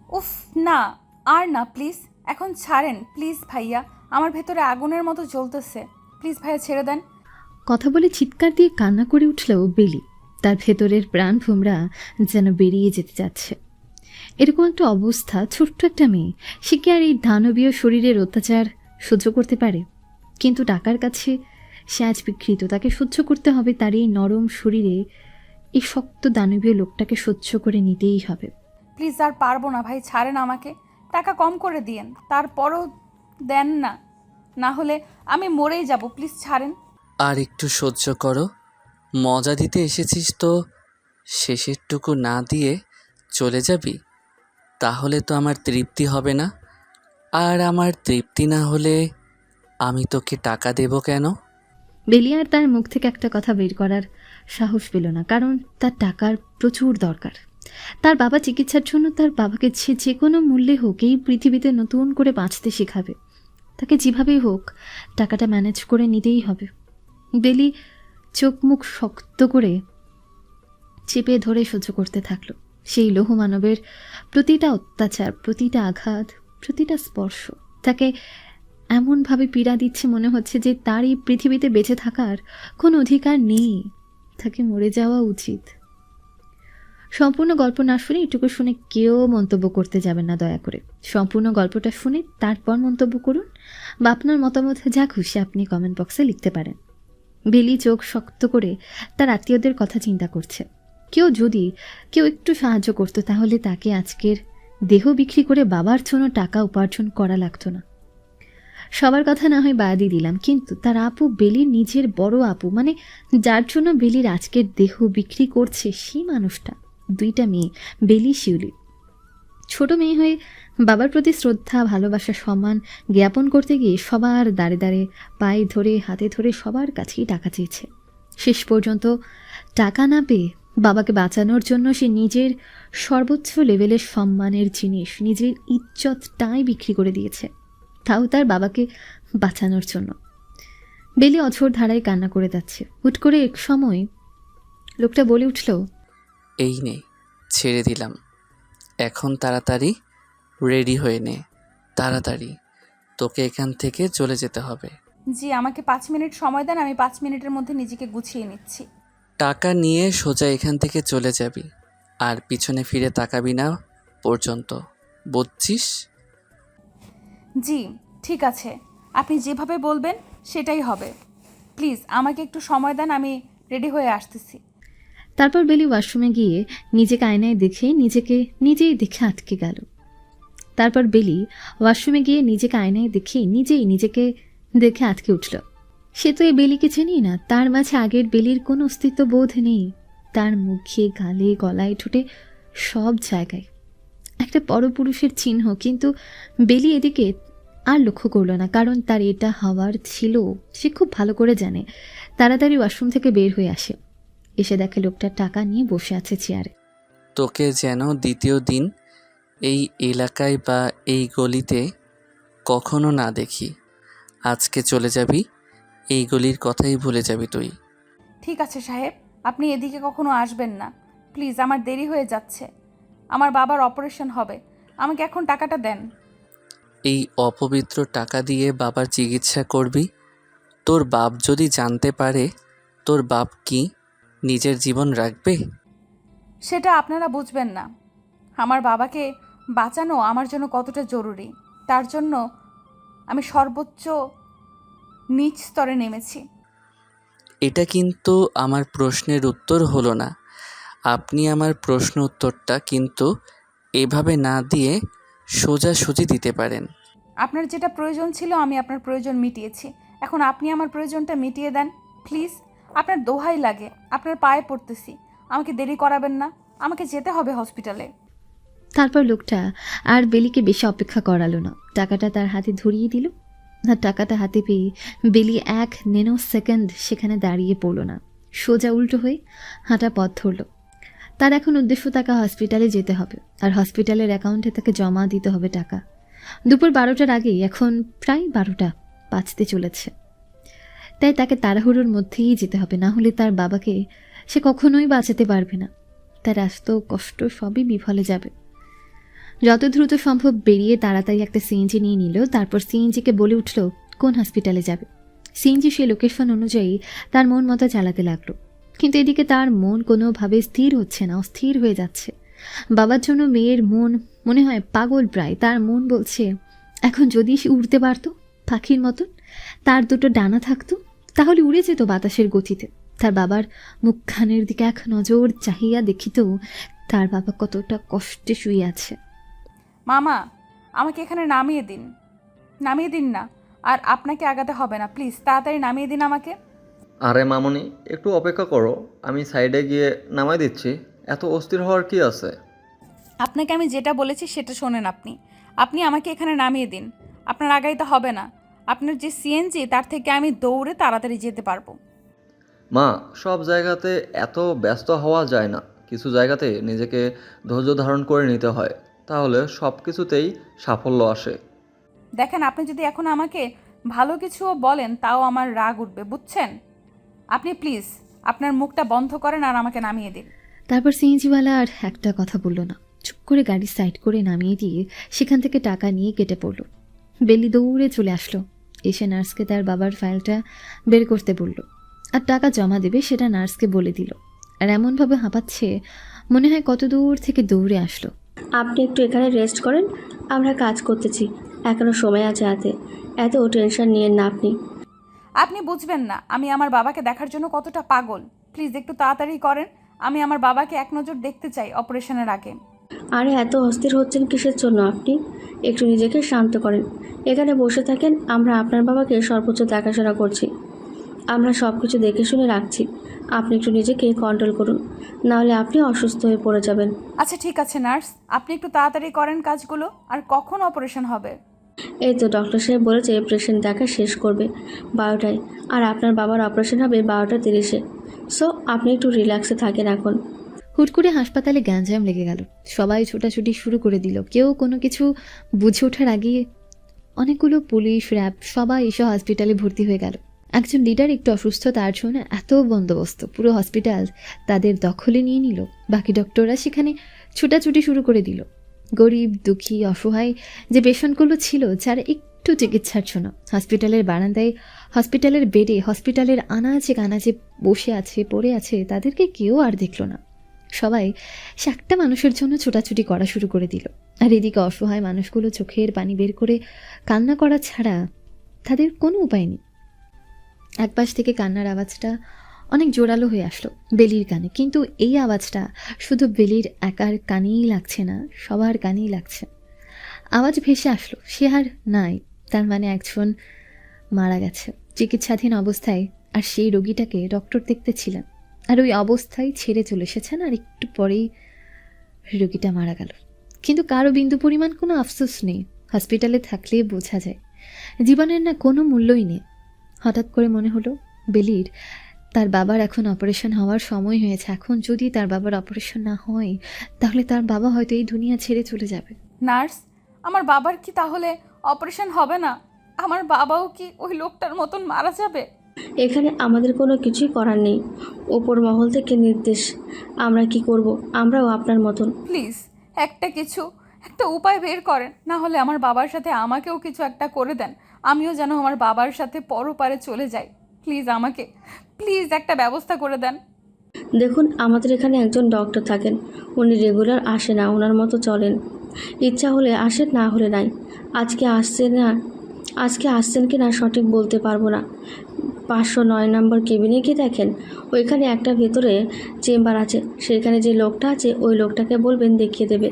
উফ, না, আর না প্লিজ, এখন ছাড়েন প্লিজ ভাইয়া, আমার ভেতরে আগুনের মতো জ্বলতেছে। প্লিজ ভাইয়া ছেড়ে দেন। কথা বলে চিৎকার দিয়ে কান্না করে উঠল বেলি। তার ভেতরের প্রাণ ভোমরা যেন বেরিয়ে যেতে যাচ্ছে। এরকম একটা অবস্থা, ছোট্ট একটা মেয়ে, সে কি আর এই দানবীয় শরীরের অত্যাচার সহ্য করতে পারে? কিন্তু টাকার কাছে সে আজ বিকৃত, তাকে সহ্য করতে হবে। তার এই নরম শরীরে এই শক্ত দানবীয় লোকটাকে সহ্য করে নিতেই হবে। প্লিজ আর পারবো না ভাই, ছাড়েন আমাকে। টাকা কম করে দিয়েন, তারপরও দেন না, না হলে আমি মরেই যাব। প্লিজ ছাড়েন। আর একটু সহ্য করো, মজা দিতে এসেছিস তো শেষেরটুকু না দিয়ে চলে যাবি? তাহলে তো আমার তৃপ্তি হবে না। আর আমার তৃপ্তি না হলে আমি তোকে টাকা দেব কেন? বেলিয়ার তার মুখ থেকে একটা কথা বের করার সাহস পেল না, কারণ তার টাকার প্রচুর দরকার। তার বাবা চিকিৎসার জন্য তার বাবাকে সে যে কোনো মূল্যে হোক এই পৃথিবীতে নতুন করে বাঁচতে শেখাবে। তাকে যেভাবেই হোক টাকাটা ম্যানেজ করে নিতেই হবে। বেলি চোখ মুখ শক্ত করে চেপে ধরে সহ্য করতে থাকলো। সেই লৌহ মানবের প্রতিটা অত্যাচার, প্রতিটা আঘাত, প্রতিটা স্পর্শ তাকে এমনভাবে পীড়া দিচ্ছে, মনে হচ্ছে যে তার এই পৃথিবীতে বেঁচে থাকার কোনো অধিকার নেই, তাকে মরে যাওয়া উচিত। সম্পূর্ণ গল্প না শুনে এটুকু শুনে কেউ মন্তব্য করতে যাবেন না দয়া করে। সম্পূর্ণ গল্পটা শুনে তারপর মন্তব্য করুন, বা আপনার মতামত যা খুশি আপনি কমেন্ট বক্সে লিখতে পারেন। বেলি চোখ শক্ত করে তার আত্মীয়দের কথা চিন্তা করছে। কেউ একটু সাহায্য করতো, তাহলে তাকে আজকের দেহ বিক্রি করে বাবার জন্য টাকা উপার্জন করা লাগতো না। সবার কথা না হয় বাদই দিলাম, কিন্তু তার আপু, বেলির নিজের বড় আপু, মানে যার জন্য বেলির আজকের দেহ বিক্রি করছে, সেই মানুষটা, দুইটা মেয়ে, বেলি শিউলি, ছোট মেয়ে হয়ে বাবার প্রতি শ্রদ্ধা, ভালোবাসা, সম্মান জ্ঞাপন করতে গিয়ে সবার দাঁড়ে দাঁড়ে পায়ে ধরে, হাতে ধরে সবার কাছেই টাকা চেয়েছে। শেষ পর্যন্ত টাকা না পেয়ে বাবাকে বাঁচানোর জন্য সে নিজের সর্বোচ্চ লেভেলের সম্মানের জিনিস, নিজের ইজ্জতটাই বিক্রি করে দিয়েছে, তাও তার বাবাকে বাঁচানোর জন্য। বেলি অঝোর ধারায় কান্না করে যাচ্ছে। হুট করে এক সময় লোকটা বলে উঠল, এই নে, ছেড়ে দিলাম। এখন তাড়াতাড়ি রেডি হয়ে নে, তাড়াতাড়ি, তোকে এখান থেকে চলে যেতে হবে। জি, আমাকে 5 মিনিট সময় দেন, আমি 5 মিনিটের মধ্যে নিজেকে গুছিয়ে নিচ্ছি। টাকা নিয়ে সোজা এখান থেকে চলে যাবি, আর পিছনে ফিরে তাকাবি না পর্যন্ত, বুঝছিস? জি, ঠিক আছে, আপনি যেভাবে বলবেন সেটাই হবে। প্লিজ আমাকে একটু সময় দেন, আমি রেডি হয়ে আসতেছি। তারপর বেলি ওয়াশরুমে গিয়ে নিজেকে আয়নায় দেখে নিজেকে নিজেই দেখে আটকে গেল। তারপর বেলি ওয়াশরুমে গিয়ে নিজেকে আয়নায় দেখে নিজেকে দেখে আটকে উঠল। সে তো এই বেলিকে চেনি না, তার মাঝে আগের বেলির কোনো অস্তিত্ব বোধ নেই। তার মুখে, গালে, গলায়, ঠোঁটে, সব জায়গায় একটা পরপুরুষের চিহ্ন। কিন্তু বেলি এদিকে আর লক্ষ্য করল না, কারণ তার এটা হওয়ার ছিল, সে খুব ভালো করে জানে। তাড়াতাড়ি ওয়াশরুম থেকে বের হয়ে আসে, এসে দেখে লোকটা টাকা নিয়ে বসে আছে চেয়ারে। তোকে যেন দ্বিতীয় দিন এই এলাকায় বা এই গলিতে কখনো না দেখি। আজকে চলে যাবি, এই গলির কথাই ভুলে যাবি তুই। ঠিক আছে সাহেব, আপনি এদিকে কখনো আসবেন না প্লিজ, আমার দেরি হয়ে যাচ্ছে। আমার বাবার অপারেশন হবে, আমাকে এখন টাকাটা দেন। এই অপবিত্র টাকা দিয়ে বাবার চিকিৎসা করবি? তোর বাপ যদি জানতে পারে, তোর বাপ কি নিজের জীবন রাখবে? সেটা আপনারা বুঝবেন না। আমার বাবাকে বাঁচানো আমার জন্য কতটা জরুরি, তার জন্য আমি সর্বোচ্চ নিচ স্তরে নেমেছি। এটা কিন্তু আমার প্রশ্নের উত্তর হলো না। আপনি আমার প্রশ্ন উত্তরটা কিন্তু এভাবে না দিয়ে সোজাসুজি দিতে পারেন। আপনার যেটা প্রয়োজন ছিল আমি আপনার প্রয়োজন মিটিয়েছি, এখন আপনি আমার প্রয়োজনটা মিটিয়ে দেন প্লিজ। আপনার দোহাই লাগে, আপনার পায়ে পড়তেছি, আমাকে দেরি করাবেন না, আমাকে যেতে হবে হসপিটালে। তারপর লোকটা আর বেলিকে বেশি অপেক্ষা করালো না, টাকাটা তার হাতে ধরিয়ে দিল। আর টাকাটা হাতে পেয়ে বেলি এক নেনো সেকেন্ড সেখানে দাঁড়িয়ে পড়ল না, সোজা উল্টো হয়ে হাঁটা পথ ধরল। তার এখন উদ্দেশ্য তাকে হসপিটালে যেতে হবে, আর হসপিটালের অ্যাকাউন্টে তাকে জমা দিতে হবে টাকা। দুপুর 12টার আগেই, এখন প্রায় 12টা বাজতে চলেছে, তাই তাকে তাড়াহুড়োর মধ্যেই যেতে হবে, না হলে তার বাবাকে সে কখনোই বাঁচাতে পারবে না। তার আস্ত কষ্ট সবই বিফলে যাবে। যত দ্রুত সম্ভব বেরিয়ে তাড়াতাড়ি একটা সিএনজি নিয়ে নিল। তারপর সিএনজিকে বলে উঠল কোন হসপিটালে যাবে। সিএনজি সেই লোকেশন অনুযায়ী তার মন মতো চালাতে লাগলো। কিন্তু এদিকে তার মন কোনোভাবে স্থির হচ্ছে না, অস্থির হয়ে যাচ্ছে। বাবার জন্য মেয়ের মন মনে হয় পাগল প্রায়। তার মন বলছে এখন যদি সে উড়তে পারত পাখির মতন, তার দুটো ডানা থাকতো, তাহলে উড়ে যেত বাতাসের গতিতে। তার বাবার মুখখানের দিকে এক নজর চাহিয়া দেখিত তার বাবা কতটা কষ্টে শুয়ে আছে। মামা, আমাকে এখানে নামিয়ে দিন না। আর আপনাকে আগাতে হবে না, প্লিজ তাড়াতাড়ি নামিয়ে দিন আমাকে। আরে মামনি, একটু অপেক্ষা করো, আমি সাইডে গিয়ে নামাই দিচ্ছি। এত অস্থির হওয়ার কি আছে? আপনাকে আমি যেটা বলেছি সেটা শোনেন। আপনি আমাকে এখানে নামিয়ে দিন। আপনার আগাইতে হবে না। আপনার যে সিএনজি তার থেকে আমি দৌড়ে তাড়াতাড়ি যেতে পারবো। মা, সব জায়গাতে এত ব্যস্ত হওয়া যায় না। কিছু জায়গাতে নিজেকে ধৈর্য ধারণ করে নিতে হয়, তাহলে সব কিছুতেই সাফল্য আসে। দেখেন, আপনি যদি এখন আমাকে ভালো কিছুও বলেন তাও আমার রাগ উঠবে, বুঝছেন? আপনি প্লিজ আপনার মুখটা বন্ধ করেন আর আমাকে নামিয়ে দিন। তারপর সিএনজিওয়ালা আর একটা কথা বলল না, চুপ করে গাড়ি সাইড করে নামিয়ে দিয়ে সেখান থেকে টাকা নিয়ে কেটে পড়ল। বেলি দৌড়ে চলে আসলো, এসে নার্সকে তার বাবার ফাইলটা বের করতে বলল আর টাকা জমা দেবে সেটা নার্সকে বলে দিল। আর এমনভাবে হাঁপাচ্ছে মনে হয় কত দূর থেকে দৌড়ে আসলো। আপনি একটু এখানে রেস্ট করেন, আমরা কাজ করতেছি, এখনও সময় আছে হাতে, এত টেনশন নিয়েন না আপনি। আপনি বুঝবেন না আমি আমার বাবাকে দেখার জন্য কতটা পাগল। প্লিজ একটু তাড়াতাড়ি করেন, আমি আমার বাবাকে এক নজর দেখতে চাই অপারেশনের আগে। আরে এত অস্থির হচ্ছেন কিসের জন্য আপনি? একটু নিজেকে শান্ত করেন, এখানে বসে থাকেন, আমরা আপনার বাবাকে সর্বোচ্চ দেখাশোনা করছি, আমরা সব কিছু দেখে শুনে রাখছি। আপনি একটু নিজেকে কন্ট্রোল করুন, নাহলে আপনি অসুস্থ হয়ে পড়ে যাবেন। আচ্ছা ঠিক আছে নার্স, আপনি একটু তাড়াতাড়ি করেন কাজগুলো। আর কখন অপারেশন হবে? এই তো ডক্টর সাহেব বলেছে পেশেন্ট দেখা শেষ করবে 12টায়, আর আপনার বাবার অপারেশন হবে 12টা 30-এ। সো আপনি একটু রিল্যাক্সে থাকেন এখন। হুট করে হাসপাতালে গ্যাঞ্জাম লেগে গেল। সবাই ছোটাছুটি শুরু করে দিল। কেউ কোনো কিছু বুঝে ওঠার আগে অনেকগুলো পুলিশ, র্যাব সবাই এসে হসপিটালে ভর্তি হয়ে গেল। একজন লিডার একটু অসুস্থ, তার জন্য এত বন্দোবস্ত, পুরো হসপিটাল তাদের দখলে নিয়ে নিল। বাকি ডক্টররা সেখানে ছুটাছুটি শুরু করে দিল। গরিব, দুঃখী, অসহায় যে পেশেন্টগুলো ছিল যারা একটু চিকিৎসার জন্য হসপিটালের বারান্দায়, হসপিটালের বেডে, হসপিটালের আনাচে কানাচে বসে আছে, পড়ে আছে, তাদেরকে কেউ আর দেখল না। সবাই সে একটা মানুষের জন্য ছোটাছুটি করা শুরু করে দিল। আর এদিকে অসহায় মানুষগুলো চোখের পানি বের করে কান্না করা ছাড়া তাদের কোনো উপায় নেই। একপাশ থেকে কান্নার আওয়াজটা অনেক জোরালো হয়ে আসলো বেলির কানে। কিন্তু এই আওয়াজটা শুধু বেলির একার কানেই লাগছে না, সবার কানেই লাগছে। আওয়াজ ভেসে আসলো, সে আর নাই, তার মানে একজন মারা গেছে চিকিৎসাধীন অবস্থায়। আর সেই রোগীটাকে ডক্টর দেখতেছিলেন, আর ওই অবস্থায় ছেড়ে চলে এসেছেন। আর একটু পরেই রোগীটা মারা গেল। কিন্তু কারো বিন্দু পরিমাণ কোনো আফসোস নেই। হসপিটালে থাকলে বোঝা যায় জীবনের না কোনো মূল্যই নেই। হঠাৎ করে মনে হলো বেলির তার বাবার এখন অপারেশন হওয়ার সময় হয়েছে। এখন যদি তার বাবার অপারেশন না হয় তাহলে তার বাবা হয়তো এই দুনিয়া ছেড়ে চলে যাবে। নার্স, আমার বাবার কি তাহলে অপারেশন হবে না? আমার বাবাও কি ওই লোকটার মতন মারা যাবে? এখানে আমাদের কোনো কিছুই করার নেই, ওপর মহল থেকে নির্দেশ। আমরা কি করব? আমরাও আপনার মতন। প্লিজ একটা উপায় বের করেন, না হলে আমার বাবার সাথে আমাকেও কিছু একটা করে দেন। আমিও যেন আমার বাবার সাথে পরপারে চলে যাই। প্লিজ একটা ব্যবস্থা করে দেন। দেখুন, আমাদের এখানে একজন ডক্টর থাকেন, উনি রেগুলার আসে না, ওনার মতো চলেন। ইচ্ছা হলে আসেন, না হলে নাই। আজকে আসছেন কি না সঠিক বলতে পারবো না। 509 নম্বর কেবিনে গিয়ে দেখেন, ওইখানে একটা ভেতরে চেম্বার আছে, সেখানে যে লোকটা আছে ওই লোকটাকে বলবেন দেখিয়ে দেবে।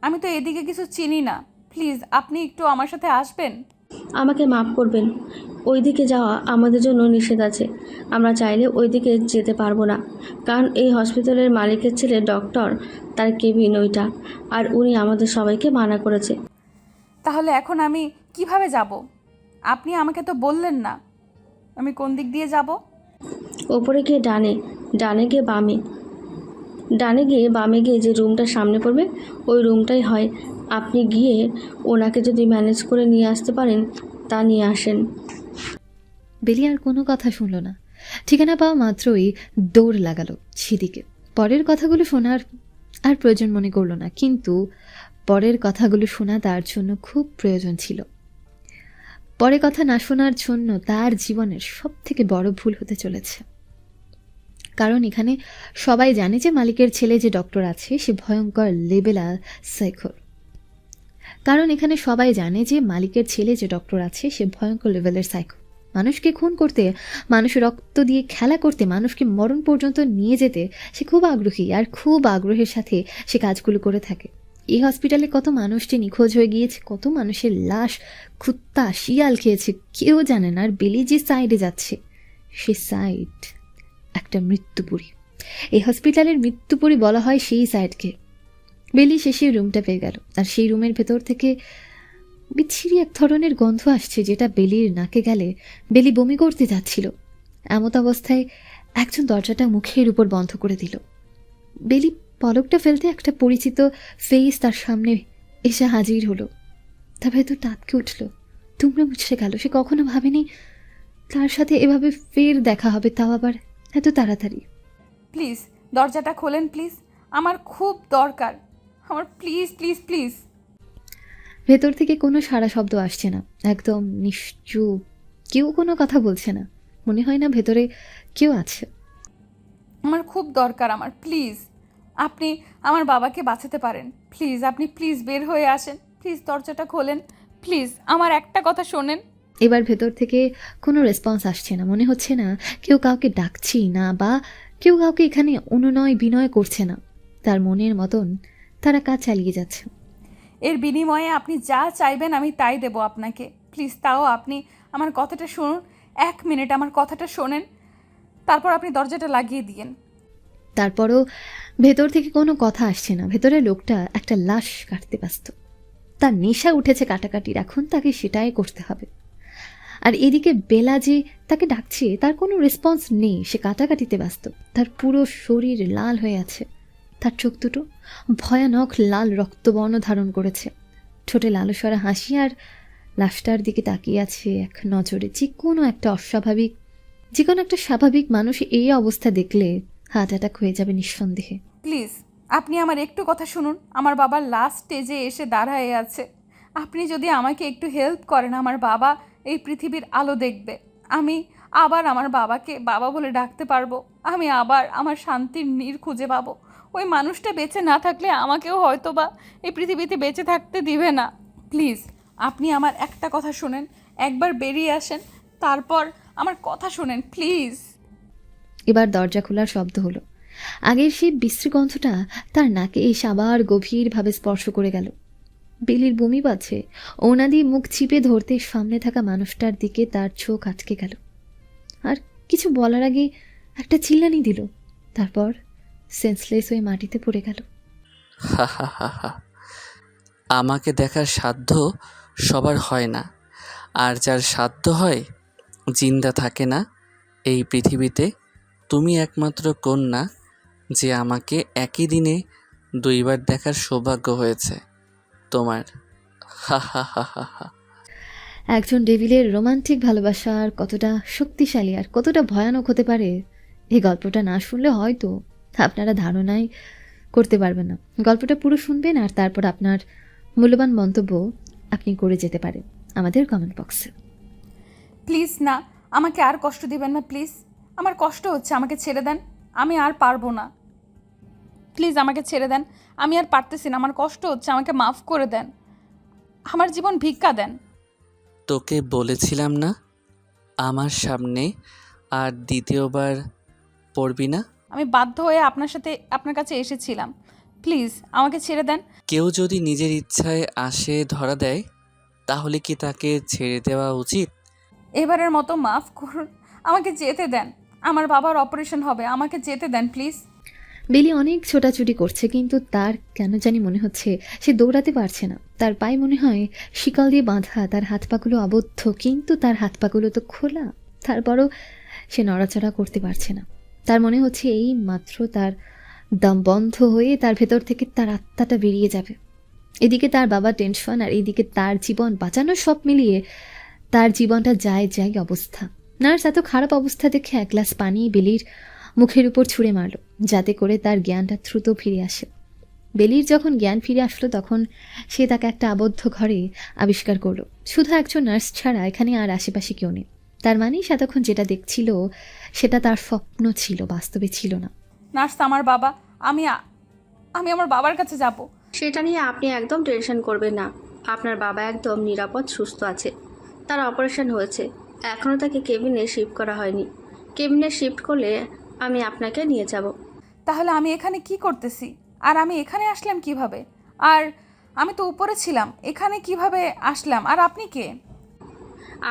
আমি তো এদিকে কিছু চিনি না। প্লিজ আপনি একটু আমার সাথে আসবেন। আমাকে মাফ করবেন, ওই দিকে যাওয়া আমাদের জন্য নিষেধ আছে। আমরা চাইলে ওই দিকে যেতে পারবো না, কারণ এই হসপিটালের মালিকের ছেলে ডক্টর, তার কেবিন ওইটা, আর উনি আমাদের সবাইকে মানা করেছে। তাহলে এখন আমি কিভাবে যাব? আপনি আমাকে তো বললেন না। আমি কোন দিক দিয়ে যাব? ওপরে গিয়ে ডানে গিয়ে বামে গিয়ে যে রুমটা সামনে পড়বে ওই রুমটাই হয়। আপনি গিয়ে ওনাকে যদি ম্যানেজ করে নিয়ে আসতে পারেন তা নিয়ে আসেন। বেলি আর কোনো কথা শুনল না। ঠিকানা পাওয়া মাত্রই দৌড় লাগালো সেদিকে। পরের কথাগুলো শোনার আর প্রয়োজন মনে করল না, কিন্তু পরের কথাগুলো শোনা তার জন্য খুব প্রয়োজন ছিল। পরে কথা না শোনার জন্য তার জীবনের সব থেকে বড় ভুল হতে চলেছে। কারণ এখানে সবাই জানে যে মালিকের ছেলে যে ডক্টর আছে সে ভয়ঙ্কর লেবেলার সাইকো। কারণ এখানে সবাই জানে যে মালিকের ছেলে যে ডক্টর আছে সে ভয়ঙ্কর লেভেলের সাইকো। মানুষকে খুন করতে, মানুষের রক্ত দিয়ে খেলা করতে, মানুষকে মরণ পর্যন্ত নিয়ে যেতে সে খুব আগ্রহী, আর খুব আগ্রহের সাথে সে কাজগুলো করে থাকে। এই হসপিটালে কত মানুষটি নিখোঁজ হয়ে গিয়েছে, কত মানুষের লাশ কুত্তা শিয়াল খেয়েছে কেউ জানে না। আর বেলি যে সাইডে যাচ্ছে সে সাইড একটা মৃত্যুপুরী। এই হসপিটালের মৃত্যুপুরী বলা হয় সেই সাইডকে। বেলি শেষে রুমটা পেয়ে গেল, আর সেই রুমের ভেতর থেকে বিচ্ছিরি এক ধরনের গন্ধ আসছে, যেটা বেলির নাকে গেলে বেলি বমি করতে যাচ্ছিল। এমত অবস্থায় একজন দরজাটা মুখের উপর বন্ধ করে দিল। বেলি পলকটা ফেলতে একটা পরিচিত ফেস তার সামনে এসে হাজির হলো। তার ভেতর তাতকে উঠল, তুমড়ে মুছড়ে গেল। সে কখনো ভাবেনি তার সাথে এভাবে ফের দেখা হবে, তাও আবার এত তাড়াতাড়ি। প্লিজ দরজাটা খোলেন প্লিজ, আমার খুব দরকার, আমার প্লিজ প্লিজ প্লিজ। ভেতর থেকে কোনো সাড়া শব্দ আসছে না, একদম নিশ্চুপ, কেউ কোনো কথা বলছে না। মনে হয় না ভেতরে কেউ আছে। আমার খুব দরকার, আমার প্লিজ, আপনি আমার বাবাকে বাঁচাতে পারেন, প্লিজ আপনি প্লিজ বের হয়ে আসেন, প্লিজ দরজাটা খোলেন প্লিজ, আমার একটা কথা শোনেন। এবার ভেতর থেকে কোনো রেসপন্স আসছে না। মনে হচ্ছে না কেউ কাউকে ডাকছি না, বা কেউ কাউকে এখানে অনুনয় বিনয় করছে না। তার মনের মতন তারা কাজ চালিয়ে যাচ্ছে। এর বিনিময়ে আপনি যা চাইবেন আমি তাই দেব আপনাকে, প্লিজ তাও আপনি আমার কথাটা শুনুন, 1 মিনিট আমার কথাটা শোনেন, তারপর আপনি দরজাটা লাগিয়ে দিয়েন। তারপরও ভেতর থেকে কোনো কথা আসছে না। ভেতরের লোকটা একটা লাশ কাটতে ব্যস্ত। তার নেশা উঠেছে কাটাকাটির, এখন তাকে সেটাই করতে হবে। আর এদিকে বেলা যে তাকে ডাকছে তার কোনো রেসপন্স নেই, সে কাটাকাটিতে ব্যস্ত। তার পুরো শরীর লাল হয়ে আছে, তার চোখ দুটো ভয়ানক লাল রক্তবর্ণ ধারণ করেছে, ঠোঁটে লালসরা হাসি, আর লাশটার দিকে তাকিয়ে আছে এক নজরে। যে কোনো একটা স্বাভাবিক মানুষ এই অবস্থা দেখলে হার্ট অ্যাটাক হয়ে যাবে নিঃসন্দেহে। প্লিজ আপনি আমার একটু কথা শুনুন, আমার বাবার লাস্ট স্টেজে এসে দাঁড়ায় আছে, আপনি যদি আমাকে একটু হেল্প করেন আমার বাবা এই পৃথিবীর আলো দেখবে, আমি আবার আমার বাবাকে বাবা বলে ডাকতে পারবো, আমি আবার আমার শান্তির নীড় খুঁজে পাবো। ওই মানুষটা বেঁচে না থাকলে আমাকেও হয়তো বা এই পৃথিবীতে বেঁচে থাকতে দিবে না। প্লিজ আপনি আমার একটা কথা শোনেন, একবার বেরিয়ে আসেন, তারপর আমার কথা শোনেন প্লিজ। এবার দরজা খোলার শব্দ হলো। আগের সেই বিশ্রী গন্ধটা তার নাকে এসে আবার গভীরভাবে স্পর্শ করে গেল। বেলির বমি পাচ্ছে। ওনা দিয়ে মুখ চিপে ধরতে সামনে থাকা মানুষটার দিকে তার চোখ আটকে গেল। আর কিছু বলার আগে একটা চিল্লানি দিল, তারপর সেন্সলেস হয়ে মাটিতে পড়ে গেল। হা হা হা হা। আমাকে দেখার সাধ্য সবার হয় না, আর যার সাধ্য হয় জিন্দা থাকে না এই পৃথিবীতে। তুমি একমাত্র কন্যা যে আমাকে একই দিনে 2 বার দেখার সৌভাগ্য হয়েছে তোমার। হা হা হা হা হা। একজন ডেভিলের রোমান্টিক ভালোবাসা আর কতটা শক্তিশালী আর কতটা ভয়ানক হতে পারে, এই গল্পটা না শুনলে হয়তো আপনারা ধারণাই করতে পারবেন না। গল্পটা পুরো শুনবেন, আর তারপর আপনার মূল্যবান মন্তব্য আপনি করে যেতে পারেন আমাদের কমেন্ট বক্সে। প্লিজ না, আমাকে আর কষ্ট দিবেন না প্লিজ, আমার কষ্ট হচ্ছে, আমাকে ছেড়ে দেন, আমি আর পারবো না, প্লিজ আমাকে ছেড়ে দেন, আমি আর পারতেছি না, আমার কষ্ট হচ্ছে, আমাকে মাফ করে দেন, আমার জীবন ভিক্ষা দেন। তোকে বলেছিলাম না আমার সামনে আর দ্বিতীয়বার পড়বি না। আমি বাধ্য হয়ে আপনার কাছে এসেছিলাম, প্লিজ আমাকে ছেড়ে দেন। কেউ যদি নিজের ইচ্ছায় আসে ধরা দেয়, তাহলে কি তাকে ছেড়ে দেওয়া উচিত? এবারের মতো মাফ করুন, আমাকে যেতে দেন, আমার বাবার অপারেশন হবে, আমাকে যেতে দেন প্লিজ। বেলি অনেক ছোটাছুটি করছে, কিন্তু তার কেন জানি মনে হচ্ছে সে দৌড়াতে পারছে না। তার পায়ে মনে হয় শিকল দিয়ে বাঁধা, তার হাত পাগুলো আবদ্ধ, কিন্তু তার হাত পাগুলো তো খোলা। তারপরও সে নড়াচড়া করতে পারছে না। তার মনে হচ্ছে এই মাত্র তার দম বন্ধ হয়ে তার ভেতর থেকে তার আত্মাটা বেরিয়ে যাবে। এদিকে তার বাবার টেনশন, আর এদিকে তার জীবন বাঁচানো, সব মিলিয়ে তার জীবনটা যায় অবস্থা। নার্স এত খারাপ অবস্থা দেখে 1 গ্লাস পানি বেলির মুখের উপর ছুঁড়ে মারল, যাতে করে তার জ্ঞানটা দ্রুত ফিরে আসে। বেলির যখন জ্ঞান ফিরে আসলো তখন সে তাকে একটা আবদ্ধ ঘরে আবিষ্কার করলো। শুধু একজন নার্স ছাড়া এখানে আর আশেপাশে কেউ নেই। তার মানে সে এতক্ষণ যেটা দেখছিল সেটা তার স্বপ্ন ছিল, বাস্তবে ছিল না। নার্স আমার বাবা, আমি আমার বাবার কাছে যাব। সেটা নিয়ে আপনি একদম টেনশন করবেন না। আপনার বাবা একদম নিরাপদ, সুস্থ আছে। তার অপারেশন হয়েছে, এখনও তাকে কেবিনে শিফট করা হয়নি। কেবিনে শিফট করলে আমি আপনাকে নিয়ে যাব। তাহলে আমি এখানে কি করতেছি? আর আমি এখানে আসলাম কিভাবে? আর আমি তো উপরে ছিলাম, এখানে কিভাবে আসলাম? আর আপনি কে?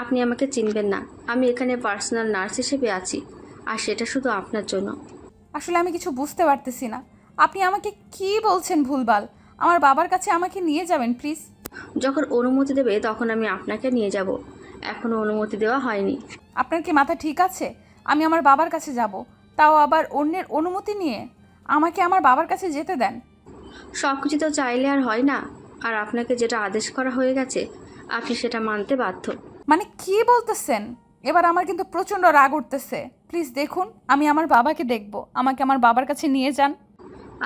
আপনি আমাকে চিনবেন না, আমি এখানে পার্সোনাল নার্স হিসেবে আছি, আর সেটা শুধু আপনার জন্য। আসলে আমি কিছু বুঝতে পারতেছি না। আপনি আমাকে কি বলছেন ভুলভাল? আমার বাবার কাছে আমাকে নিয়ে যাবেন প্লিজ। যখন অনুমতি দেবে তখন আমি আপনাকে নিয়ে যাব। এখনও অনুমতি দেওয়া হয়নি। আপনার কি মাথা ঠিক আছে? আমি আমার বাবার কাছে যাব, তাও আবার অন্যের অনুমতি নিয়ে? আমাকে আমার বাবার কাছে যেতে দেন। সব কিছু তো চাইলে আর হয় না, আর আপনাকে যেটা আদেশ করা হয়ে গেছে আপনি সেটা মানতে বাধ্য। মানে কি বলতেছেন? এবার আমার কিন্তু প্রচণ্ড রাগ উঠতেছে। প্লিজ দেখুন, আমি আমার বাবাকে দেখব, আমাকে আমার বাবার কাছে নিয়ে যান।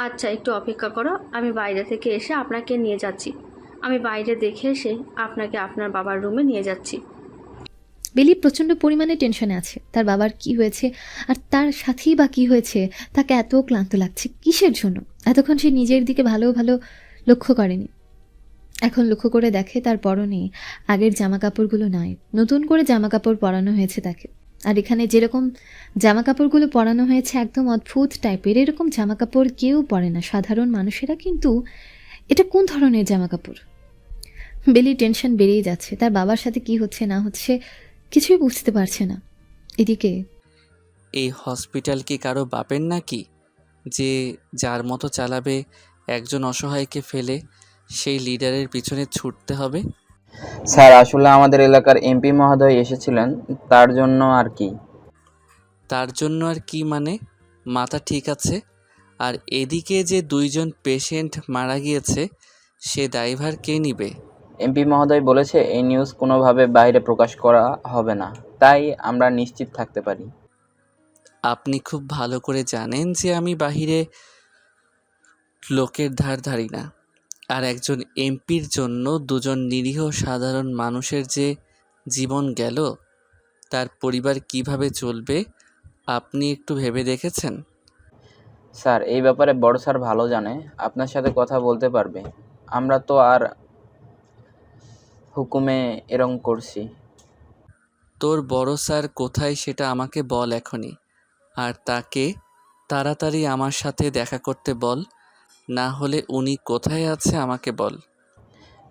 আচ্ছা, একটু অপেক্ষা করো, আমি বাইরে থেকে এসে আপনাকে নিয়ে যাচ্ছি। আমি বাইরে দেখে এসে আপনাকে আপনার বাবার রুমে নিয়ে যাচ্ছি। বেলি প্রচণ্ড পরিমাণে টেনশনে আছে। তার বাবার কি হয়েছে আর তার সাথেই বা কী হয়েছে তাকে এত ক্লান্ত লাগছে কিসের জন্য? এতক্ষণ সে নিজের দিকে ভালো লক্ষ্য করেনি। এখন লক্ষ্য করে দেখে তার পরনে আগের জামা কাপড়গুলো নাই, নতুন করে জামা কাপড় পরানো হয়েছে তাকে। আর এখানে যেরকম জামা কাপড়গুলো পরানো হয়েছে একদম অদ্ভুত টাইপের, এরকম জামা কাপড় কেউ পরে না, সাধারণ মানুষেরা। কিন্তু এটা কোন ধরনের জামা কাপড়? বেলি টেনশন বেড়েই যাচ্ছে। তার বাবার সাথে কি হচ্ছে না হচ্ছে কিছুই বুঝতে পারছে না। এদিকে এই হসপিটাল কি কারো বাপের নাকি যে যার মতো চালাবে? একজন অসহায়কে ফেলে সেই লিডারের পিছনে ছুটতে হবে? স্যার আসলে আমাদের এলাকার এমপি মহোদয় এসেছিলেন, তার জন্য আর কি। তার জন্য আর কি মানে? মাথা ঠিক আছে? আর এদিকে যে 2জন পেশেন্ট মারা গিয়েছে সে দায়ভার কে নিবে? এমপি মহোদয় বলেছে এই নিউজ কোনোভাবে বাইরে প্রকাশ করা হবে না, তাই আমরা নিশ্চিত থাকতে পারি। আপনি খুব ভালো করে জানেন যে আমি বাহিরে লোকের ধার ধারি না। আর একজন এমপির জন্য 2জন নিরীহ সাধারণ মানুষের যে জীবন গেল, তার পরিবার কিভাবে চলবে আপনি একটু ভেবে দেখেছেন? স্যার এই ব্যাপারে বড় স্যার ভালো জানে, আপনার সাথে কথা বলতে পারবে। আমরা তো আর হুকুমে এরম করছি। তোর বড় স্যার কোথায় সেটা আমাকে বল এখনই। আর তাকে তাড়াতাড়ি আমার সাথে দেখা করতে বল, না হলে উনি কোথায় আছে আমাকে বল।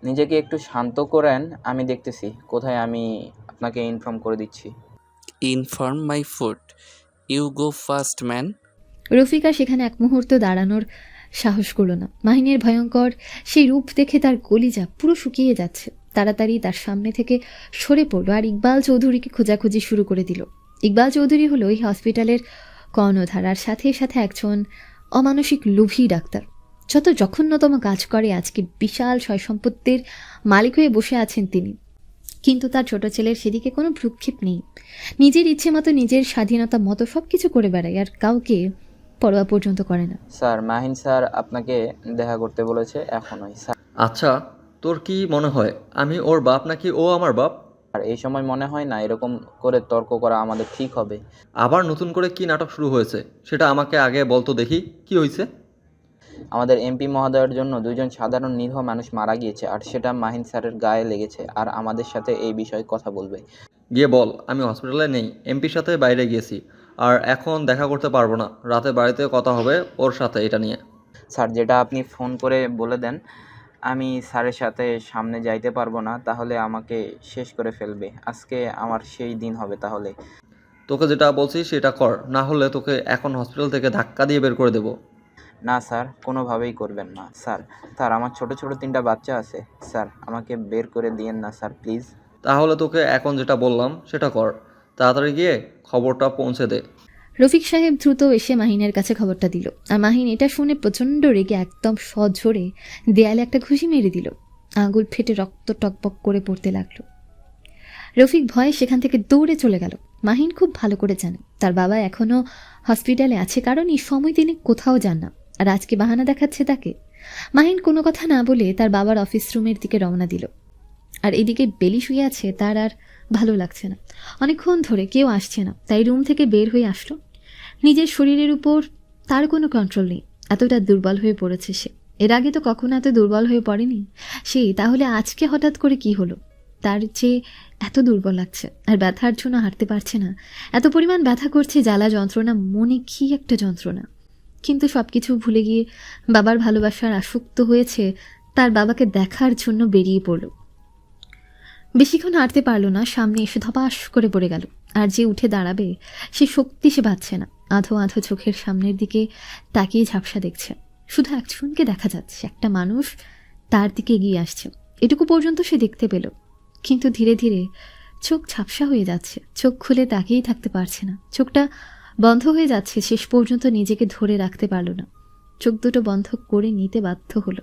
নিজেকে একটু শান্ত করেন, আমি দেখতেছি কোথায়, আমি আপনাকে ইনফর্ম করে দিচ্ছি। Inform my food, you go first man. Rafika সেখানে এক মুহূর্ত দাঁড়ানোর সাহস করল না। মাহিনের ভয়ঙ্কর সেই রূপ দেখে তার কলিজা পুরো শুকিয়ে যাচ্ছে। তাড়াতাড়ি তার সামনে থেকে সরে পড়ল আর ইকবাল চৌধুরীকে খোঁজাখুঁজি শুরু করে দিল। ইকবাল চৌধুরী হলো এই হসপিটালের কর্ণধার আর সাথে সাথে একজন অমানসিক লোভী ডাক্তার। যত জঘন্যতম কাজ করে। আজকে বিশাল সয় সম্পত্তির মালিক হয়ে বসে আছেন তিনি, কিন্তু তার ছোট ছেলের সেদিকে কোনো ভ্রুক্ষেপ নেই। নিজের ইচ্ছে মতো নিজের স্বাধীনতা মতো সব কিছু করে বেড়ায় আর কাউকে পরোয়া পর্যন্ত করে না। স্যার মাহিন স্যার আপনাকে দেখা করতে বলেছে এখনই। স্যার আচ্ছা, তোর কি মনে হয় আমি ওর বাপ নাকি ও আমার বাপ? আর এই সময় মনে হয় না এরকম করে তর্ক করা আমাদের ঠিক হবে। আবার নতুন করে কি নাটক শুরু হয়েছে সেটা আমাকে আগে বলতো দেখি, কি হয়েছে? আমাদের এমপি মহোদয়ের জন্য 2জন সাধারণ নিরীহ মানুষ মারা গিয়েছে, আর সেটা মাহিন স্যারের গায়ে লেগেছে, আর আমাদের সাথে এই বিষয়ে কথা বলবে। গিয়ে বল আমি হসপিটালে নেই, এমপির সাথে বাইরে গিয়েছি, আর এখন দেখা করতে পারবো না, রাতে বাড়িতে কথা হবে ওর সাথে এটা নিয়ে। স্যার যেটা আপনি ফোন করে বলে দেন আমি স্যারের সাথে সামনে যাইতে পারবো না, তাহলে আমাকে শেষ করে ফেলবে। আজকে আমার সেই দিন হবে তাহলে। তোকে যেটা বলছি সেটা কর, না হলে তোকে এখন হসপিটাল থেকে ধাক্কা দিয়ে বের করে দেবো। না স্যার, কোনোভাবেই করবেন না স্যার। স্যার আমার ছোট ছোট 3টা বাচ্চা আছে স্যার, আমাকে বের করে দিয়েন না স্যার প্লিজ। তাহলে তোকে এখন যেটা বললাম সেটা কর, তাড়াতাড়ি গিয়ে খবরটা পৌঁছে দে। রফিক সাহেব দ্রুত এসে মাহিনের কাছে খবরটা দিল আর মাহিন এটা শুনে প্রচণ্ড রেগে একদম সজোরে দেয়ালে একটা ঘুষি মেরে দিল। আঙুল ফেটে রক্ত টকবক করে পড়তে লাগলো। রফিক ভয়ে সেখান থেকে দৌড়ে চলে গেল। মাহিন খুব ভালো করে জানে তার বাবা এখনও হসপিটালে আছে, কারণ এই সময় তিনি কোথাও যান না। আর আজকে বাহানা দেখাচ্ছে তাকে। মাহিন কোনো কথা না বলে তার বাবার অফিস রুমের দিকে রওনা দিল। আর এদিকে বেলি শুয়ে আছে, তার আর ভালো লাগছে না। অনেকক্ষণ ধরে কেউ আসছে না, তাই রুম থেকে বের হয়ে আসলো। নিজের শরীরের উপর তার কোনো কন্ট্রোল নেই, এতটা দুর্বল হয়ে পড়েছে সে। এর আগে তো কখনো এত দুর্বল হয়ে পড়েনি সে, তাহলে আজকে হঠাৎ করে কি হলো তার যে এত দুর্বল লাগছে? আর ব্যথার জন্য হাঁটতে পারছে না, এত পরিমাণ ব্যথা করছে, জ্বালা যন্ত্রণা, মনে কি একটা যন্ত্রণা। কিন্তু সব কিছু ভুলে গিয়ে বাবার ভালোবাসার আসক্ত হয়েছে, তার বাবাকে দেখার জন্য বেরিয়ে পড়ল। বেশিক্ষণ হাঁটতে পারল না, সামনে এসে ধপাস করে পড়ে গেল। আর যে উঠে দাঁড়াবে সে শক্তি সে পাচ্ছে না। আধো আধো চোখের সামনের দিকে তাকিয়ে ঝাপসা দেখছে। শুধু একজনকে দেখা যাচ্ছে, একটা মানুষ তার দিকে এগিয়ে আসছে, এটুকু পর্যন্ত সে দেখতে পেল। কিন্তু ধীরে ধীরে চোখ ঝাপসা হয়ে যাচ্ছে, চোখ খুলে তাকিয়েই থাকতে পারছে না, চোখটা বন্ধ হয়ে যাচ্ছে। শেষ পর্যন্ত নিজেকে ধরে রাখতে পারল না, চোখ দুটো বন্ধ করে নিতে বাধ্য হলো।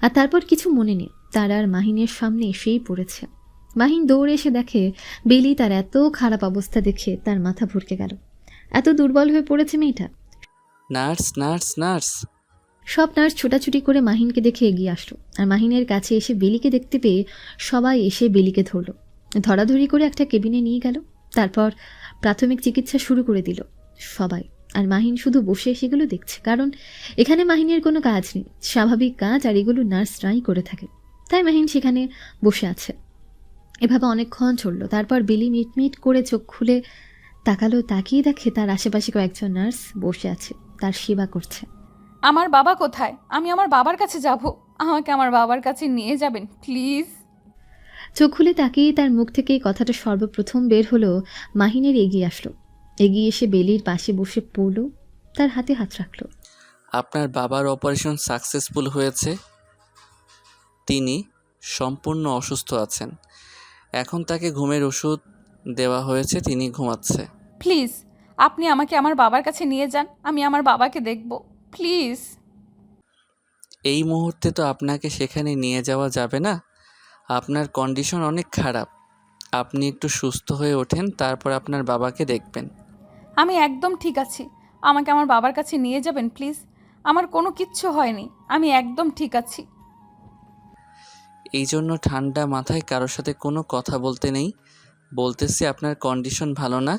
আর তারপর কিছু মনে নেই, তার আর মাহিনের সামনে এসেই পড়েছে। মাহিন দৌড়ে এসে দেখে বেলি, তার এত খারাপ অবস্থা দেখে তার মাথা ভরকে গেল। এত দুর্বল হয়ে পড়েছে মেয়েটা। Nurse, nurse, nurse. সব নার্স ছোটাছুটি করে মাহিনকে দেখে এগিয়ে আসলো। আর মাহিনের কাছে এসে বেলিকে দেখতে পেয়ে সবাই এসে বেলিকে ধরলো, ধরাধরি করে একটা কেবিনে নিয়ে গেল। তারপর প্রাথমিক চিকিৎসা শুরু করে দিল সবাই। আর মাহিন শুধু বসে সেগুলো দেখছে, কারণ এখানে মাহিনের কোনো কাজ নেই, স্বাভাবিক কাজ, আর এগুলো নার্সরাই করে থাকে। তাই মাহিন সেখানে বসে আছে। এভাবে অনেকক্ষণ চললো। তারপর বেলি মিটমিট করে চোখ খুলে তাকালো, তাকিয়ে দেখে তার আশেপাশে কয়েকজন নার্স বসে আছে, তার সেবা করছে। আমার বাবা কোথায়? আমি আমার বাবার কাছে যাব। আমাকে আমার বাবার কাছে নিয়ে যাবেন প্লিজ। চোখ খুলে তাকিয়ে তার মুখ থেকে এই কথাটা সর্বপ্রথম বের হলো। মাহিনের এগিয়ে আসলো, এগিয়ে এসে বেলির পাশে বসে পড়ল, তার হাতে হাত রাখলো। আপনার বাবার অপারেশন সাকসেসফুল হয়েছে। তিনি সম্পূর্ণ অসুস্থ আছেন। এখন তাকে ঘুমের ওষুধ দেওয়া হয়েছে, তিনি ঘুমাচ্ছে। প্লিজ আপনি আমাকে আমার বাবার কাছে নিয়ে যান, আমি আমার বাবাকে দেখব প্লিজ। এই মুহূর্তে তো আপনাকে সেখানে নিয়ে যাওয়া যাবে না, আপনার কন্ডিশন অনেক খারাপ। আপনি একটু সুস্থ হয়ে ওঠেন, তারপর আপনার বাবাকে দেখবেন। আমি একদম ঠিক আছি, আমাকে আমার বাবার কাছে নিয়ে যাবেন প্লিজ। আমার কোনো কিচ্ছু হয়নি, আমি একদম ঠিক আছি। এই জন্য ঠান্ডা মাথায় কারোর সাথে কোনো কথা বলতে নেই। বলতেছি আপনার কন্ডিশন ভালো না।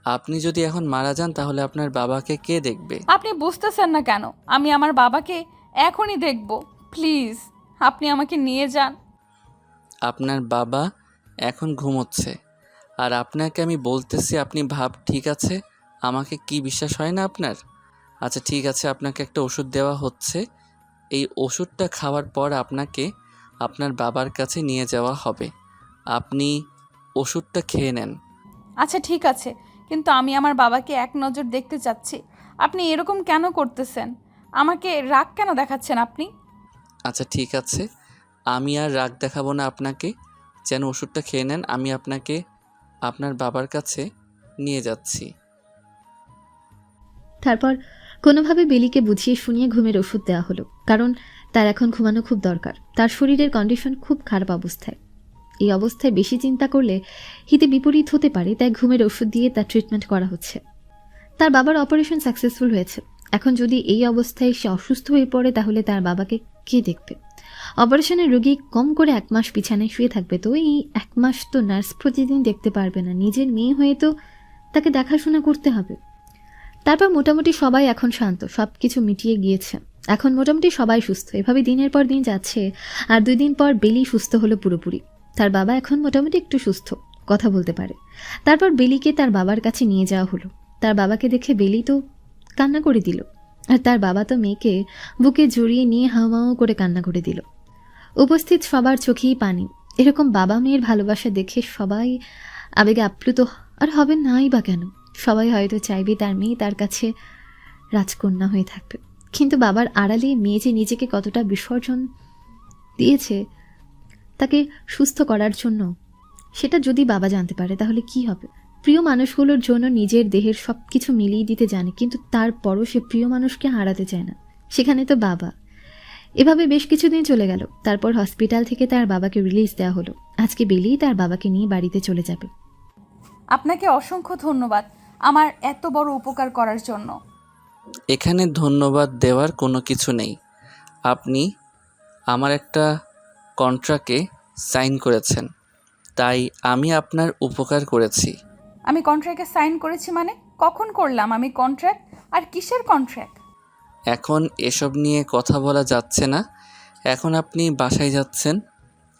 আপনি যদি এখন মারা যান তাহলে আপনার বাবাকে কে দেখবে? আপনি বুঝতেছেন না কেন? আমি আমার বাবাকে এখনই দেখব, প্লিজ আপনি আমাকে নিয়ে যান। আপনার বাবা এখন ঘুমোচ্ছে, আর আপনাকে আমি বলতেছি আপনি ভাব, ঠিক আছে? আমাকে কি বিশ্বাস হয় না আপনার? আচ্ছা ঠিক আছে, আপনাকে একটা ওষুধ দেওয়া হচ্ছে। এই ওষুধটা খাওয়ার পর আপনাকে আপনার বাবার কাছে নিয়ে যাওয়া হবে। আপনি ওষুধটা খেয়ে নেন। আচ্ছা ঠিক আছে, কিন্তু আমি আমার বাবাকে এক নজর দেখতে চাচ্ছি। আপনি এরকম কেন করতেছেন? আমাকে রাগ কেন দেখাচ্ছেন আপনি? আচ্ছা ঠিক আছে, আমি আর রাগ দেখাবো না আপনাকে। যেন ওষুধটা খেয়ে নেন, আমি আপনাকে আপনার বাবার কাছে নিয়ে যাচ্ছি। তারপর কোনোভাবে বেলিকে বুঝিয়ে শুনিয়ে ঘুমের ওষুধ দেওয়া হলো, কারণ তার এখন ঘুমানো খুব দরকার। তার শরীরের কন্ডিশন খুব খারাপ অবস্থায়। এই অবস্থায় বেশি চিন্তা করলে হিতে বিপরীত হতে পারে, তাই ঘুমের ওষুধ দিয়ে তার ট্রিটমেন্ট করা হচ্ছে। তার বাবার অপারেশন সাকসেসফুল হয়েছে। এখন যদি এই অবস্থায় সে অসুস্থ হয়ে পড়ে তাহলে তার বাবাকে কে দেখবে? অপারেশনের রোগী কম করে 1 মাস বিছানায় শুয়ে থাকবে, তো এই 1 মাস তো নার্স প্রতিদিন দেখতে পারবে না। নিজের মেয়ে হয়ে তো তাকে দেখাশোনা করতে হবে। তারপর মোটামুটি সবাই এখন শান্ত, সব কিছু মিটিয়ে গিয়েছে। এখন মোটামুটি সবাই সুস্থ। এভাবে দিনের পর দিন যাচ্ছে। আর 2 দিন পর বেলি সুস্থ হলো পুরোপুরি। তার বাবা এখন মোটামুটি একটু সুস্থ, কথা বলতে পারে। তারপর বেলিকে তার বাবার কাছে নিয়ে যাওয়া হলো। তার বাবাকে দেখে বেলি তো কান্না করে দিল, আর তার বাবা তো মেয়েকে বুকে জড়িয়ে নিয়ে হাওয়াও করে কান্না করে দিল। উপস্থিত সবার চোখেই পানি। এরকম বাবা মেয়ের ভালোবাসা দেখে সবাই আবেগে আপ্লুত আর হবে নাই বা কেন? সবাই হয়তো চাইবে তার মেয়ে তার কাছে রাজকন্যা হয়ে থাকবে। কিন্তু বাবার আড়ালে মেয়ে যে নিজেকে কতটা বিসর্জন দিয়েছে তাকে সুস্থ করার জন্য, সেটা যদি বাবা জানতে পারে তাহলে কি হবে? প্রিয় মানুষগুলোর জন্য নিজের দেহের সব কিছু মিলিয়ে দিতে জানে, কিন্তু তারপরও সে প্রিয় মানুষকে হারাতে চায় না। সেখানে তো বাবা। এভাবে বেশ কিছুদিন চলে গেল। তারপর হসপিটাল থেকে তার বাবাকে রিলিজ দেওয়া হলো। আজকে বেলি তার বাবাকে নিয়ে বাড়িতে চলে যাবে। আপনাকে অসংখ্য ধন্যবাদ আমার এত বড় উপকার করার জন্য। এখানে ধন্যবাদ দেওয়ার কোনো কিছু নেই। আপনি আমার একটা কন্ট্রাক্টে সাইন করেছেন, তাই আমি আপনার উপকার করেছি। আমি কন্ট্রাক্টে সাইন করেছি মানে? কখন করলাম আমি কন্ট্রাক্ট? আর কিসের কন্ট্রাক্ট? এখন এসব নিয়ে কথা বলা যাচ্ছে না। এখন আপনি বাসায় যাচ্ছেন,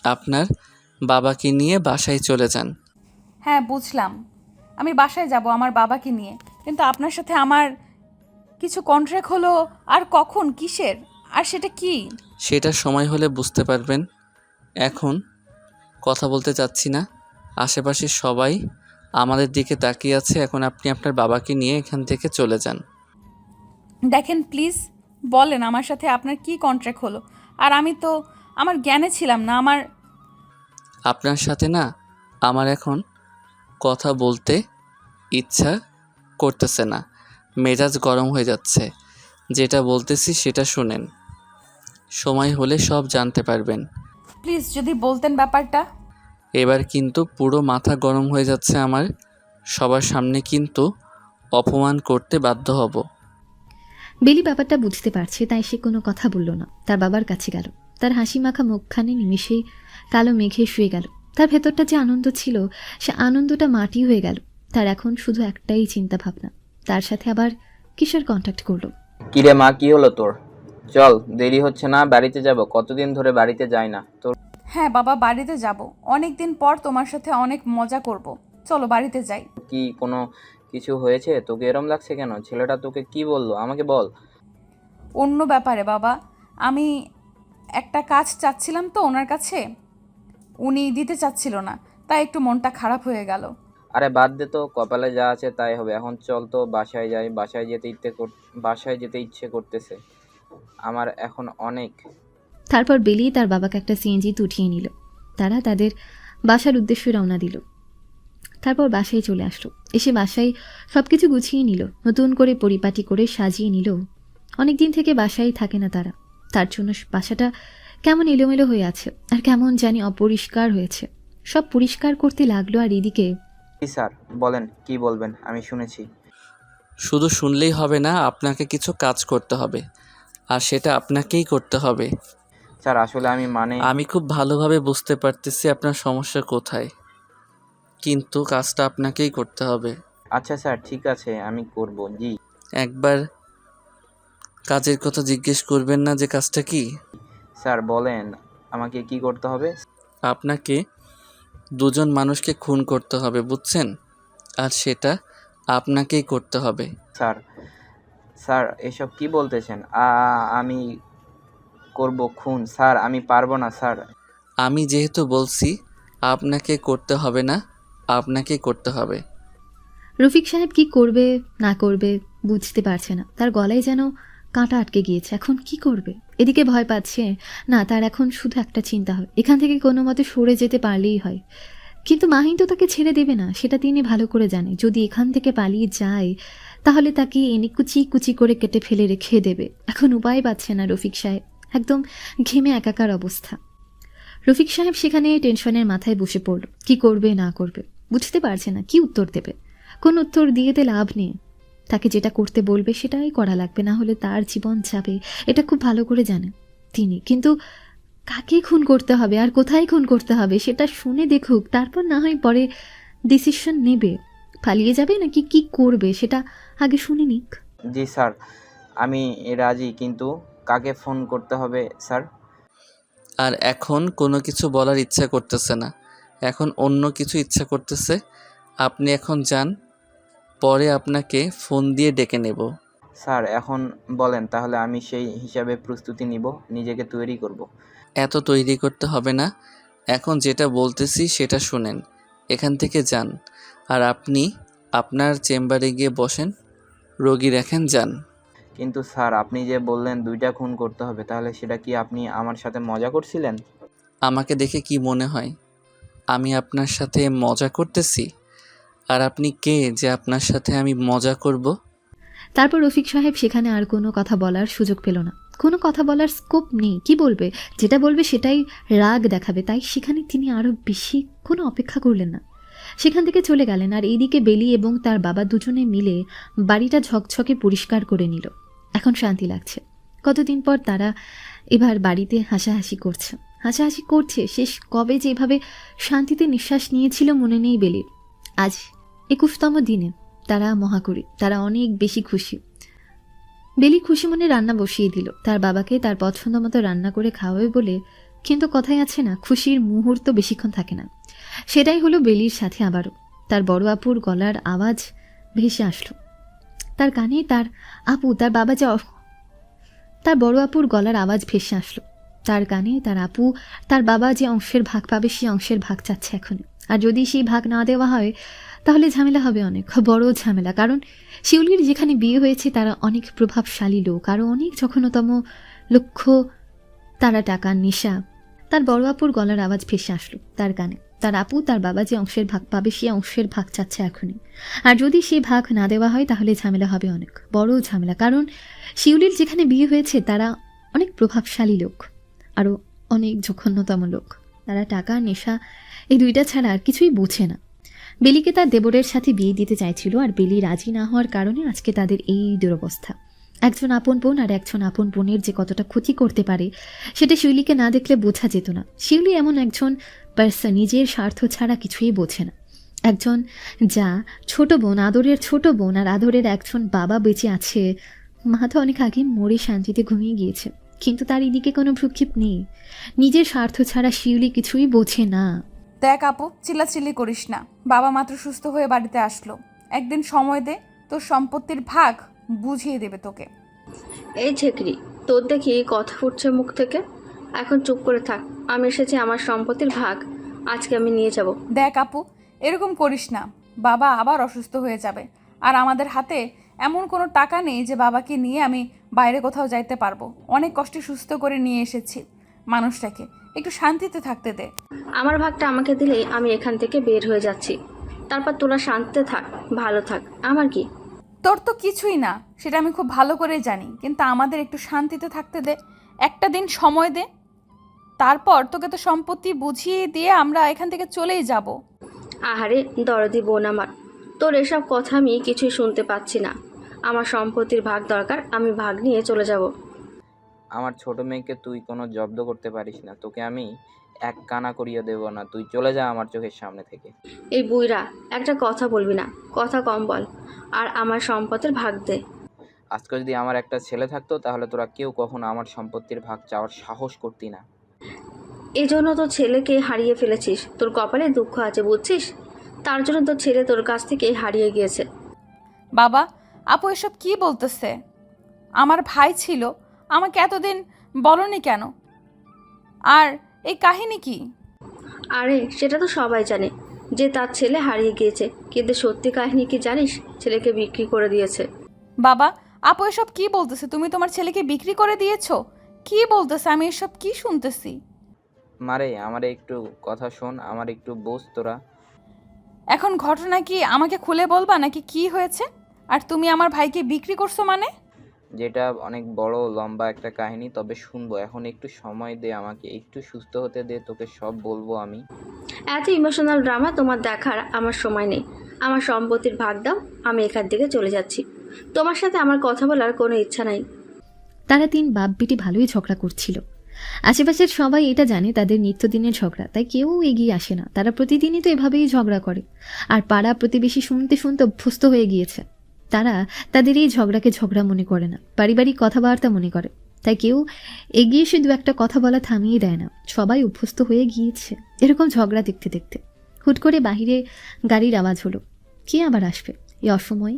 আপনার বাবাকে নিয়ে বাসায় চলে যান। হ্যাঁ, বুঝলাম। আমি বাসায় যাব আমার বাবাকে নিয়ে, কিন্তু আপনার সাথে আমার কিছু কন্ট্রাক্ট হলো। আর কখন, কিসের, আর সেটা কি? সেটা সময় হলে বুঝতে পারবেন। এখন কথা বলতে চাচ্ছি না। আশেপাশে সবাই আমাদের দিকে তাকিয়ে আছে। এখন আপনি আপনার বাবাকে নিয়ে এখান থেকে চলে যান। দেখেন প্লিজ, বলেন আমার সাথে আপনার কি কন্ট্রাক্ট হলো। আর আমি তো আমার জ্ঞানে ছিলাম না। আপনার সাথে না আমার এখন কথা বলতে ইচ্ছা করতেছে না, মেজাজ গরম হয়ে যাচ্ছে। যেটা বলতেছি সেটা শুনেন, সময় হলে সব জানতে পারবেন। প্লিজ যদি বলতেন ব্যাপারটা। এবার কিন্তু পুরো মাথা গরম হয়ে যাচ্ছে আমার। সবার সামনে কিন্তু অপমান করতে বাধ্য হব। বেলি ব্যাপারটা বুঝতে পারছে, তাই সে কোনো কথা বলল না। তার বাবার কাছে গেল। তার হাসি মাখা মুখখানে নিমিষেই কালো মেঘে শুয়ে গেল। তার ভেতরটা যে আনন্দ ছিল, সে আনন্দটা মাটি হয়ে গেল। তার এখন শুধু একটাই চিন্তা ভাবনা, তার সাথে আবার কিসের কন্ট্যাক্ট করলো। কিরে মা, কি হলো তোর? চল, দেরি হচ্ছে না, বাড়িতে যাব। কতদিন ধরে বাড়িতে যাই না তোর। হ্যাঁ বাবা, বাড়িতে যাব। অনেক দিন পর তোমার সাথে অনেক মজা করব। চলো বাড়িতে যাই। কি কোনো কিছু হয়েছে? তোকে এরম লাগছে কেন? ছেলেটা তোকে কি বললো আমাকে বল। অন্য ব্যাপারে বাবা, আমি একটা কাজ চাচ্ছিলাম তো ওনার কাছে, উনি দিতে চাচ্ছিল না, তাই একটু মনটা খারাপ হয়ে গেল। আরে বাদ দে তো, কপালে যা আছে তাই হবে। এখন চল তো বাসায় যাই। বাসায় যেতে ইচ্ছে করতেছে আমার এখন অনেক। তারপর বেলি তার বাবাকে একটা সিএনজিতে উঠিয়ে নিল। তারা তাদের বাসার উদ্দেশ্যে রওনা দিল। তারপর বাসায় চলে আসলো। এসে বাসায় সব কিছু গুছিয়ে নিল, নতুন করে পরিপাটি করে সাজিয়ে নিল। অনেকদিন থেকে বাসায় থাকে না তারা, তার জন্য বাসাটা কেমন এলোমেলো হয়ে আছে, আর কেমন জানি অপরিষ্কার হয়েছে। সব পরিষ্কার করতে লাগলো। আর এদিকে জি স্যার, বলেন কি বলবেন, আমি শুনেছি। শুধু শুনলেই হবে না, আপনাকে কিছু কাজ করতে হবে, আর সেটা আপনাকেই করতে হবে। স্যার আসলে আমি খুব ভালোভাবে বুঝতে পারতেছি আপনার সমস্যা কোথায়, কিন্তু কাজটা আপনাকেই করতে হবে। আচ্ছা স্যার, ঠিক আছে, আমি করব। জি একবার কাজের কথা জিজ্ঞেস করবেন না যে কাজটা কি? স্যার, বলেন আমাকে কি করতে হবে। আপনাকে দুজন মানুষকে খুন করতে হবে, বুঝছেন? আর সেটা আপনাকেই করতে হবে। স্যার স্যার এসব কি বলতেছেন? আমি করব খুন? স্যার আমি পারবো না স্যার। আমি যেহেতু বলছি আপনাকে করতে হবে না, আপনাকে করতে হবে। রফিক সাহেব কি করবে না করবে বুঝতে পারছে না। তার গলায় যেন কাঁটা আটকে গিয়েছে। এখন কি করবে? এদিকে ভয় পাচ্ছে না, তার এখন শুধু একটা চিন্তা হয়, এখান থেকে কোনো মতে সরে যেতে পারলেই হয়। কিন্তু মাহিন তো তাকে ছেড়ে দেবে না, সেটা তিনি ভালো করে জানে। যদি এখান থেকে পালিয়ে যায় তাহলে তাকে এনে কুচি কুচি করে কেটে ফেলে রেখে দেবে। এখন উপায় পাচ্ছে না রফিক সাহেব, একদম ঘেমে একাকার অবস্থা। রফিক সাহেব সেখানে টেনশনের মাথায় বসে পড়ল। কি করবে না করবে বুঝতে পারছে না, কি উত্তর দেবে। কোন উত্তর দিয়েতে লাভ নেই। তাকে যেটা করতে বলবে সেটাই করা লাগবে, না হলে তার জীবন যাবে, এটা খুব ভালো করে জানেন তিনি। কিন্তু কাকে খুন করতে হবে আর কোথায় খুন করতে হবে সেটা শুনে দেখুক, তারপর না হয় পরে ডিসিশন নেবে। পালিয়ে যাবে নাকি কি করবে সেটা আগে শুনে নিক। জি স্যার, আমি রাজি, কিন্তু কাকে ফোন করতে হবে স্যার? আর এখন কোনো কিছু বলার ইচ্ছা করতেছে না, এখন অন্য কিছু ইচ্ছা করতেছে। আপনি এখন যান, পরে আপনাকে ফোন দিয়ে ডেকে নেব। স্যার এখন বলেন, তাহলে আমি সেই হিসাবে প্রস্তুতি নিব, নিজেকে তৈরি করব। এত তৈরি করতে হবে না, এখন যেটা বলতেছি সেটা শুনেন। এখান থেকে যান, আর আপনি আপনার চেম্বারে গিয়ে বসেন, রোগী দেখেন, যান। কিন্তু স্যার আপনি যে বললেন 2টা খুন করতে হবে, তাহলে সেটা কি আপনি আমার সাথে মজা করছিলেন? আমাকে দেখে কি মনে হয় আমি আপনার সাথে মজা করতেছি? আর আপনি কে যে আপনার সাথে আমি মজা করব? তারপর রফিক সাহেব সেখানে আর কোনো কথা বলার সুযোগ পেল না। কোনো কথা বলার স্কোপ নেই। কি বলবে? যেটা বলবে সেটাই রাগ দেখাবে, তাই সেখানে তিনি আরও বেশি কোনো অপেক্ষা করলেন না, সেখান থেকে চলে গেলেন। আর এইদিকে বেলি এবং তার বাবা দুজনে মিলে বাড়িটা ঝকঝকে পরিষ্কার করে নিল। এখন শান্তি লাগছে। কতদিন পর তারা এবার বাড়িতে হাসাহাসি করছে। শেষ কবে যে এভাবে শান্তিতে নিঃশ্বাস নিয়েছিল মনে নেই বেলির। আজ 21তম দিনে তারা মহাকরি, তারা অনেক বেশি খুশি। বেলি খুশি মনে রান্না বসিয়ে দিল, তার বাবাকে তার পছন্দ মতো রান্না করে খাওয়াবে বলে। কিন্তু কথাই আছে না, খুশির মুহূর্ত বেশিক্ষণ থাকে না। সেটাই হলো বেলির সাথে আবারও। তার বড় আপুর গলার আওয়াজ ভেসে আসলো তার কানে। তার বড় আপুর গলার আওয়াজ ভেসে আসলো তার কানে। তার আপু, তার বাবা যে অংশের ভাগ পাবে সেই অংশের ভাগ চাচ্ছে এখন। আর যদি সেই ভাগ না দেওয়া হয় তাহলে ঝামেলা হবে, অনেক বড় ঝামেলা। কারণ শিউলির যেখানে বিয়ে হয়েছে তারা অনেক প্রভাবশালী লোক, আরও অনেক জঘন্যতম লক্ষ্য, তারা টাকা, নেশা। তার বড় আপুর গলার আওয়াজ ভেসে আসলো তার কানে। তার আপু, তার বাবা যে অংশের ভাগ পাবে সেই অংশের ভাগ চাচ্ছে এখনই। আর যদি সেই ভাগ না দেওয়া হয় তাহলে ঝামেলা হবে, অনেক বড় ঝামেলা। কারণ শিউলির যেখানে বিয়ে হয়েছে তারা অনেক প্রভাবশালী লোক, আরও অনেক জঘন্যতম লোক। তারা টাকা, নেশা এই দুইটা ছাড়া আর কিছুই বোঝে না। বেলিকে তার দেবরের সাথে বিয়ে দিতে চাইছিল, আর বেলি রাজি না হওয়ার কারণে আজকে তাদের এই দুরবস্থা। একজন আপন বোন আর একজন আপন বোনের যে কতটা ক্ষতি করতে পারে সেটা শিউলিকে না দেখলে বোঝা যেত না। শিউলি এমন একজন পার্সন, নিজের স্বার্থ ছাড়া কিছুই বোঝে না। একজন যা ছোট বোন, আদরের ছোট বোন, আর আদরের একজন বাবা বেঁচে আছে। মা তো অনেক আগে মরে শান্তিতে ঘুমিয়ে গিয়েছে, কিন্তু তার এদিকে কোনো ভ্রুক্ষেপ নেই। নিজের স্বার্থ ছাড়া শিউলি কিছুই বোঝে না। দেখ আপু, চিল্লাচিল্লি করিস না। বাবা মাত্র সুস্থ হয়ে বাড়িতে আসলো। একদিন সময় দে, তোর সম্পত্তির ভাগ বুঝিয়ে দেবে তোকে। এই ছেকরি, তোর দেখি কথা ফুটছে মুখ থেকে। এখন চুপ করে থাক। আমি এসেছি আমার সম্পত্তির ভাগ, আজকে আমি নিয়ে যাব। দেখ আপু, এরকম করিস না। বাবা আবার অসুস্থ হয়ে যাবে, আর আমাদের হাতে এমন কোনো টাকা নেই যে বাবাকে নিয়ে আমি বাইরে কোথাও যাইতে পারবো। অনেক কষ্টে সুস্থ করে নিয়ে এসেছি মানুষটাকে, একটু শান্তিতে থাকতে দে। আমার ভাগটা আমাকে দিলেই আমি এখান থেকে বের হয়ে যাচ্ছি। তারপর তোরা শান্তিতে থাক, ভালো থাক। আমার কি? তোর তো কিছুই না, সেটা আমি খুব ভালো করে জানি, কিন্তু আমাদের একটু শান্তিতে থাকতে দে। একটা দিন সময় দে, তারপর তোকে তো সম্পত্তি বুঝিয়ে দিয়ে আমরা এখান থেকে চলেই যাব। আহারে দরদি বোন আমার, তোর এসব কথা আমি কিছুই শুনতে পাচ্ছি না। আমার সম্পত্তির ভাগ দরকার, আমি ভাগ নিয়ে চলে যাব। আমার ছোট মেয়েকে তুই কোনো জব্দ করতে পারিস না। তোকে আমি এক কানা করিয়ে দেব না। তুই চলে যা আমার চোখের সামনে থেকে। এই বুইরা, একটা কথা বলবি না, কথা কম বল, আর আমার সম্পদের ভাগ দে। আজকে যদি আমার একটা ছেলে থাকতো তাহলে তোরা কেউ কখনো আমার সম্পত্তির ভাগ চাওয়ার সাহস করতি না। এজন্য তোর ছেলেকে হারিয়ে ফেলেছিস, তোর কপালে দুঃখ আছে বুঝছিস? তার জন্য তোর ছেলে তোর কাছ থেকে হারিয়ে গিয়েছে। বাবা, আপু এসব কি বলতেছে? আমার ভাই ছিল, আমাকে এতদিন বলনি কেন? আর এই কাহিনী কি? আরে সেটা তো সবাই জানে যে তার ছেলে হারিয়ে গিয়েছে, কিন্তু সত্যি কাহিনী কি জানিস? ছেলেকে বিক্রি করে দিয়েছে। বাবা, আপু এসব কি বলতেছে? তুমি তোমার ছেলেকে বিক্রি করে দিয়েছো? কি বলতেছে? আমি এসব কি শুনতেছি? মারে, আমার একটু কথা শোন, আমার একটু বোঝ তোরা। এখন ঘটনা কি আমাকে খুলে বলবা, নাকি কি হয়েছে? আর তুমি আমার ভাইকে বিক্রি করছো মানে? যেটা অনেক বড় লম্বা একটা কাহিনী, তবে শুনবো। এখন একটু সময় দে আমাকে, একটু সুস্থ হতে দে, তোকে সব বলবো আমি। এত ইমোশনাল ড্রামা তোমার দেখার আমার সময় নেই। আমার সম্পত্তির ভাগ দাও, আমি এখান থেকে চলে যাচ্ছি। তোমার সাথে আমার কথা বলার কোনো ইচ্ছা নাই। তারা তিন বাপ বেটি ভালোই ঝগড়া করছিল। আশেপাশের সবাই এটা জানে তাদের নিত্যদিনের ঝগড়া, তাই কেউ এগিয়ে আসে না। তারা প্রতিদিনই তো এভাবেই ঝগড়া করে, আর পাড়া প্রতিবেশী শুনতে শুনতে অভ্যস্ত হয়ে গিয়েছে। তারা তাদের এই ঝগড়াকে ঝগড়া মনে করে না, পারিবারিক কথাবার্তা মনে করে। তাই কেউ এগিয়ে এসে দু একটা কথা বলা থামিয়ে দেয় না, সবাই অভ্যস্ত হয়ে গিয়েছে এরকম ঝগড়া দেখতে দেখতে। হুট করে বাহিরে গাড়ির আওয়াজ হলো। কে আবার আসবে এই অসময়ে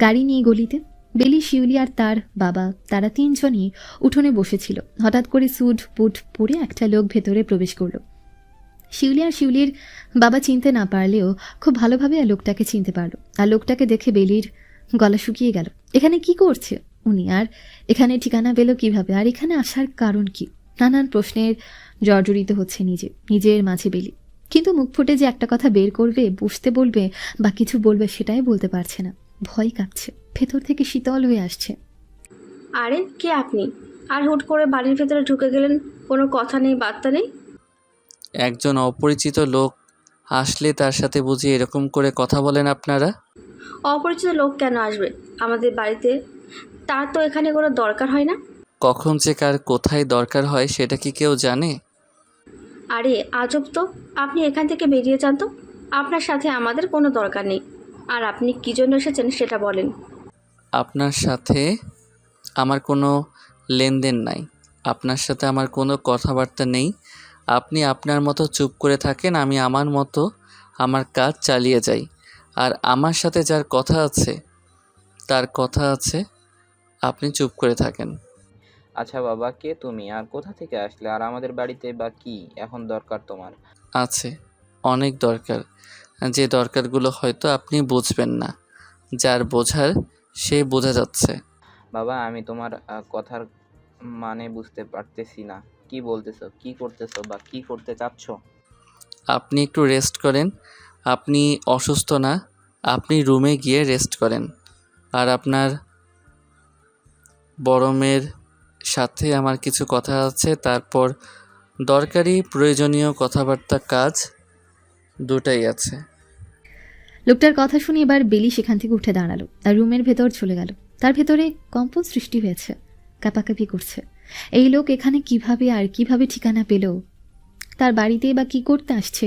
গাড়ি নিয়ে গলিতে? বেলি, শিউলি আর তার বাবা, তারা তিনজনই উঠোনে বসেছিল। হঠাৎ করে স্যুট বুট পরে একটা লোক ভেতরে প্রবেশ করলো। শিউলি আর শিউলির বাবা চিনতে না পারলেও খুব ভালোভাবে আর লোকটাকে চিনতে পারলো। আর লোকটাকে দেখে বেলির গলা শুকিয়ে গেল। এখানে কি করছে উনি, আর এখানে ঠিকানা পেল কিভাবে, আর এখানে আসার কারণ কি? নানান প্রশ্নের জর্জরিত হচ্ছে নিজের মাঝে বেলি। কিন্তু মুখ ফুটে যে একটা কথা বের করবে, বসতে বলবে বা কিছু বলবে সেটাই বলতে পারছে না। ভয় কাঁপছে, ভেতর থেকে শীতল হয়ে আসছে। আরে কে আপনি? আর হুট করে বাড়ির ভেতরে ঢুকে গেলেন, কোনো কথা নেই, বার্তা নেই। একজন অপরিচিত লোক আসলে তার সাথে বুঝি এরকম করে কথা বলেন আপনারা? অপরিচিত লোক কেন আসবে আমাদের বাড়িতে? তার তো এখানে কোনো দরকার হয় না। কখন যে কার কোথায় দরকার হয় সেটা কি কেউ জানে? আরে আজব তো, আপনি এখান থেকে বেরিয়ে যান তো। আপনার সাথে আমাদের কোনো দরকার নেই। আর আপনি কী জন্য এসেছেন সেটা বলেন। আপনার সাথে আমার কোনো লেনদেন নাই, আপনার সাথে আমার কোনো কথাবার্তা নেই। আপনি আপনার মতো চুপ করে থাকেন, আমি আমার মতো আমার কাজ চালিয়ে যাই। আর আমার সাথে যার কথা আছে তার কথা আছে, আপনি চুপ করে থাকেন। আচ্ছা বাবা, কে তুমি আর কোথা থেকে আসলে, আর আমাদের বাড়িতে বা কি এখন দরকার তোমার? আছে, অনেক দরকার, যে দরকারগুলো হয়তো আপনি বুঝবেন না, যার বোঝার সে বোঝা যাচ্ছে। বাবা, আমি তোমার কথার মানে বুঝতে পারতেছি না। কি বলতেছো, কি করতেছো বা কি করতে চাচ্ছ? আপনি একটু রেস্ট করেন, আপনি অসুস্থ না, আপনি রুমে গিয়ে রেস্ট করেন। আর আপনার বড় মেয়ের সাথে আমার কিছু কথা আছে, তারপর দরকারি প্রয়োজনীয় কথাবার্তা কাজ দুটাই আছে। লোকটার কথা শুনে এবার বেলি সেখান থেকে উঠে দাঁড়ালো আর রুমের ভেতর চলে গেল। তার ভেতরে কম্পন সৃষ্টি হয়েছে, কাঁপাকাঁপি করছে। এই লোক এখানে কিভাবে আর কিভাবে ঠিকানা পেল, তার বাড়িতে বা কি করতে আসছে।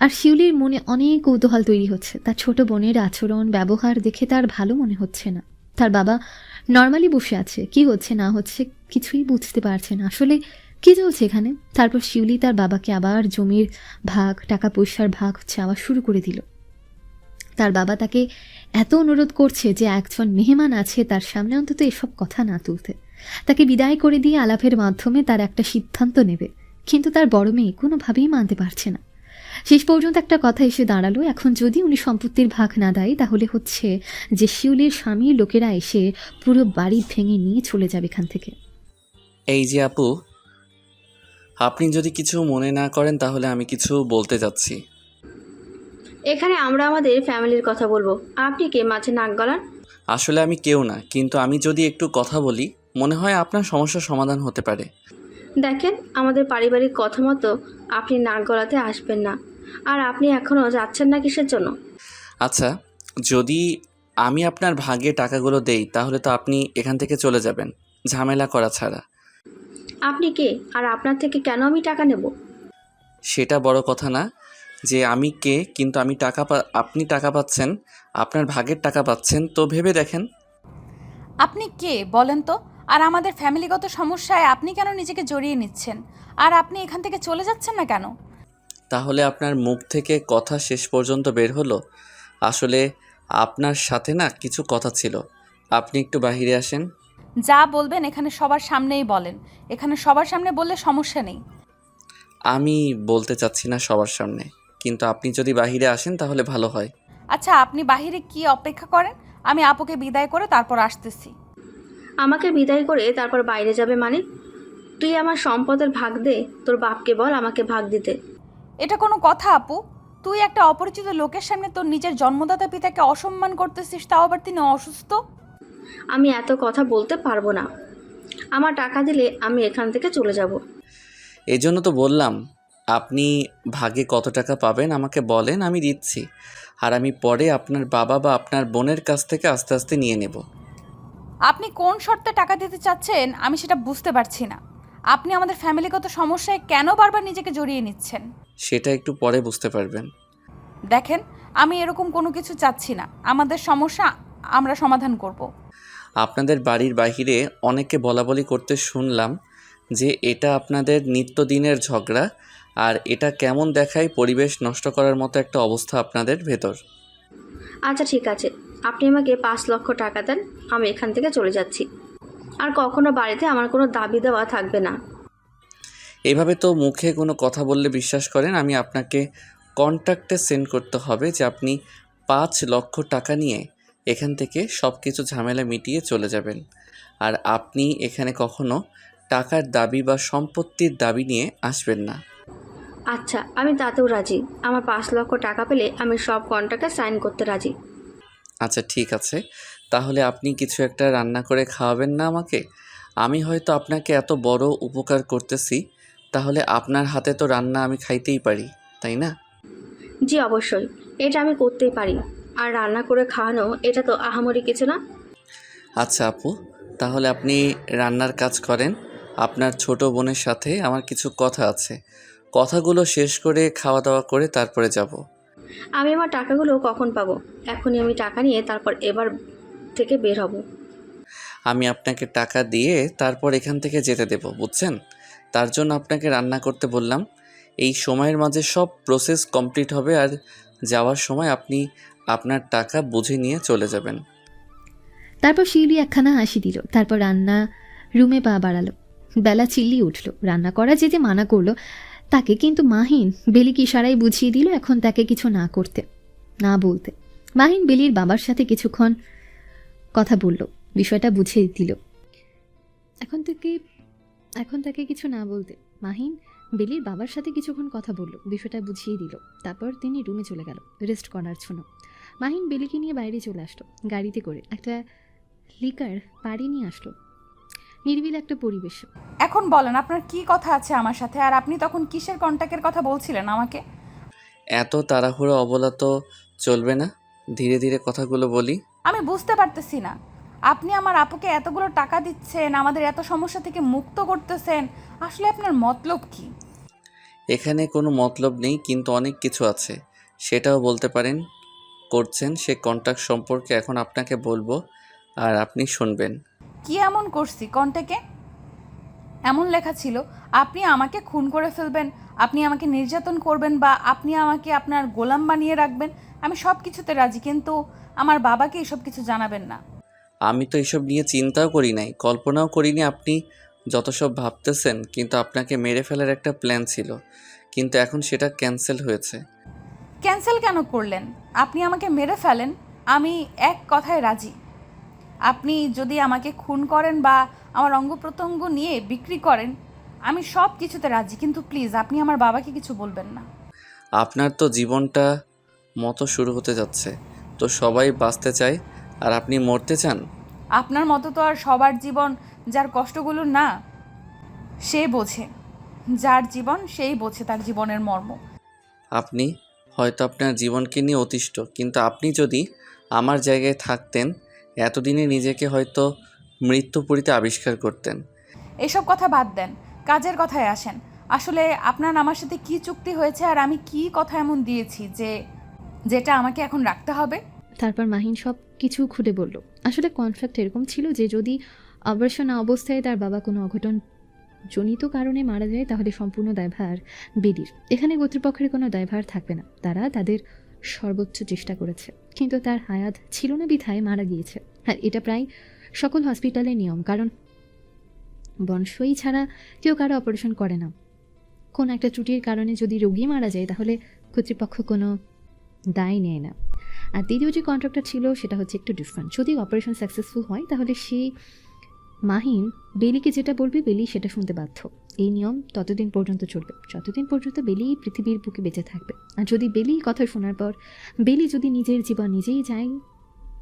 আর শিউলির মনে অনেক কৌতূহল তৈরি হচ্ছে। তার ছোট বোনের আচরণ ব্যবহার দেখে তার ভালো মনে হচ্ছে না। তার বাবা নর্মালি বসে আছে, কি হচ্ছে না হচ্ছে কিছুই বুঝতে পারছে না আসলে কি চলছে এখানে। তারপর শিউলি তার বাবাকে আবার জমির ভাগ, টাকা পয়সার ভাগ চাওয়া শুরু করে দিল। তার বাবা তাকে এত অনুরোধ করছে যে একজন মেহমান আছে তার সামনে অন্তত এসব কথা না তুলতে, তাকে বিদায় করে দিয়ে আলাপের মাধ্যমে তার একটা সিদ্ধান্ত নেবে। কিন্তু তার বড় মেয়ে কোনোভাবেই মানতে পারছে না। শেষ পর্যন্ত একটা কথা এসে দাঁড়ালো, এখন যদি উনি সম্পত্তির ভাগ না দেয় তাহলে হচ্ছে যে শিউলির স্বামীর লোকেরা এসে পুরো বাড়ি ভেঙে নিয়ে চলে যাবে এখান থেকে। এই যে আপু, আপনি যদি কিছু মনে না করেন তাহলে আমি কিছু বলতে যাচ্ছি। এখানে আমরা আমাদের ফ্যামিলির কথা বলবো, আপনি কে মাঝে নাক গলান? আসলে আমি কেউ না, কিন্তু আমি যদি একটু কথা বলি মনে হয় আপনার সমস্যার সমাধান হতে পারে। দেখেন, আমাদের পারিবারিক কথা মতো আপনি নাক গলাতে আসবেন না। আর আপনি এখনও যাচ্ছেন না কিসের জন্য? আচ্ছা, যদি আমি আপনার ভাগে টাকাগুলো দেই তাহলে তো আপনি এখান থেকে চলে যাবেন, ঝামেলা করা ছাড়া। আপনি কে, আর আপনার থেকে কেন আমি টাকা নেব? সেটা বড় কথা না যে আমি কে, কিন্তু আমি আপনি টাকা পাচ্ছেন, আপনার ভাগের টাকা পাচ্ছেন, তো ভেবে দেখেন। আপনি কে বলেন তো? আর আমাদের ফ্যামিলিগত সমস্যায় আপনি কেন নিজেকে জড়িয়ে নিচ্ছেন? আর আপনি এখান থেকে চলে যাচ্ছেন না কেন? তাহলে আপনার মুখ থেকে কথা শেষ পর্যন্ত বের হলো। আসলে আপনার সাথে না কিছু কথা ছিল, আপনি একটু বাইরে আসেন। যা বলবেন এখানে সবার সামনেই বলেন। এখানে সবার সামনে বললে সমস্যা নেই। আমি বলতে চাচ্ছি না সবার সামনে, কিন্তু আপনি যদি বাইরে আসেন তাহলে ভালো হয়। আচ্ছা, আপনি বাহিরে কি অপেক্ষা করেন? আমি আপুকে বিদায় করে তারপর আসতেছি। আমাকে বিদায় করে তারপর বাইরে যাবে মানে? তুই আমার সম্পদের ভাগ দে, তোর বাপকে বল আমাকে ভাগ দিতে। এটা কোনো কথা আপু? তুই একটা অপরিচিত লোকের সামনে তোর নিজের জন্মদাতা পিতাকে অসম্মান করতেছিস, তাও আবার তিনি অসুস্থ। আমি এত কথা বলতে পারবো না। আমার টাকা দিলে আমি এখান থেকে চলে যাব। এই জন্য তো বললাম, আপনি ভাগে কত টাকা পাবেন আমাকে বলেন, আমি দিচ্ছি। আর আমি পরে আপনার বাবা বা আপনার বোনের কাছ থেকে আস্তে আস্তে নিয়ে নেব। আপনি কোন শর্তে টাকা দিতে চাচ্ছেন আমি সেটা বুঝতে পারছি না। আপনি আমাদের ফ্যামিলিগত সমস্যায় কেন বারবার নিজেকে জড়িয়ে নিচ্ছেন? সেটা একটু পরে বুঝতে পারবেন। দেখেন, আমি এরকম কোনো কিছু চাচ্ছি না। আমাদের সমস্যা আমরা সমাধান করব। আপনাদের বাড়ির বাইরে অনেকে বলাবলি করতে শুনলাম যে এটা আপনাদের নিত্যদিনের ঝগড়া, আর এটা কেমন দেখায় পরিবেশ নষ্ট করার মতো একটা অবস্থা আপনাদের ভেতর। আচ্ছা ঠিক আছে, আপনি আমাকে 5 লক্ষ টাকা দেন, আমি এখান থেকে চলে যাচ্ছি। আর কখনো বাড়িতে আমার কোনো দাবি দেওয়া থাকবে না। এভাবে তো মুখে কোনো কথা বললে বিশ্বাস করেন। আমি আপনাকে কন্ট্যাক্টে সেন্ড করতে হবে যে আপনি 5 লক্ষ টাকা নিয়ে এখান থেকে সব কিছু ঝামেলা মিটিয়ে চলে যাবেন। আর আপনি এখানে কখনো টাকার দাবি বা সম্পত্তির দাবি নিয়ে আসবেন না। আচ্ছা, আমি তাতেও রাজি। আমার 5 লক্ষ টাকা পেলে আমি সব কন্ট্রাক্টে সাইন করতে রাজি। আচ্ছা ঠিক আছে, তাহলে আপনি কিছু একটা রান্না করে খাওয়াবেন না আমাকে? আমি হয়তো আপনাকে এত বড় উপকার করতেছি, তাহলে আপনার হাতে তো রান্না আমি খাইতেই পারি, তাই না? জি অবশ্যই, এটা আমি করতেই পারি। আর রান্না করে খাওয়ানো এটা তো আহামরি কিছু না। আচ্ছা আপু, তাহলে আপনি রান্নার কাজ করেন। আপনার ছোট বোনের সাথে আমার কিছু কথা আছে, কথাগুলো শেষ করে খাওয়া দাওয়া করে তারপরে যাব। আমি আমার টাকাগুলো কখন পাবো? এখনই আমি টাকা নিয়ে তারপর এবার থেকে বের হব। আমি আপনাকে টাকা দিয়ে তারপর এখান থেকে যেতে দেব, বুঝছেন? তার জন্য আপনাকে রান্না করতে বললাম। এই সময়ের মাঝে সব প্রসেস কমপ্লিট হবে, আর যাওয়ার সময় আপনি আপনার টাকা বুঝে নিয়ে চলে যাবেন। তারপর শিউলি একখানা হাসি দিল, তারপর রান্না রুমে পা বাড়ালো। বেলা চিল্লি উঠল, রান্না করা যেতে মানা করলো তাকে, কিন্তু মাহিন বেলিকে ইশারায় বুঝিয়ে দিল এখন তাকে কিছু না করতে, না বলতে। মাহিন বেলির বাবার সাথে কিছুক্ষণ কথা বলল, বিষয়টা বুঝিয়ে দিল। এখন তাকে কিছু না বলতে। মাহিন বেলির বাবার সাথে কিছুক্ষণ কথা বলল, বিষয়টা বুঝিয়ে দিল। তারপর তিনি রুমে চলে গেল রেস্ট করার জন্য। মাহিন বেলিকে নিয়ে বাইরে চলে আসলো, গাড়িতে করে একটা লিকার পাড়ি নিয়ে আসলো। নিরিবিল একটা পরিবেশ। এখন বলেন আপনার কি কথা আছে আমার সাথে, আর আপনি তখন কিসের কন্ট্যাক্টের কথা বলছিলেন আমাকে? এত তাড়াহুড়ো অবলা তো চলবে না, ধীরে ধীরে কথাগুলো বলি। আমি বুঝতে পারতেছি না, আপনি আমার আপুকে এতগুলো টাকা দিচ্ছেন, আমাদের এত সমস্যা থেকে মুক্ত করতেছেন, আসলে আপনার মতলব কি? এখানে কোনো মতলব নেই, কিন্তু অনেক কিছু আছে, সেটাও বলতে পারেন। করছেন সে কন্ট্যাক্ট সম্পর্কে এখন আপনাকে বলবো, আর আপনি শুনবেন। কি এমন করছি কন্ট্যাক্টে? এমন লেখা ছিল আপনি আমাকে খুন করে ফেলবেন, আপনি আমাকে নির্যাতন করবেন, বা আপনি আমাকে আপনার গোলাম বানিয়ে রাখবেন। আমি সব কিছুতে রাজি, কিন্তু আমার বাবাকে এসব কিছু জানাবেন না। আমি তো এসব নিয়ে চিন্তাও করি নাই, কল্পনাও করিনি আপনি যত সব ভাবতেছেন। কিন্তু আপনাকে মেরে ফেলার একটা প্ল্যান ছিল, কিন্তু এখন সেটা ক্যান্সেল হয়েছে। ক্যান্সেল কেন করলেন? আপনি আমাকে মেরে ফেলেন, আমি এক কথায় রাজি। আপনি যদি আমাকে খুন করেন বা আমার অঙ্গ প্রত্যঙ্গ নিয়ে বিক্রি করেন, আমি সব কিছুতে রাজি, কিন্তু প্লিজ আপনি আমার বাবাকে কিছু বলবেন না। আপনার তো জীবনটা মতো শুরু হতে যাচ্ছে, তো সবাই বাঁচতে চায়, আর আপনি মরতে চান। আপনার মতো তো আর সবার জীবন, যার কষ্টগুলো না সে বোঝে, যার জীবন সেই বোঝে তার জীবনের মর্ম। আপনি হয়তো আপনার জীবনকে নিয়ে অতিষ্ঠ, কিন্তু আপনি যদি আমার জায়গায় থাকতেন এতদিনে নিজেকে হয়তো মৃত্যুপুরীতে আবিষ্কার করতেন। এসব কথা বাদ দেন, কাজের কথায় আসেন। আসলে আপনার আমার সাথে কি চুক্তি হয়েছে, আর আমি কি কথা এমন দিয়েছি যেটা আমাকে এখন রাখতে হবে? তারপর মাহিন সব কিছু খুলে বলল। আসলে কন্ট্রাক্ট এরকম ছিল যে যদি অপারেশন অবস্থায় তার বাবা কোনো অঘটন জনিত কারণে মারা যায় তাহলে সম্পূর্ণ দায়ভার বেলির। এখানে কর্তৃপক্ষের কোনো দায়ভার থাকবে না, তারা তাদের সর্বোচ্চ চেষ্টা করেছে, কিন্তু তার হায়াত ছিল না বিধায় মারা গিয়েছে। আর এটা প্রায় সকল হসপিটালের নিয়ম, কারণ বংশই ছাড়া কেউ কারো অপারেশন করে না। কোনো একটা ত্রুটির কারণে যদি রোগী মারা যায় তাহলে কর্তৃপক্ষ কোনো দায় নেয় না। আর দ্বিতীয় যে কন্ট্রাক্টটা ছিল সেটা হচ্ছে একটু ডিফারেন্ট। যদি অপারেশন সাকসেসফুল হয় তাহলে সেই মাহিন বেলিকে যেটা বলবে বেলি সেটা শুনতে বাধ্য। এই নিয়ম ততদিন পর্যন্ত চলবে যতদিন পর্যন্ত বেলি পৃথিবীর বুকে বেঁচে থাকবে। আর যদি বেলি কথা শোনার পর বেলি যদি নিজের জীবন নিজেই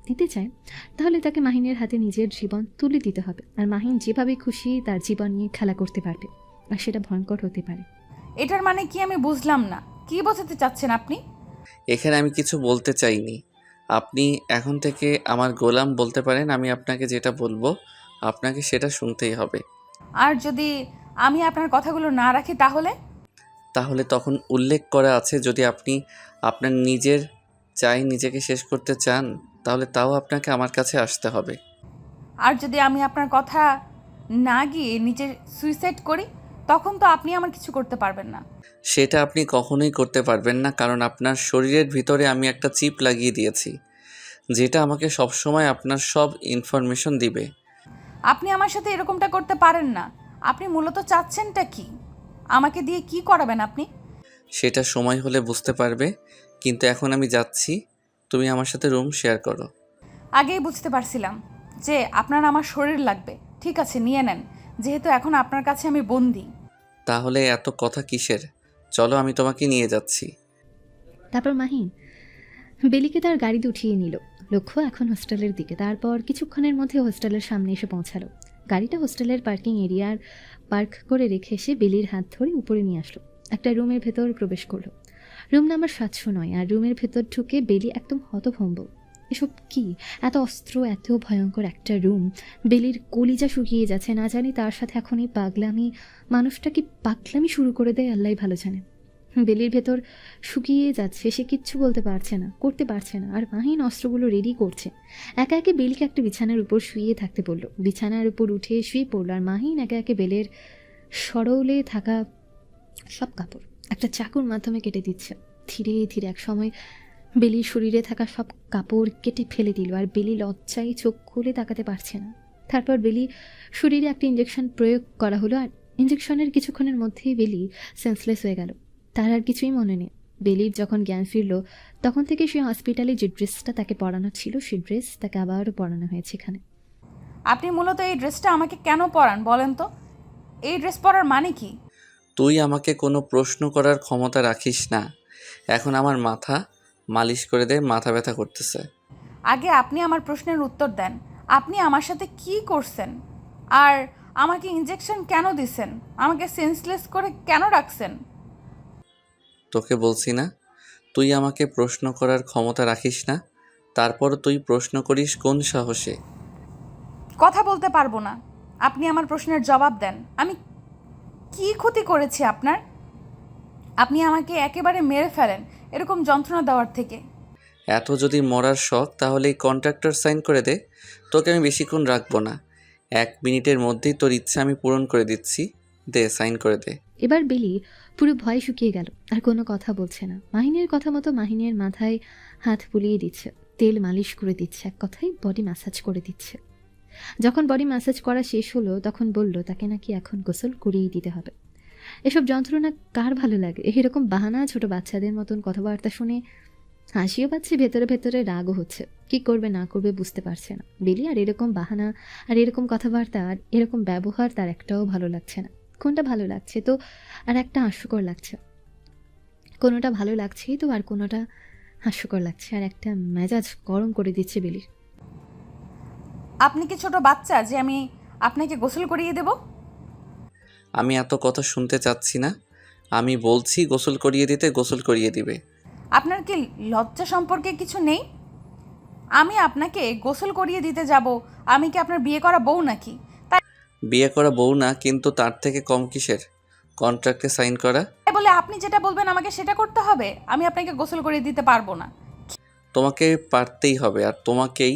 দিতে চায় তাহলে তাকে মাহিনের হাতে নিজের জীবন তুলে দিতে হবে। আর মাহিন যেভাবে খুশি তার জীবন নিয়ে খেলা করতে পারবে, আর সেটা ভয়ঙ্কর হতে পারে। এটার মানে কি আমি বুঝলাম না, কি বোঝাতে চাচ্ছেন আপনি? এখানে আমি কিছু বলতে চাইনি। আপনি এখন থেকে আমার গোলাম বলতে পারেন। আমি আপনাকে যেটা বলবো আপনাকে সেটা শুনতেই হবে। আর যদি আমি আপনার কথাগুলো না রাখি তাহলে? তখন উল্লেখ করা আছে, যদি আপনি আপনার নিজেকে শেষ করতে চান তাহলে তাও আপনাকে আমার কাছে আসতে হবে। আর যদি আমি আপনার কথা না গিয়ে নিজে সুইসাইড করি, তখন তো আপনি আমার কিছু করতে পারবেন না। সেটা আপনি কখনোই করতে পারবেন না, কারণ আপনার শরীরের ভিতরে আমি একটা চিপ লাগিয়ে দিয়েছি, যেটা আমাকে সবসময় আপনার সব ইনফরমেশন দিবে। আপনি আমার সাথে এরকমটা করতে পারেন না। আপনি মূলত চাচ্ছেনটা কি? আমাকে দিয়ে কি করাবেন আপনি? সেটা সময় হলে বুঝতে পারবে, কিন্তু এখন আমি যাচ্ছি। তুমি আমার সাথে রুম শেয়ার করো। আগেই বুঝতে পারছিলাম যে আপনার আমার শরীর লাগবে। ঠিক আছে, নিয়ে নেন, যেহেতু এখন আপনার কাছে আমি বন্দি। তাহলে এত কথা কিসের? চলো, আমি তোমাকে নিয়ে যাচ্ছি। তারপর মাহিন বেলিকে তার গাড়িতে উঠিয়ে নিল, লক্ষ্য এখন হোস্টেলের দিকে। তারপর কিছুক্ষণের মধ্যে হোস্টেলের সামনে এসে পৌঁছালো। গাড়িটা হোস্টেলের পার্কিং এরিয়ার পার্ক করে রেখে এসে বেলির হাত ধরে উপরে নিয়ে আসলো। একটা রুমের ভেতর প্রবেশ করলো। Room number 709। আর রুমের ভেতর ঢুকে বেলি একদম হতভম্ব। এসব কি? এত অস্ত্র, এত ভয়ঙ্কর একটা রুম। বেলির কলিজা শুকিয়ে যাচ্ছে, না জানি তার সাথে এখন এই পাগলামি, মানুষটা কি পাগলামি শুরু করে দেয় আল্লাহ ভালো জানে। বেলির ভেতর শুকিয়ে যাচ্ছে, সে কিচ্ছু বলতে পারছে না, করতে পারছে না। আর মাহিন অস্ত্রগুলো রেডি করছে। একে একে বেলিকে একটা বিছানার উপর শুয়ে থাকতে বলল। বিছানার উপর উঠে শুয়ে পড়ল, আর মাহিন একে একে বেলের সরলে থাকা সব কাপড় একটা চাকুর মাধ্যমে কেটে দিচ্ছে। ধীরে ধীরে এক সময় বেলির শরীরে থাকা সব কাপড় কেটে ফেলে দিল, আর বেলি লজ্জায় চোখ খুলে তাকাতে পারছে না। তারপর বেলি শরীরে একটা ইঞ্জেকশন প্রয়োগ করা হলো, আর ইঞ্জেকশনের কিছুক্ষণের মধ্যেই বেলি সেন্সলেস হয়ে গেল। তার আর কিছুই মনে নেই। বেলির যখন জ্ঞান ফিরল, তখন থেকে সে হসপিটালে যে ড্রেসটা তাকে পরানো ছিল, সেই ড্রেস তাকে আবারও পরানো হয়েছে এখানে। আপনি মূলত এই ড্রেসটা আমাকে কেন পরান বলেন তো? এই ড্রেস পরার মানে কি? তুই আমাকে কোনো প্রশ্ন করার ক্ষমতা রাখিস না। এখন আমার মাথা মালিশ করে দে, মাথা ব্যথা করতেছে। আগে আপনি আমার প্রশ্নের উত্তর দেন। আপনি আমার সাথে কি করছেন? আর আমাকে ইঞ্জেকশন কেন দিছেন? আমাকে সেন্সলেস করে কেন রাখছেন? তোকে বলছি না তুই আমাকে প্রশ্ন করার ক্ষমতা রাখিস না, তারপর তুই প্রশ্ন করিস কোন সাহসে? কথা বলতে পারবো না। আপনি আমার প্রশ্নের জবাব দেন। আমি কি ক্ষতি করেছি আপনার? আপনি আমাকে একেবারে মেরে ফেলেন এরকম যন্ত্রণা দেওয়ার থেকে। এত যদি মরার শখ তাহলে এই কন্ট্রাক্টর সাইন করে দে, তোকে আমি বেশিক্ষণ রাখবো না। 1 মিনিটের মধ্যেই তোর ইচ্ছা আমি পূরণ করে দিচ্ছি। দে, সাইন করে দে। এবার বেলি পুরো ভয় শুকিয়ে গেল, আর কোনো কথা বলছে না। মাহিনের কথা মতো মাহিনের মাথায় হাত বুলিয়ে দিচ্ছে, তেল মালিশ করে দিচ্ছে, এক কথায় বডি ম্যাসাজ করে দিচ্ছে। যখন বডি ম্যাসাজ করা শেষ হলো, তখন বলল তাকে নাকি এখন গোসল করিয়ে দিতে হবে। এসব যন্ত্রণা কার ভালো লাগে? এরকম বাহানা ছোট বাচ্চাদের মতন কথাবার্তা শুনে হাসিও পাচ্ছে, ভেতরে ভেতরে রাগও হচ্ছে। কি করবে না করবে বুঝতে পারছে না বেলি। আর এরকম বাহানা, আর এরকম কথাবার্তা, আর এরকম ব্যবহার তার একটাও ভালো লাগছে না। কোনটা ভালো লাগছে তো, আর একটা হাস্যকর লাগছে। কোনোটা ভালো লাগছেই তো, আর কোনোটা হাস্যকর লাগছে, আর একটা মেজাজ গরম করে দিচ্ছে বেলির। আপনি কি ছোট বাচ্চা যে আমি আপনাকে গোসল করিয়ে দেব? আমি এত কথা শুনতে চাচ্ছি না। আমি বলছি গোসল করিয়ে দিতে, গোসল করিয়ে দিবে। আপনার কি লজ্জা সম্পর্কে কিছু নেই? আমি আপনাকে গোসল করিয়ে দিতে যাব? আমি কি আপনার বিয়ে করা বউ নাকি? তাই বিয়ে করা বউ না, কিন্তু তার থেকে কম কিসের? কন্ট্রাক্টে সাইন করা। বলে আপনি যেটা বলবেন আমাকে সেটা করতে হবে? আমি আপনাকে গোসল করিয়ে দিতে পারবো না। তোমাকে পারতেই হবে, আর তোমাকেই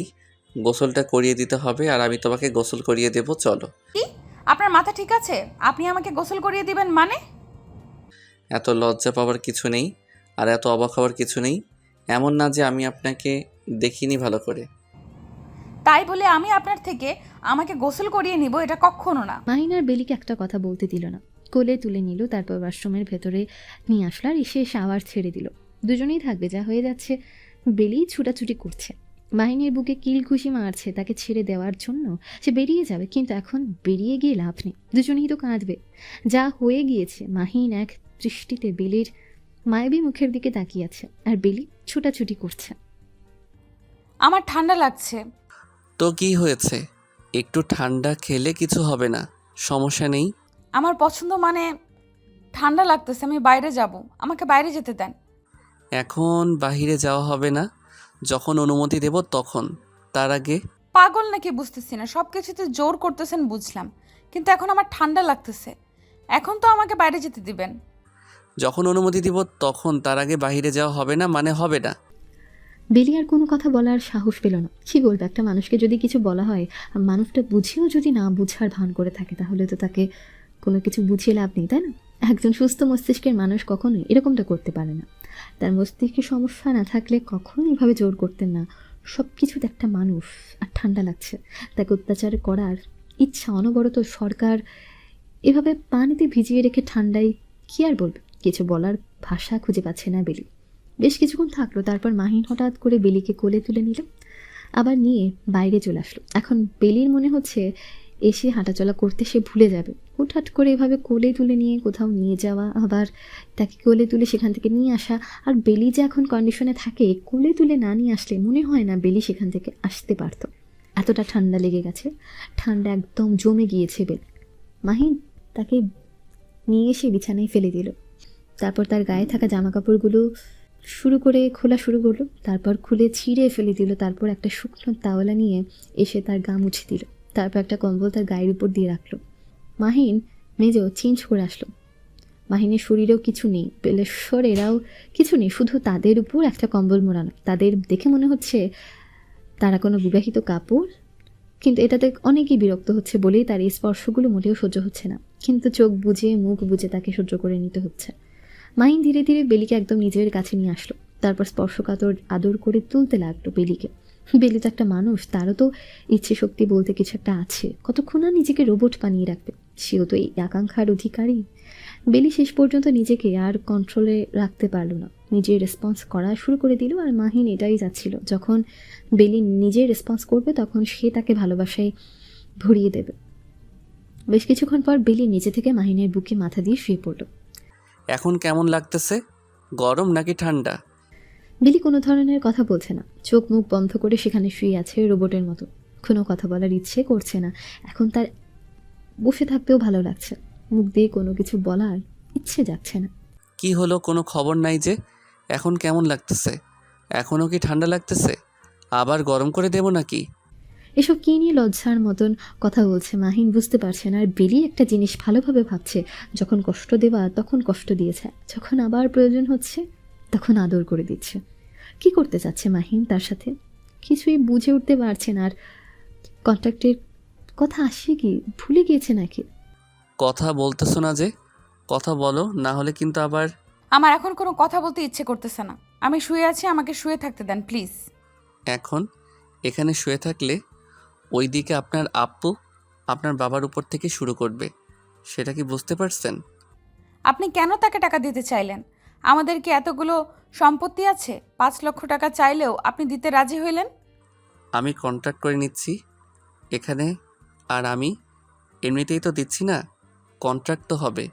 গোসলটা করিয়ে দিতে হবে, আর আমি তোমাকে গোসল করিয়ে দেব। চলো। কি? আপনার মাথা ঠিক আছে? আপনি আমাকে গোসল করিয়ে দিবেন মানে? এত লজ্জা পাওয়ার কিছু নেই, আর এত অবাক হওয়ার কিছু নেই। এমন না যে আমি আপনাকে দেখিনি ভালো করে। তাই বলে আমি আপনার থেকে আমাকে গোসল করিয়ে নিব, এটা কখনো না। মাহিন আর বেলিকে একটা কথা বলতে দিল না। কোলে তুলে নিল, তারপর ওয়াশরুমের ভেতরে নিয়ে আসলো, আর এসে শাওয়ার ছেড়ে দিল। দুজনেই থাকবে যা হয়ে যাচ্ছে। বেলি ছুটাছুটি করছে, মাহিনের বুকে কিল ঘুষি মারছে তাকে ছেড়ে দেওয়ার জন্য। সে বেরিয়ে যাবে, কিন্তু এখন বেরিয়ে গিয়ে লাভ নেই, দুজনেই তো কাঁদবে। যা হয়ে গিয়েছে। মাহিন এক দৃষ্টিতে বেলির মায়াবী মুখের দিকে তাকিয়ে আছে, আর বেলি ছুটাছুটি করছে। আমার ঠান্ডা লাগছে। তো কি হয়েছে? একটু ঠান্ডা খেলে কিছু হবে না, সমস্যা নেই। আমার পছন্দ মানে ঠান্ডা লাগতেছে, আমি বাইরে যাব, আমাকে বাইরে যেতে দেন। এখন বাহিরে যাওয়া হবে না, যখন অনুমতি দেব তখন। তার আগে পাগল নাকি বুঝতেছি না, সব কিছুতে জোর করতেছেন বুঝলাম, কিন্তু এখন আমার ঠান্ডা লাগতেছে। এখন তো আমাকে বাইরে যেতে দিবেন। যখন অনুমতি দিব তখন, তার আগে বাহিরে যাওয়া হবে না মানে হবে না। বেলি আর কোনো কথা বলার সাহস পেল না। কি বলবে? একটা মানুষকে যদি কিছু বলা হয়, আর মানুষটা বুঝেও যদি না বুঝার ভান করে থাকে, তাহলে তো তাকে কোনো কিছু বুঝিয়ে লাভ নেই, তাই না? একজন সুস্থ মস্তিষ্কের মানুষ কখনোই এরকমটা করতে পারে না। তার মস্তিষ্কে সমস্যা না থাকলে কখনো এভাবে জোর করতেন না। সব কিছুতে একটা মানুষ, আর ঠান্ডা লাগছে, তাকে অত্যাচার করার ইচ্ছা অনবরত। সরকার এভাবে পানিতে ভিজিয়ে রেখে ঠান্ডায় কী আর বলবে? কিছু বলার ভাষা খুঁজে পাচ্ছে না বেলি। বেশ কিছুক্ষণ থাকলো, তারপর মাহিন হঠাৎ করে বেলিকে কোলে তুলে নিল, আবার নিয়ে বাইরে চলে আসলো। এখন বেলির মনে হচ্ছে এসে হাঁটাচলা করতে সে ভুলে যাবে। হুটহাট করে এভাবে কোলে তুলে নিয়ে কোথাও নিয়ে যাওয়া, আবার তাকে কোলে তুলে সেখান থেকে নিয়ে আসা। আর বেলি যে এখন কন্ডিশনে থাকে, কোলে তুলে না নিয়ে আসলে মনে হয় না বেলি সেখান থেকে আসতে পারতো। এতটা ঠান্ডা লেগে গেছে, ঠান্ডা একদম জমে গিয়েছে বেলি। মাহিন তাকে নিয়ে এসে বিছানায় ফেলে দিল, তারপর তার গায়ে থাকা জামা কাপড়গুলো খোলা শুরু করলো, তারপর খুলে ছিঁড়ে ফেলে দিল, তারপর একটা শুকনো তাওয়ালা নিয়ে এসে তার গা মুছে দিল, তারপর একটা কম্বল তার গায়ের উপর দিয়ে রাখলো। মাহিন মেজো চেঞ্জ করে আসলো। মাহিনের শরীরেও কিছু নেই, বেলেশ্বর এরাও কিছু নেই, শুধু তাদের উপর একটা কম্বল মোড়ানো। তাদের দেখে মনে হচ্ছে তারা কোনো বিবাহিত কাপড়, কিন্তু এটাতে অনেকেই বিরক্ত হচ্ছে বলেই তার এই স্পর্শগুলো মোটেও সহ্য হচ্ছে না, কিন্তু চোখ বুজে মুখ বুজে তাকে সহ্য করে নিতে হচ্ছে। মাহিন ধীরে ধীরে বেলিকে একদম নিজের কাছে নিয়ে আসলো, তারপর স্পর্শকাতর আদর করে তুলতে লাগলো বেলিকে। বেলি তো একটা মানুষ, তারও তো ইচ্ছে শক্তি বলতে কিছু একটা আছে, কতক্ষণ আর নিজেকে রোবট বানিয়ে রাখবে, সেও তো এই আকাঙ্ক্ষার অধিকারী। বেলি শেষ পর্যন্ত নিজেকে আর কন্ট্রোলে রাখতে পারলো না, নিজে রেসপন্স করা শুরু করে দিল। আর মাহিন এটাই যাচ্ছিল, যখন বেলি নিজে রেসপন্স করবে তখন সে তাকে ভালোবাসায় ভরিয়ে দেবে। বেশ কিছুক্ষণ পর বেলি নিজে থেকে মাহিনের বুকে মাথা দিয়ে শুয়ে পড়ল। এখন কেমন লাগতেছে? গরম নাকি ঠান্ডা? বেলি কোনো ধরনের কথা বলছে না, চোখ মুখ বন্ধ করে সেখানে শুয়ে আছে রোবটের মতো, কোনো কথা বলার ইচ্ছে করছে না। এখন তার বসে থাকতেও ভালো লাগছে, মুখ দিয়ে কোনো কিছু বলার ইচ্ছে যাচ্ছে না। কি হলো, কোনো খবর নাই যে? এখন কেমন লাগতেছে? এখনও কি ঠান্ডা লাগতেছে? আবার গরম করে দেব নাকি? এসব কী নিয়ে লজ্জার মতন কথা বলছে মাহিন বুঝতে পারছে না। আর বেলি একটা জিনিস ভালোভাবে ভাবছে, যখন কষ্ট দেওয়া তখন কষ্ট দিয়েছে, যখন আবার প্রয়োজন হচ্ছে তখন আদর করে দিচ্ছে। কি করতে চাচ্ছে মাহিন তার সাথে? কিছুই বুঝে উঠতে পারছে না। আর কন্ট্যাক্টের কথা আসে কি, ভুলে গিয়েছে নাকি? কথা বলতেছো না যে? কথা বলো, না হলে কিন্তু আবার। আমার এখন কোনো কথা বলতে ইচ্ছে করতেছে না। আমি শুয়ে আছি, আমাকে শুয়ে থাকতে দেন প্লিজ। এখন এখানে শুয়ে থাকলে ওইদিকে আপনার আপ্পু আপনার বাবার উপর থেকে শুরু করবে, সেটা কি বুঝতে পারছেন? আপনি কেন তাকে টাকা দিতে চাইলেন? আমাদের কি এতগুলো সম্পত্তি আছে? 5 লক্ষ টাকা চাইলেও আপনি দিতে রাজি হইলেন। আমি কন্ট্রাক্ট করে নিচ্ছি এখানে, আর আমি এমনিতেই তো দিচ্ছি না, কন্ট্রাক্ট তো হবে।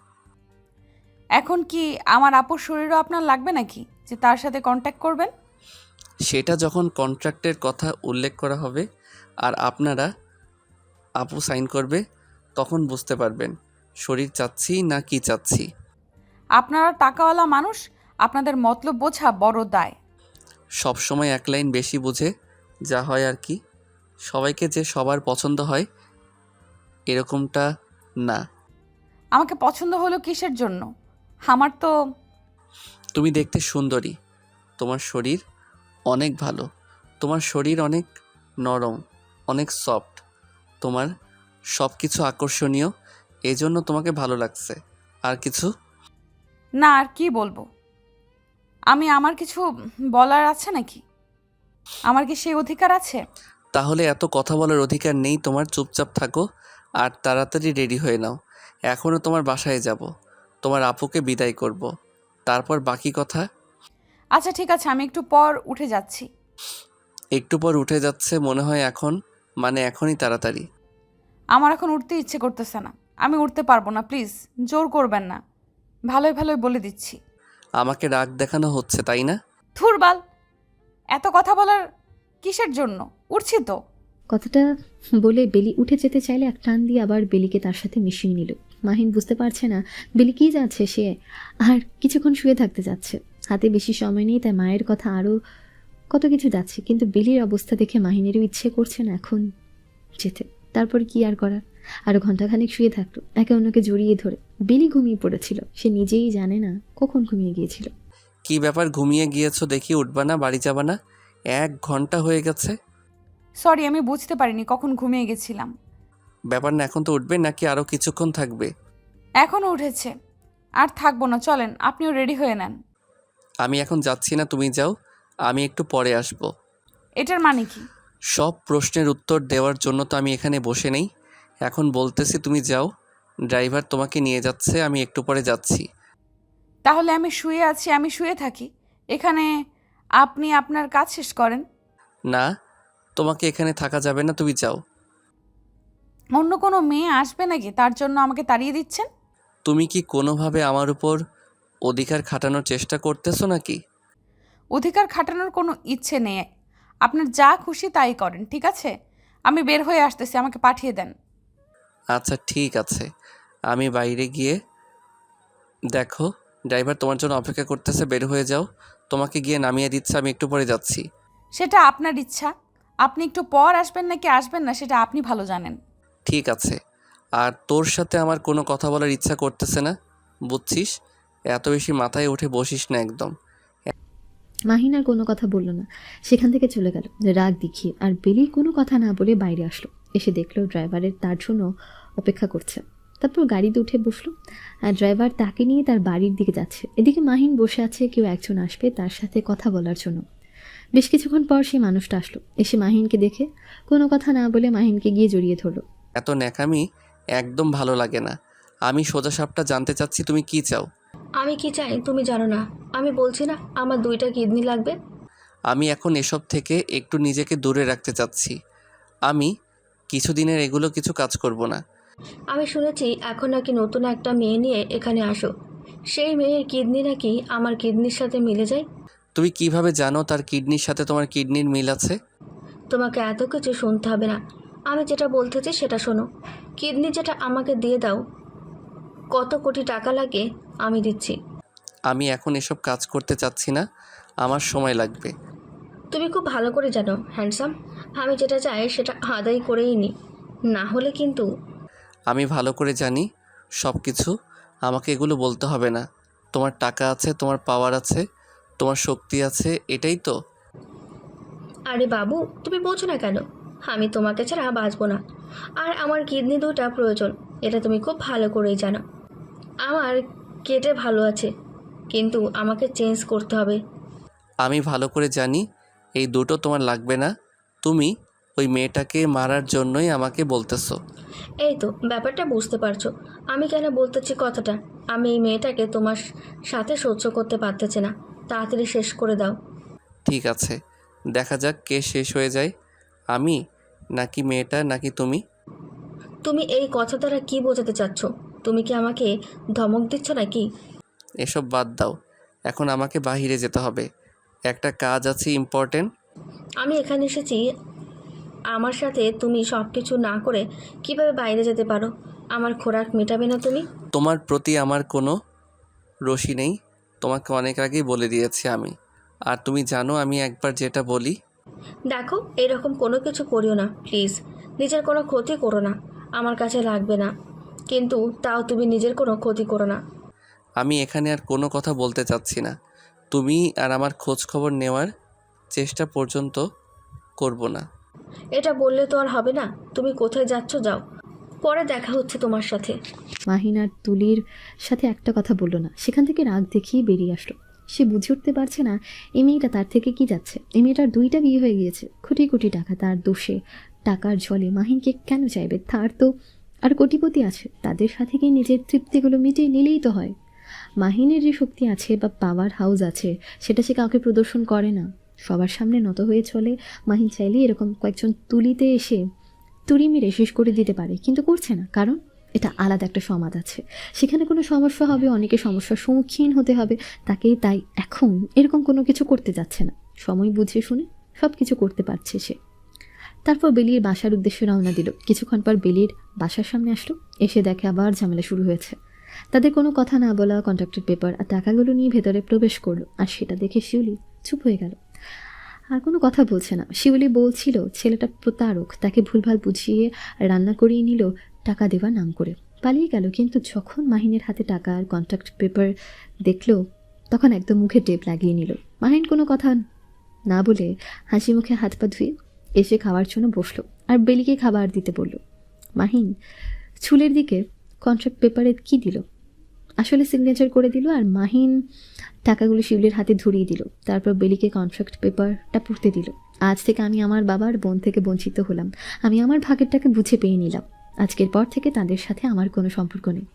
এখন কি আমার আপুর শরীরও আপনার লাগবে নাকি যে তার সাথে কন্ট্যাক্ট করবেন? সেটা যখন কন্ট্রাক্টের কথা উল্লেখ করা হবে আর আপনারা আপু সাইন করবে, তখন বুঝতে পারবেন শরীর চাচ্ছি না কি চাচ্ছি। আপনারা টাকাওয়ালা মানুষ, আপনাদের মতলব বোঝা বড় দায়। সব সময় এক লাইন বেশি বুঝে যা হয় আর কি। সবাইকে যে সবার পছন্দ হয় এরকমটা না। আমাকে পছন্দ হলো কিসের জন্য? আমার তো তুমি দেখতে সুন্দরী, তোমার শরীর অনেক ভালো, তোমার শরীর অনেক নরম, অনেক সফট, তোমার সব কিছু আকর্ষণীয়, এই জন্য তোমাকে ভালো লাগছে। আর কিছু না, আর কি বলবো? আমার কিছু বলার আছে নাকি? আমার কি সেই অধিকার আছে? তাহলে এত কথা বলার অধিকার নেই তোমার, চুপচাপ থাকো আর তাড়াতাড়ি রেডি হয়ে নাও। এখনও তোমার বাসায় যাব, তোমার আপুকে বিদায় করব, তারপর বাকি কথা। আচ্ছা ঠিক আছে, আমি একটু পর উঠে যাচ্ছি। একটু পর উঠে যাচ্ছে মনে হয়, এখন মানে এখনই তাড়াতাড়ি। আমার এখন উঠতে ইচ্ছে করতেছে না, আমি উঠতে পারবো না, প্লিজ জোর করবেন না, ভালোই ভালোই বলে দিচ্ছি। আমাকে রাগ দেখানো হচ্ছে তাই না? থুরবাল, এত কথা বলার কিসের জন্য? উঠছি তো। কথাটা বলে বেলি উঠে যেতে চাইলে এক টান দিয়ে আবার বেলিকে তার সাথে মিশিয়ে নিল। মাহিন বুঝতে পারছে না বেলি কী যাচ্ছে, সে আর কিছুক্ষণ শুয়ে থাকতে যাচ্ছে, হাতে বেশি সময় নেই, তাই মায়ের কথা আরও কত কিছু যাচ্ছে, কিন্তু বেলির অবস্থা দেখে মাহিনেরও ইচ্ছে করছে না এখন যেতে। তারপর কি আর করার, আরও ঘন্টাখানেক শুয়ে থাকলো একে অন্যকে জড়িয়ে ধরে। বেলি ঘুমিয়ে পড়েছিল, সে নিজেই জানে না কখন ঘুমিয়ে গিয়েছিল। কি ব্যাপার, ঘুমিয়ে গিয়েছো দেখি, উঠবা না, বাড়ি যাবা না? 1 ঘন্টা হয়ে গেছে। সরি, আমি বুঝতে পারিনি কখন ঘুমিয়ে গেছিলাম। ব্যাপার না, এখন তো উঠবে নাকি আরও কিছুক্ষণ থাকবে? এখনও উঠেছে, আর থাকবো না, চলেন আপনিও রেডি হয়ে নেন। আমি এখন যাচ্ছি না, তুমি যাও, আমি একটু পরে আসব। এটার মানে কি? সব প্রশ্নের উত্তর দেওয়ার জন্য তো আমি এখানে বসে নেই, এখন বলতেছি তুমি যাও, ড্রাইভার তোমাকে নিয়ে যাচ্ছে, আমি একটু পরে যাচ্ছি। তাহলে আমি শুয়ে আছি, আমি শুয়ে থাকি এখানে, আপনি আপনার কাজ শেষ করেন। না, তোমাকে এখানে থাকা যাবে না, তুমি যাও। অন্য কোনো মেয়ে আসবে নাকি তার জন্য আমাকে তাড়িয়ে দিচ্ছেন? তুমি কি কোনোভাবে আমার উপর অধিকার খাটানোর চেষ্টা করতেছো নাকি? অধিকার খাটানোর কোনো ইচ্ছে নেই, আপনার যা খুশি তাই করেন, ঠিক আছে? আমি বের হয়ে আসতেছি, আমাকে পাঠিয়ে দেন। আচ্ছা ঠিক আছে, আমি বাইরে গিয়ে দেখো, ড্রাইভার তোমার জন্য অপেক্ষা করতেছে, বের হয়ে যাও। তোমাকে গিয়ে নামিয়ে দিচ্ছে, আমি একটু পরে যাচ্ছি। সেটা আপনার ইচ্ছা। আপনি একটু পর আসবেন নাকি আসবেন না সেটা আপনি ভালো জানেন। ঠিক আছে, আর তোর সাথে আমার কোনো কথা বলার ইচ্ছা করতেছে না, বুঝছিস? এত বেশি মাথায় উঠে বসিস না একদম। মাহিন আর কোনো কথা বলল না, সেখান থেকে চলে গেল রাগ দেখিয়ে। আর বেলি কোনো কথা না বলে বাইরে আসলো, এসে দেখলো ড্রাইভারের তার জন্য অপেক্ষা করছে। তারপর গাড়িতে উঠে বসলো, আর ড্রাইভার তাকে নিয়ে তার বাড়ির দিকে যাচ্ছে। এদিকে মাহিন বসে আছে, কেউ একজন আসবে তার সাথে কথা বলার জন্য। বেশ কিছুক্ষণ পর সেই মানুষটা আসলো, এসে মাহিনকে দেখে কোনো কথা না বলে মাহিনকে গিয়ে জড়িয়ে ধরলো। এত ন্যাকামি একদম ভালো লাগে না। আমি সোজা সাপটা জানতে চাচ্ছি তুমি কি চাও? আমি কি চাই তুমি জানো না? আমি বলছি না আমার 2টা কিডনি লাগবে। আমি এখন এসব থেকে একটু নিজেকে দূরে রাখতে চাচ্ছি। আমি কিছুদিনের এগুলো কিছু কাজ করব না। আমি শুনেছি এখন নাকি নতুন একটা মেয়ে নিয়ে এখানে আসো। সেই মেয়ের কিডনি নাকি আমার কিডনির সাথে মিলে যায়। তুমি কিভাবে জানো তার কিডনির সাথে তোমার কিডনির মিল আছে? তোমাকে এত কিছু শুনতে হবে না, আমি যেটা বলতেছি সেটা শোনো। কিডনি যেটা আমাকে দিয়ে দাও, কত কোটি টাকা লাগে আমি দিচ্ছি। আমি এখন এসব কাজ করতে চাচ্ছি না, আমার সময় লাগবে। তুমি খুব ভালো করে জানো হ্যান্ডসাম, আমি যেটা চাই সেটা আদায় করেই নি, না হলে কিন্তু। আমি ভালো করে জানি সব কিছু, আমাকে এগুলো বলতে হবে না। তোমার টাকা আছে, তোমার পাওয়ার আছে, তোমার শক্তি আছে, এটাই তো। আরে বাবু তুমি বোঝো না কেন? আমি তোমাকে ছাড়া বাঁচবো না, আর আমার কিডনি 2টা প্রয়োজন, এটা তুমি খুব ভালো করেই জানো। আমার কেটে ভালো আছে, কিন্তু আমাকে চেঞ্জ করতে হবে। আমি ভালো করে জানি এই দুটো তোমার লাগবে না। তুমি ওই মেয়েটাকে মারার জন্যই আমাকে বলতেছো। এই তো ব্যাপারটা বুঝতে পারছো আমি কেন বলতেছি কথাটা। আমি এই মেয়েটাকে তোমার সাথে সহ্য করতে পারতেছি না, তাড়াতাড়ি শেষ করে দাও। ঠিক আছে, দেখা যাক কে শেষ হয়ে যায়, আমি নাকি মেয়েটা নাকি তুমি। তুমি এই কথা দ্বারা কি বোঝাতে চাচ্ছ? তুমি কি আমাকে ধমক দিচ্ছ নাকি? এসব বাদ দাও, এখন আমাকে বাইরে যেতে হবে, একটা কাজ আছে ইম্পর্টেন্ট। আমি এখানে এসেছি, আমার সাথে তুমি সব কিছু না করে কিভাবে বাইরে যেতে পারো? আমার খোরাক মেটাবে না তুমি? তোমার প্রতি আমার কোনো রশি নেই, তোমাকে অনেক আগেই বলে দিয়েছি আমি। আর তুমি জানো আমি একবার যেটা বলি। দেখো এরকম কোনো কিছু করিও না প্লিজ, নিজের কোনো ক্ষতি করো না, আমার কাছে লাগবে না, কিন্তু তাও তুমি নিজের কোনো ক্ষতি করো না। আমি এখানে আর কোনো কথা বলতে চাচ্ছি না, তুমি আর আমার খোঁজ খবর নেওয়ার চেষ্টা পর্যন্ত করব না। এটা বললে তো আর হবে না, তুমি কোথায় যাচ্ছ যাও, পরে দেখা হচ্ছে তোমার সাথে। মাহিন আর তুলির সাথে একটা কথা বলল না, সেখান থেকে রাগ দেখিয়ে বেরিয়ে আসলো। সে বুঝে উঠতে পারছে না এই মেয়েটা তার থেকে কি যাচ্ছে। এই মেয়েটার 2টা বিয়ে হয়ে গিয়েছে, কোটি কোটি টাকা তার দোষে, টাকার জলে মাহিনকে কেন চাইবে? তার তো আর কোটিপতি আছে, তাদের সাথে গিয়ে নিজের তৃপ্তিগুলো মিটিয়ে নিলেই তো হয়। মাহিনের যে শক্তি আছে বা পাওয়ার হাউস আছে সেটা সে কাউকে প্রদর্শন করে না, সবার সামনে নত হয়ে চলে। মাহিন চাইলে এরকম কয়েকজন তুলিতে এসে তুড়ি মেরে শেষ করে দিতে পারে, কিন্তু করছে না, কারণ এটা আলাদা একটা সমাজ আছে, সেখানে কোনো সমস্যা হবে, অনেকে সমস্যার সম্মুখীন হতে হবে তাকে। তাই এখন এরকম কোনো কিছু করতে যাচ্ছে না, সময় বুঝে শুনে সব কিছু করতে পারছে সে। তারপর বেলির বাসার উদ্দেশ্যে রওনা দিল। কিছুক্ষণ পর বেলির বাসার সামনে আসলো, এসে দেখে আবার ঝামেলা শুরু হয়েছে। তাদের কোনো কথা না বলা কন্ট্রাক্টের পেপার আর টাকাগুলো নিয়ে ভেতরে প্রবেশ করলো, আর সেটা দেখে শিউলি চুপ হয়ে গেল, আর কোনো কথা বলছে না। শিউলি বলছিল ছেলেটা প্রতারক, তাকে ভুলভাল বুঝিয়ে রান্না করিয়ে নিল টাকা দেওয়ার নাম করে, পালিয়ে গেল। কিন্তু যখন মাহিনের হাতে টাকা আর কন্ট্রাক্ট পেপার দেখলো তখন একদম মুখে টেপ লাগিয়ে নিল। মাহিন কোনো কথা না বলে হাসি মুখে হাত পা ধুয়ে এসে খাওয়ার জন্য বসলো, আর বেলিকে খাবার দিতে বলল। মাহিন চুলের দিকে কন্ট্রাক্ট পেপারে কি দিল, আসলে সিগনেচার করে দিল, আর মাহিন টাকাগুলো শিউলির হাতে ধরিয়ে দিল। তারপর বেলিকে কন্ট্রাক্ট পেপারটা পড়তে দিল। আজ থেকে আমি আমার বাবার বোন থেকে বঞ্চিত হলাম, আমি আমার ভাগেরটাকে বুঝে পেয়ে নিলাম। আজকের পর থেকে তাদের সাথে আমার কোনো সম্পর্ক নেই,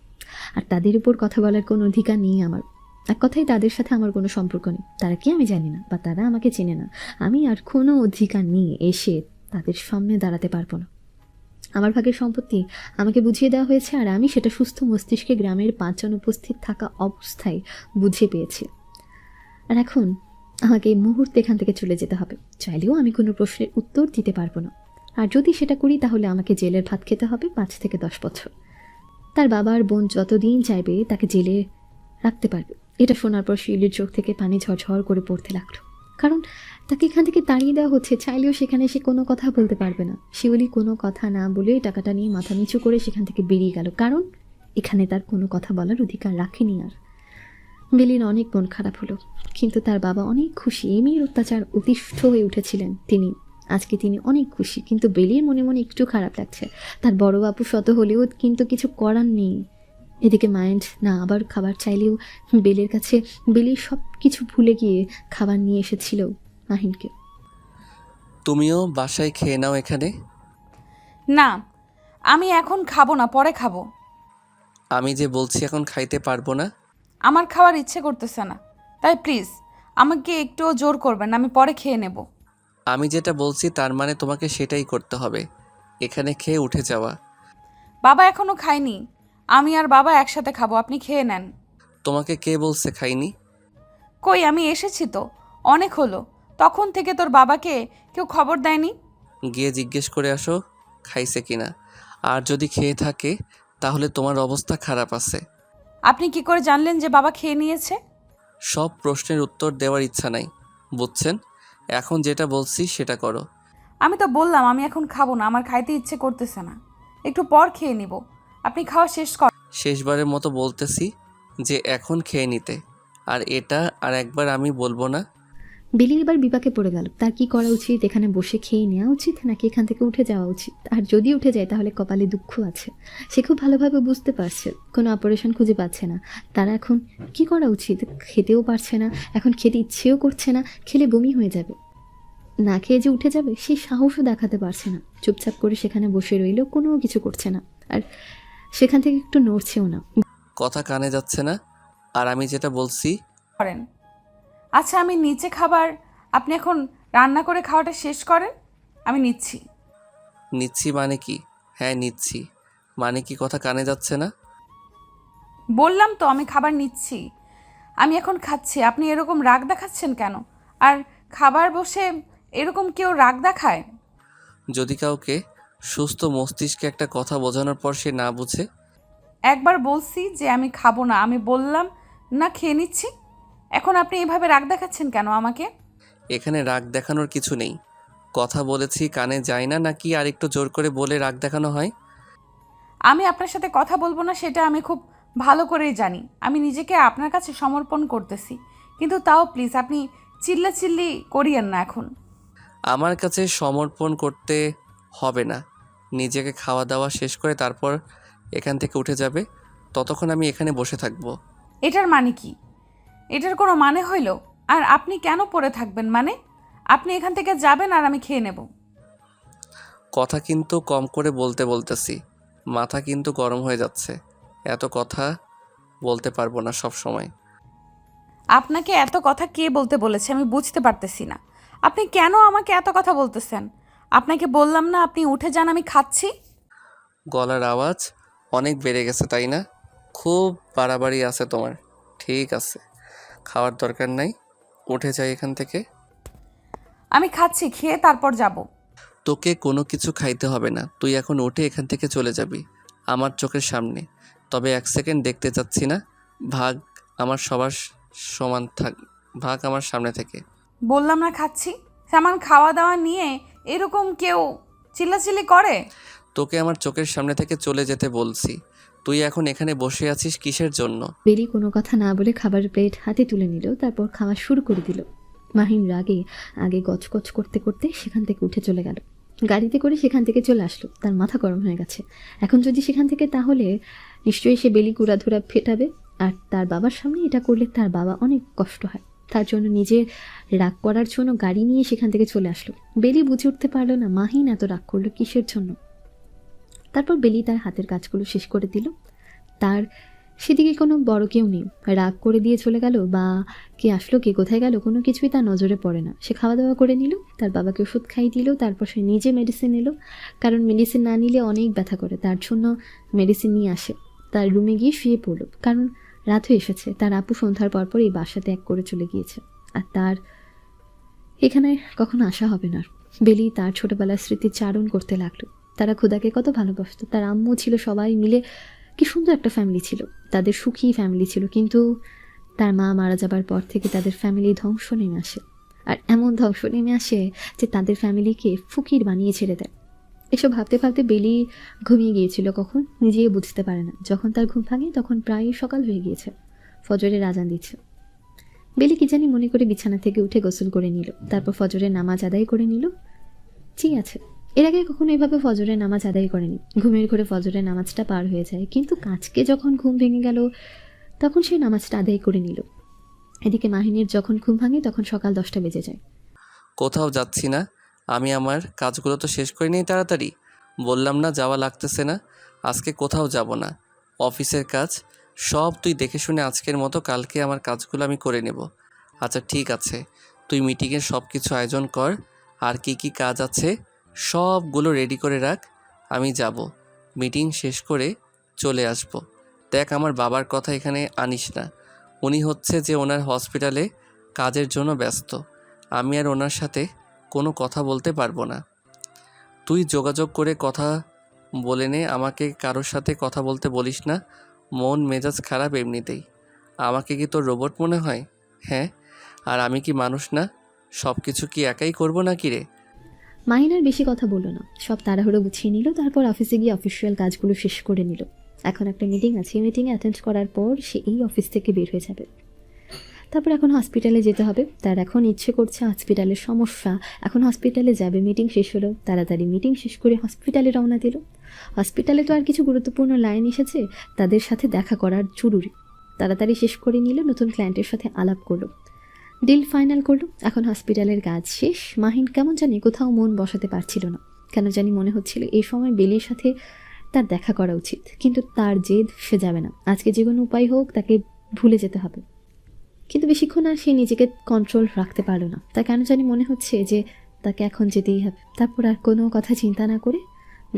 আর তাদের উপর কথা বলার কোনো অধিকার নেই আমার। এক কথায় তাদের সাথে আমার কোনো সম্পর্ক নেই, তারা কি আমি জানি না, বা তারা আমাকে চেনে না। আমি আর কোনো অধিকার নিয়ে এসে তাদের সামনে দাঁড়াতে পারবো না। আমার ভাগের সম্পত্তি আমাকে বুঝিয়ে দেওয়া হয়েছে, আর আমি সেটা সুস্থ মস্তিষ্কে গ্রামের 5 জন উপস্থিত থাকা অবস্থায় বুঝে পেয়েছি। আর এখন আমাকে এই মুহূর্তে এখান থেকে চলে যেতে হবে, চাইলেও আমি কোনো প্রশ্নের উত্তর দিতে পারবো না। আর যদি সেটা করি তাহলে আমাকে জেলের ভাত খেতে হবে 5 থেকে 10 বছর। তার বাবার বোন যতদিন চাইবে তাকে জেলে রাখতে পারবে, এটা শোনার পর শিউলির চোখ থেকে পানি ঝরঝর করে পড়তে লাগলো, কারণ তাকে এখান থেকে তাড়িয়ে দেওয়া হচ্ছে। চাইলেও সেখানে সে কোনো কথা বলতে পারবে না। শিউলি কোনো কথা না বলে টাকাটা নিয়ে মাথা নিচু করে সেখান থেকে বেরিয়ে গেল, কারণ এখানে তার কোনো কথা বলার অধিকার রাখেনি আর। বেলির অনেক মন খারাপ হলো, কিন্তু তার বাবা অনেক খুশি। এই মেয়ের অত্যাচার অতিষ্ঠ হয়ে উঠেছিলেন আজকে তিনি অনেক খুশি, কিন্তু বেলির মনে মনে একটু খারাপ লাগছে। তার বড় বাপু শত হলেও কিন্তু কিছু করার নেই। এদিকে মাইন্ড না আবার খাবার চাইলেও বেলের কাছে বেলি সব কিছু ভুলে গিয়ে খাবার নিয়ে এসেছিল মাহিনকে। তুমিও বাসায় খেয়ে নাও এখানে। না, আমি এখন খাবো না, পরে খাবো। আমি যে বলছি এখন খাইতে পারবো না। আমার খাওয়ার ইচ্ছে করতেছে না, তাই প্লিজ আমাকে একটুও জোর করবেন না, আমি পরে খেয়ে নেব। আমি যেটা বলছি তার মানে তোমাকে সেটাই করতে হবে, এখানে খেয়ে উঠে যাওয়া। বাবা এখনো খায়নি, আমি আর বাবা একসাথে খাবো, আপনি খেয়ে নেন। তোমাকে কে বলছে খাইনি? কই, আমি এসেছি তো, অনেক হলো, তখন থেকে তোর বাবাকে কেউ খবর দেয়নি? গিয়ে জিজ্ঞেস করে আসো খাইছে কিনা, আর যদি খেয়ে থাকে তাহলে তোমার অবস্থা খারাপ আছে। আপনি কি করে জানলেন যে বাবা খেয়ে নিয়েছে? সব প্রশ্নের উত্তর দেওয়ার ইচ্ছা নাই, বুঝছেন? এখন যেটা বলছি সেটা করো। আমি তো বললাম আমি এখন খাবো না, আমার খাইতে ইচ্ছে করতেছে না, একটু পর খেয়ে নিব। আপনি খাওয়া শেষ কর। শেষবারের মতো বলতেছি যে এখন খেয়ে নিতে, আর এটা আর একবার আমি বলবো না। বেলি এবার বিপাকে পড়ে গেল। তার কি করা উচিত? এখানে বসে খেয়ে নেওয়া উচিত নাকি এখান থেকে উঠে যাওয়া উচিত? আর যদি উঠে যায় তাহলে কপালে দুঃখ আছে। সে খুব ভালোভাবে বুঝতে পারছে কোনো অপারেশন খুঁজে পাচ্ছে না। তারা এখন কি করা উচিত? খেতেও পারছে না, এখন খেতে ইচ্ছেও করছে না, খেলে বমি হয়ে যাবে। না খেয়ে যে উঠে যাবে সেই সাহসও দেখাতে পারছে না। চুপচাপ করে সেখানে বসে রইল, কোনো কিছু করছে না, আর সেখান থেকে একটু নড়ছেও না। কথা কানে যাচ্ছে না, আর আমি যেটা বলছি করেন। আচ্ছা, আমি নিচে খাবার, আপনি এখন রান্না করে খাওয়াটা শেষ করেন, আমি নিচ্ছি। নিচ্ছি মানে কি? হ্যাঁ নিচ্ছি মানে কি? কথা কানে যাচ্ছে না? বললাম তো আমি খাবার নিচ্ছি, আমি এখন খাচ্ছি। আপনি এরকম রাগ দেখাচ্ছেন কেন? আর খাবার বসে এরকম কেউ রাগ দেখায়? যদি কাউকে সুস্থ মস্তিষ্কে একটা কথা বোঝানোর পর সে না বুঝে। একবার বলছি যে আমি খাবো না, আমি বললাম না খেয়ে নিচ্ছি, এখন আপনি এভাবে রাগ দেখাচ্ছেন কেন আমাকে? এখানে রাগ দেখানোর কিছু নেই, কথা বলেছি কানে যায় না নাকি আর একটু জোর করে বলে রাগ দেখানো হয়? আমি আপনার সাথে কথা বলবো না সেটা আমি খুব ভালো করেই জানি। আমি নিজেকে আপনার কাছে সমর্পণ করতেছি, কিন্তু তাও প্লিজ আপনি চিল্লাচিল্লি করিয়েন না এখন। আমার কাছে সমর্পণ করতে হবে না, নিজেকে খাওয়া দাওয়া শেষ করে তারপর এখান থেকে উঠে যাবে, ততক্ষণ আমি এখানে বসে থাকবো। এটার মানে কি? এটার কোনো মানে হইল? আর আপনি কেন পড়ে থাকবেন? মানে আপনি এখান থেকে যাবেন আর আমি খেয়ে নেব। কথা কিন্তু কম করে বলতেছি, মাথা কিন্তু গরম হয়ে যাচ্ছে, এত কথা বলতে পারবো না সব সময়। আপনাকে এত কথা কে বলতে বলেছে আমি বুঝতে পারতেছি না। আপনি কেন আমাকে এত কথা বলতেছেন? আপনাকে বললাম না আপনি উঠে যান, আমি খাচ্ছি। গলার আওয়াজ অনেক বেড়ে গেছে তাই না? খুব বাড়াবাড়ি আছে তোমার। ঠিক আছে, খাওয়ার দরকার নাই, উঠে যাই এখান থেকে। আমি খাচ্ছি, খেয়ে তারপর যাব। তোকে কোনো কিছু খাইতে হবে না, তুই এখন উঠে এখান থেকে চলে যাবি আমার চোখের সামনে। তবে 1 সেকেন্ড দেখতে চাচ্ছি না, ভাগ আমার সবার সমান থাক, ভাগ আমার সামনে থেকে। বললাম না খাচ্ছি। সামান খাওয়া দাওয়া নিয়ে এরকম কেউ চিল্লাচিল্লি করে? তোকে আমার চোখের সামনে থেকে চলে যেতে বলছি, তুই এখন এখানে বসে আছিস কিসের জন্য? বেলি কোনো কথা না বলে খাবারের প্লেট হাতে তুলে নিল, তারপর খাওয়া শুরু করে দিল। মাহিন রাগে আগে গচগচ করতে করতে সেখান থেকে উঠে চলে গেল। গাড়িতে করে সেখান থেকে চলে আসলো, তার মাথা গরম হয়ে গেছে। এখন যদি সেখান থেকে, তাহলে নিশ্চয়ই সে বেলি কুড়াধুরা ফেটাবে, আর তার বাবার সামনে এটা করলে তার বাবা অনেক কষ্ট হয়। তার জন্য নিজের রাগ করার জন্য গাড়ি নিয়ে সেখান থেকে চলে আসলো। বেলি বুঝে উঠতে পারলো না মাহিন এত রাগ করলো কিসের জন্য। তারপর বেলি তার হাতের কাজগুলো শেষ করে দিল। তার সেদিকে কোনো বড় কেউ নেই, রাগ করে দিয়ে চলে গেল বা কে আসলো কে কোথায় গেল কোনো কিছুই তার নজরে পড়ে না। সে খাওয়া দাওয়া করে নিল, তার বাবাকে ওষুধ খাইয়ে দিল, তারপর সে নিজে মেডিসিন নিল, কারণ মেডিসিন না নিলে অনেক ব্যথা করে। তার জন্য মেডিসিন নিয়ে আসে, তার রুমে গিয়ে শুয়ে পড়ল, কারণ রাত হয়ে এসেছে। তার আপু সন্ধ্যার পরপর এই বাসা ত্যাগ করে চলে গিয়েছে, আর তার এখানে কখনো আসা হবে না। বেলি তার ছোটবেলার স্মৃতি চারণ করতে লাগলো। তারা খুদাকে কত ভালোবাসতো, তার আম্মু ছিল, সবাই মিলে কি সুন্দর একটা ফ্যামিলি ছিল, তাদের সুখী ফ্যামিলি ছিল। কিন্তু তার মা মারা যাবার পর থেকে তাদের ফ্যামিলি ধ্বংস নেমে আসে, আর এমন ধ্বংস নেমে আসে যে তাদের ফ্যামিলিকে ফকির বানিয়ে ছেড়ে দেয়। এসব ভাবতে ভাবতে বেলি ঘুমিয়ে গিয়েছিল কখন নিজেই বুঝতে পারে না। যখন তার ঘুম ভাঙে তখন প্রায় সকাল হয়ে গিয়েছে, ফজরের আজান দিচ্ছে। বেলি কি জানি মনে করে বিছানা থেকে উঠে গোসল করে নিল, তারপর ফজরের নামাজ আদায় করে নিল। ঠিক আছে, এর আগে কখনো এভাবে ফজরের নামাজ আদায় করেনি। ঘুমের ঘরে ফজরের নামাজটা পার হয়ে যায়, কিন্তু কাজকে যখন ঘুম ভেঙে গেল তখন সে নামাজটা আদায় করে নিল। এদিকে মাহিনীর যখন ঘুম ভাঙে তখন সকাল 10টা বেজে যায়। কোথাও যাচ্ছি না, আমি আমার কাজগুলো তো শেষ করে নিই তাড়াতাড়ি। বললাম না যাওয়া লাগতেছে না, আজকে কোথাও যাব না। অফিসের কাজ সব তুই দেখে শুনে আজকের মতো কালকে আমার কাজগুলো আমি করে নেব। আচ্ছা ঠিক আছে, তুই মিটিংয়ের সব কিছু আয়োজন কর, আর কি কি কাজ আছে সবগুলো রেডি করে রাখ। আমি যাব, মিটিং শেষ করে চলে আসব। দেখ আমার বাবার কথা এখানে আনিস না, উনি হচ্ছে যে ওনার হসপিটালে কাজের জন্য ব্যস্ত, আমি আর ওনার সাথে কোনো কথা বলতে পারবো না। তুই যোগাযোগ করে কথা বলে নে, আমাকে কারোর সাথে কথা বলতে বলিস না। মন মেজাজ খারাপ এমনিতেই। আমাকে কি তোর রোবট মনে হয়? হ্যাঁ, আর আমি কি মানুষ না? সব কিছু কি একাই করবো নাকি রে? মাহিন আর বেশি কথা বলল না, সব তাড়াহুড়ো গুছিয়ে নিল। তারপর অফিসে গিয়ে অফিসিয়াল কাজগুলো শেষ করে নিল। এখন একটা মিটিং আছে, মিটিংয়ে অ্যাটেন্ড করার পর সে এই অফিস থেকে বের হয়ে যাবে। তারপর এখন হসপিটালে যেতে হবে। তার এখন ইচ্ছে করছে, হসপিটালের সমস্যা, এখন হসপিটালে যাবে। মিটিং শেষ হলো, তাড়াতাড়ি মিটিং শেষ করে হসপিটালে রওনা দিল। হসপিটালে তো আর কিছু গুরুত্বপূর্ণ লাইন এসেছে, তাদের সাথে দেখা করার জরুরি। তাড়াতাড়ি শেষ করে নিল, নতুন ক্লায়েন্টের সাথে আলাপ করলো, ডিল ফাইনাল করলো। এখন হসপিটালের কাজ শেষ। মাহিন কেমন জানি কোথাও মন বসাতে পারছিল না, কেন জানি মনে হচ্ছিল এই সময় বেলির সাথে তার দেখা করা উচিত, কিন্তু তার জেদ সে যাবে না। আজকে যে কোনো উপায় হোক তাকে ভুলে যেতে হবে। কিন্তু বেশিক্ষণ আর সে নিজেকে কন্ট্রোল রাখতে পারলো না। তার কেন জানি মনে হচ্ছে যে তাকে এখন যেতেই হবে। তারপর আর কোনো কথা চিন্তা না করে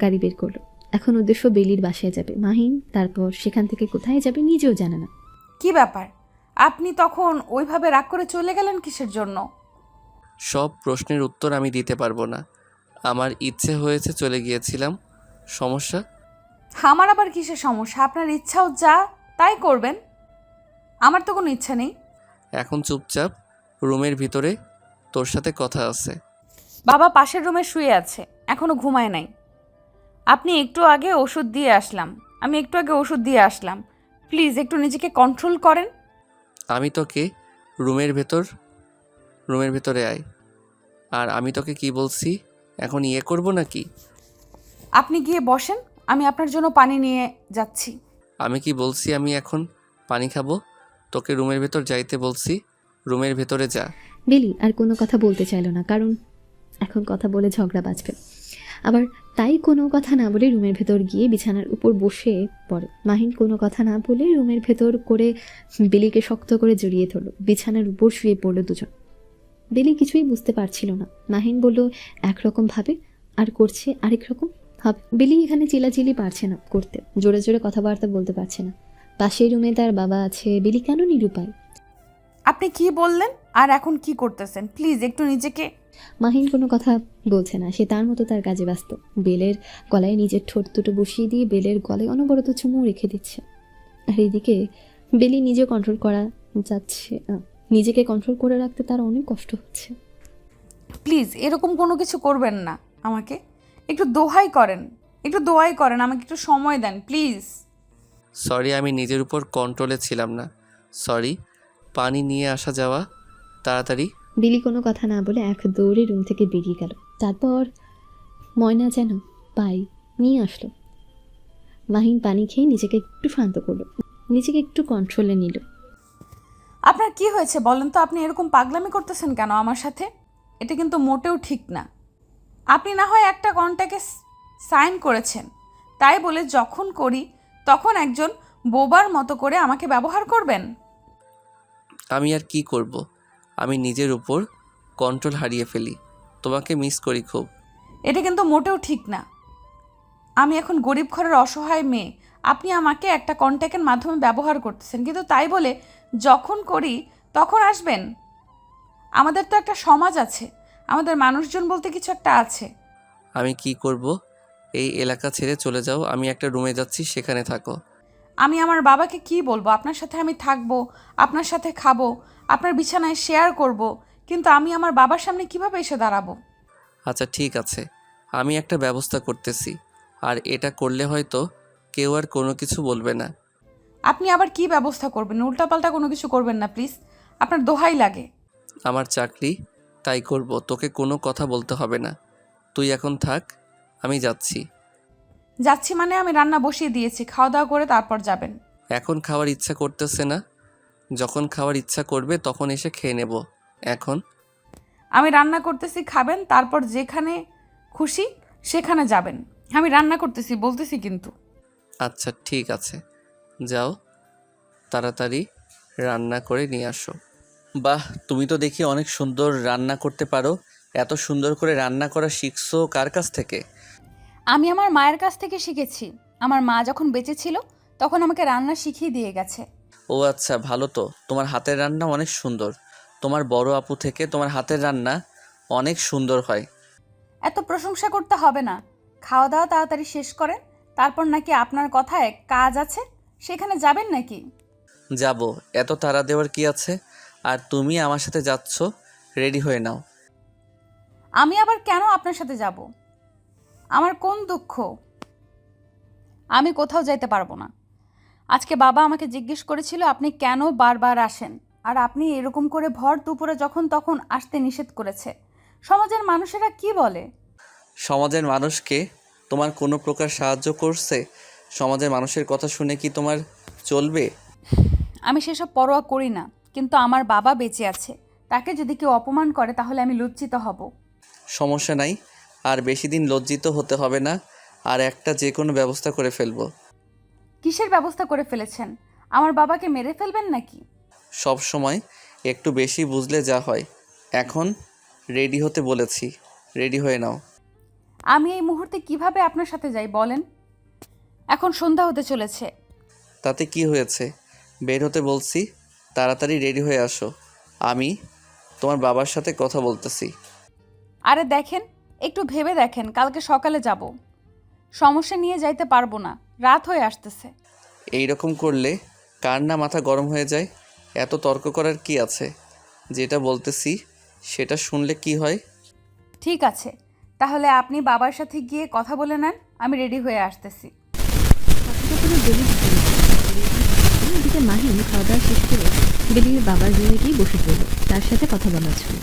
গাড়ি বের করলো। এখন উদ্দেশ্য বেলির বাসায় যাবে মাহিন, তারপর সেখান থেকে কোথায় যাবে নিজেও জানে না। কি ব্যাপার, আপনি তখন ওইভাবে রাগ করে চলে গেলেন কিসের জন্য? সব প্রশ্নের উত্তর আমি দিতে পারবো না, আমার ইচ্ছে হয়েছে চলে গিয়েছিলাম। সমস্যা? আমার আবার কিসের সমস্যা? আপনার ইচ্ছাও যা তাই করবেন, আমার তো কোনো ইচ্ছা নেই। এখন চুপচাপ রুমের ভিতরে তোর সাথে কথা আছে। বাবা পাশের রুমে শুয়ে আছে, এখনো ঘুমায় নাই। আমি একটু আগে ওষুধ দিয়ে আসলাম। প্লিজ একটু নিজেকে কন্ট্রোল করেন। আমি তোকে রুমের ভেতরে আয়। আর আমি তোকে কি বলছি, এখন ইয়ে করবো নাকি? আপনি গিয়ে বসেন, আমি আপনার জন্য পানি নিয়ে যাচ্ছি। আমি কি বলছি আমি এখন পানি খাবো? তোকে রুমের ভেতর যাইতে বলছি, রুমের ভেতরে যা। বেলি আর কোনো কথা বলতে চাইল না, কারণ এখন কথা বলে ঝগড়া বাঁচবে। আবার তাই কোনো কথা না বলে রুমের ভেতর গিয়ে বিছানার উপর বসে পড়ে। মাহিন কোনো কথা না বলে রুমের ভেতর করে বেলিকে শক্ত করে জড়িয়ে ধরল। বিছানার উপর শুয়ে পড়ল দুজন। বেলি কিছুই বুঝতে পারছিল না। মাহিন বলল একরকম ভাবে, আর করছে আরেক রকম ভাবে। বেলি এখানে চিলাচিলি পারছে না করতে, জোরে জোরে কথাবার্তা বলতে পারছে না। পাশের রুমে তার বাবা আছে। বেলি কেন নিরুপায়? আপনি কি বললেন আর এখন কি করতেছেন? প্লিজ একটু নিজেকে। মাহিন কোনো কথা বলছে না, সে তার মতো তার কাজে ব্যস্ত। বেলের গলায় নিজের ঠোঁট দুটো বসিয়ে দিয়ে বেলের গলায় অনবরত চুমু রেখে দিচ্ছে। আর এদিকে বেলি নিজে কন্ট্রোল করা যাচ্ছে, নিজেকে কন্ট্রোল করে রাখতে তার অনেক কষ্ট হচ্ছে। প্লিজ এরকম কোনো কিছু করবেন না, আমাকে একটু দোহাই করেন, আমাকে একটু সময় দেন প্লিজ। সরি, আমি নিজের উপর কন্ট্রোলে ছিলাম না। সরি। পানি নিয়ে আসা যাওয়া তাড়াতাড়ি। বেলি কোনো কথা না বলে এক দৌড়ে রুম থেকে বেরিয়ে গেল। তারপর ময়না যেন পাই নিয়ে আসলো। মাহিন পানি খেয়ে নিজেকে একটু শান্ত করলো, নিজেকে একটু কন্ট্রোলে নিল। আপনার কি হয়েছে বলেন তো? আপনি এরকম পাগলামি করতেছেন কেন আমার সাথে? এটা কিন্তু মোটেও ঠিক না। আপনি না হয় একটা কন্ট্রাক্টে সাইন করেছেন, তাই বলে যখন করি তখন একজন বোবার মতো করে আমাকে ব্যবহার করবেন? আমি আর কি করব, আমি নিজের উপর কন্ট্রোল হারিয়ে ফেলি। তোমাকে মিস করি খুব। এটা কিন্তু মোটেও ঠিক না। আমি এখন গরিব ঘরের অসহায় মেয়ে, আপনি আমাকে একটা কন্ট্যাক্টের মাধ্যমে ব্যবহার করতেছেন, কিন্তু তাই বলে যখন করি তখন আসবেন? আমাদের তো একটা সমাজ আছে, আমাদের মানুষজন বলতে কিছু একটা আছে। আমি কি করব? এই এলাকা ছেড়ে চলে যাও, আমি একটা রুমে যাচ্ছি, সেখানে থাকো। আমি আমার বাবাকে কি বলবো? আপনার সাথে আমি থাকবো, আপনার সাথে খাবো, আপনার বিছানায় শেয়ার করব, কিন্তু আমি আমার বাবার সামনে কিভাবে এসে দাঁড়াবো? আচ্ছা ঠিক আছে, আমি একটা ব্যবস্থা করতেছি, আর এটা করলে হয়তো কেউ আর কোনো কিছু বলবে না। আপনি আবার কি ব্যবস্থা করবেন? উল্টাপাল্টা কোনো কিছু করবেন না প্লিজ, আপনার দোহাই লাগে। আমার চাকরি, তাই করব, তোকে কোনো কথা বলতে হবে না। তুই এখন থাক, আমি যাচ্ছি। যাচ্ছি মানে? আমি রান্না বসিয়ে দিয়েছি, খাওয়া দাওয়া করে তারপর যাবেন। এখন খাওয়ার ইচ্ছা করতেছে না, যখন খাওয়ার ইচ্ছা করবে তখন এসে খেয়ে নেব। এখন আমি রান্না করতেছি, খাবেন, তারপর যেখানে খুশি সেখানে যাবেন। আমি রান্না করতেছি বলতেছি কিন্তু। আচ্ছা ঠিক আছে, যাও, তাড়াতাড়ি রান্না করে নিয়ে আসো। বাহ, তুমি তো দেখি অনেক সুন্দর রান্না করতে পারো। এত সুন্দর করে রান্না করা শিখছো কার কাছ থেকে? আমি আমার মায়ের কাছ থেকে শিখেছি। আমার মা যখন বেঁচে ছিল তখন আমাকে রান্না শিখিয়ে দিয়ে গেছে। ও আচ্ছা, ভালো তো, তোমার হাতের রান্না অনেক সুন্দর। তোমার বড় আপু থেকে তোমার হাতের রান্না অনেক সুন্দর হয়। এত প্রশংসা করতে হবে না। খাওয়া দাওয়া তাড়াতাড়ি শেষ করেন, তারপর নাকি আপনার কথায় কাজ আছে, সেখানে যাবেন নাকি? যাব, এত তাড়া দেওয়ার কি আছে? আর তুমি আমার সাথে যাচ্ছ, রেডি হয়ে নাও। আমি আবার কেন আপনার সাথে যাব? আমার কোন দুঃখ? আমি কোথাও যাইতে পারবো না। আজকে বাবা আমাকে জিজ্ঞেস করেছিল আপনি কেন বারবার আসেন, আর আপনি এরকম করে ভর দুপুরে যখন তখন আসতে নিষেধ করেছে। সমাজের মানুষেরা কি বলে? সমাজের মানুষকে তোমার কোনো প্রকার সাহায্য করছে? সমাজের মানুষের কথা শুনে কি তোমার চলবে? আমি সেসব পরোয়া করি না, কিন্তু আমার বাবা বেঁচে আছে, তাকে যদি কেউ অপমান করে তাহলে আমি লজ্জিত হব। সমস্যা নাই, আর বেশি দিন লজ্জিত হতে হবে না, আর একটা যে কোনো ব্যবস্থা করে ফেলবো। কিসের ব্যবস্থা করে ফেলেছেন? আমার বাবাকে মেরে ফেলবেন নাকি? সব সময় একটু বেশি বুঝলে যা হয়। এখন রেডি হতে বলেছি, রেডি হয়ে নাও। আমি এই মুহূর্তে কিভাবে আপনার সাথে যাই বলেন? এখন সন্ধ্যা হতে চলেছে। তাতে কি হয়েছে? বের হতে বলছি, তাড়াতাড়ি রেডি হয়ে আসো। আমি তোমার বাবার সাথে কথা বলতেছি। আরে দেখেন, একটু ভেবে দেখেন, কালকে সকালে যাব। সমস্যা নিয়ে যাইতে পারবো না, রাত হয়ে আসতেছে। এই রকম করলে কার না মাথা গরম হয়ে যায়? এত তর্ক করার কি আছে? যেটা বলতেছি সেটা শুনলে কি হয়? ঠিক আছে, তাহলে আপনি বাবার সাথে গিয়ে কথা বলে নেন, আমি রেডি হয়ে আসতেছি। কথাটা পুরো বেলি এদিকে মাহিন খাওয়া দাওয়া শেষ করে বেলির বাবার রুমে গিয়ে বসে পড়ল, তার সাথে কথা বলার ছিল।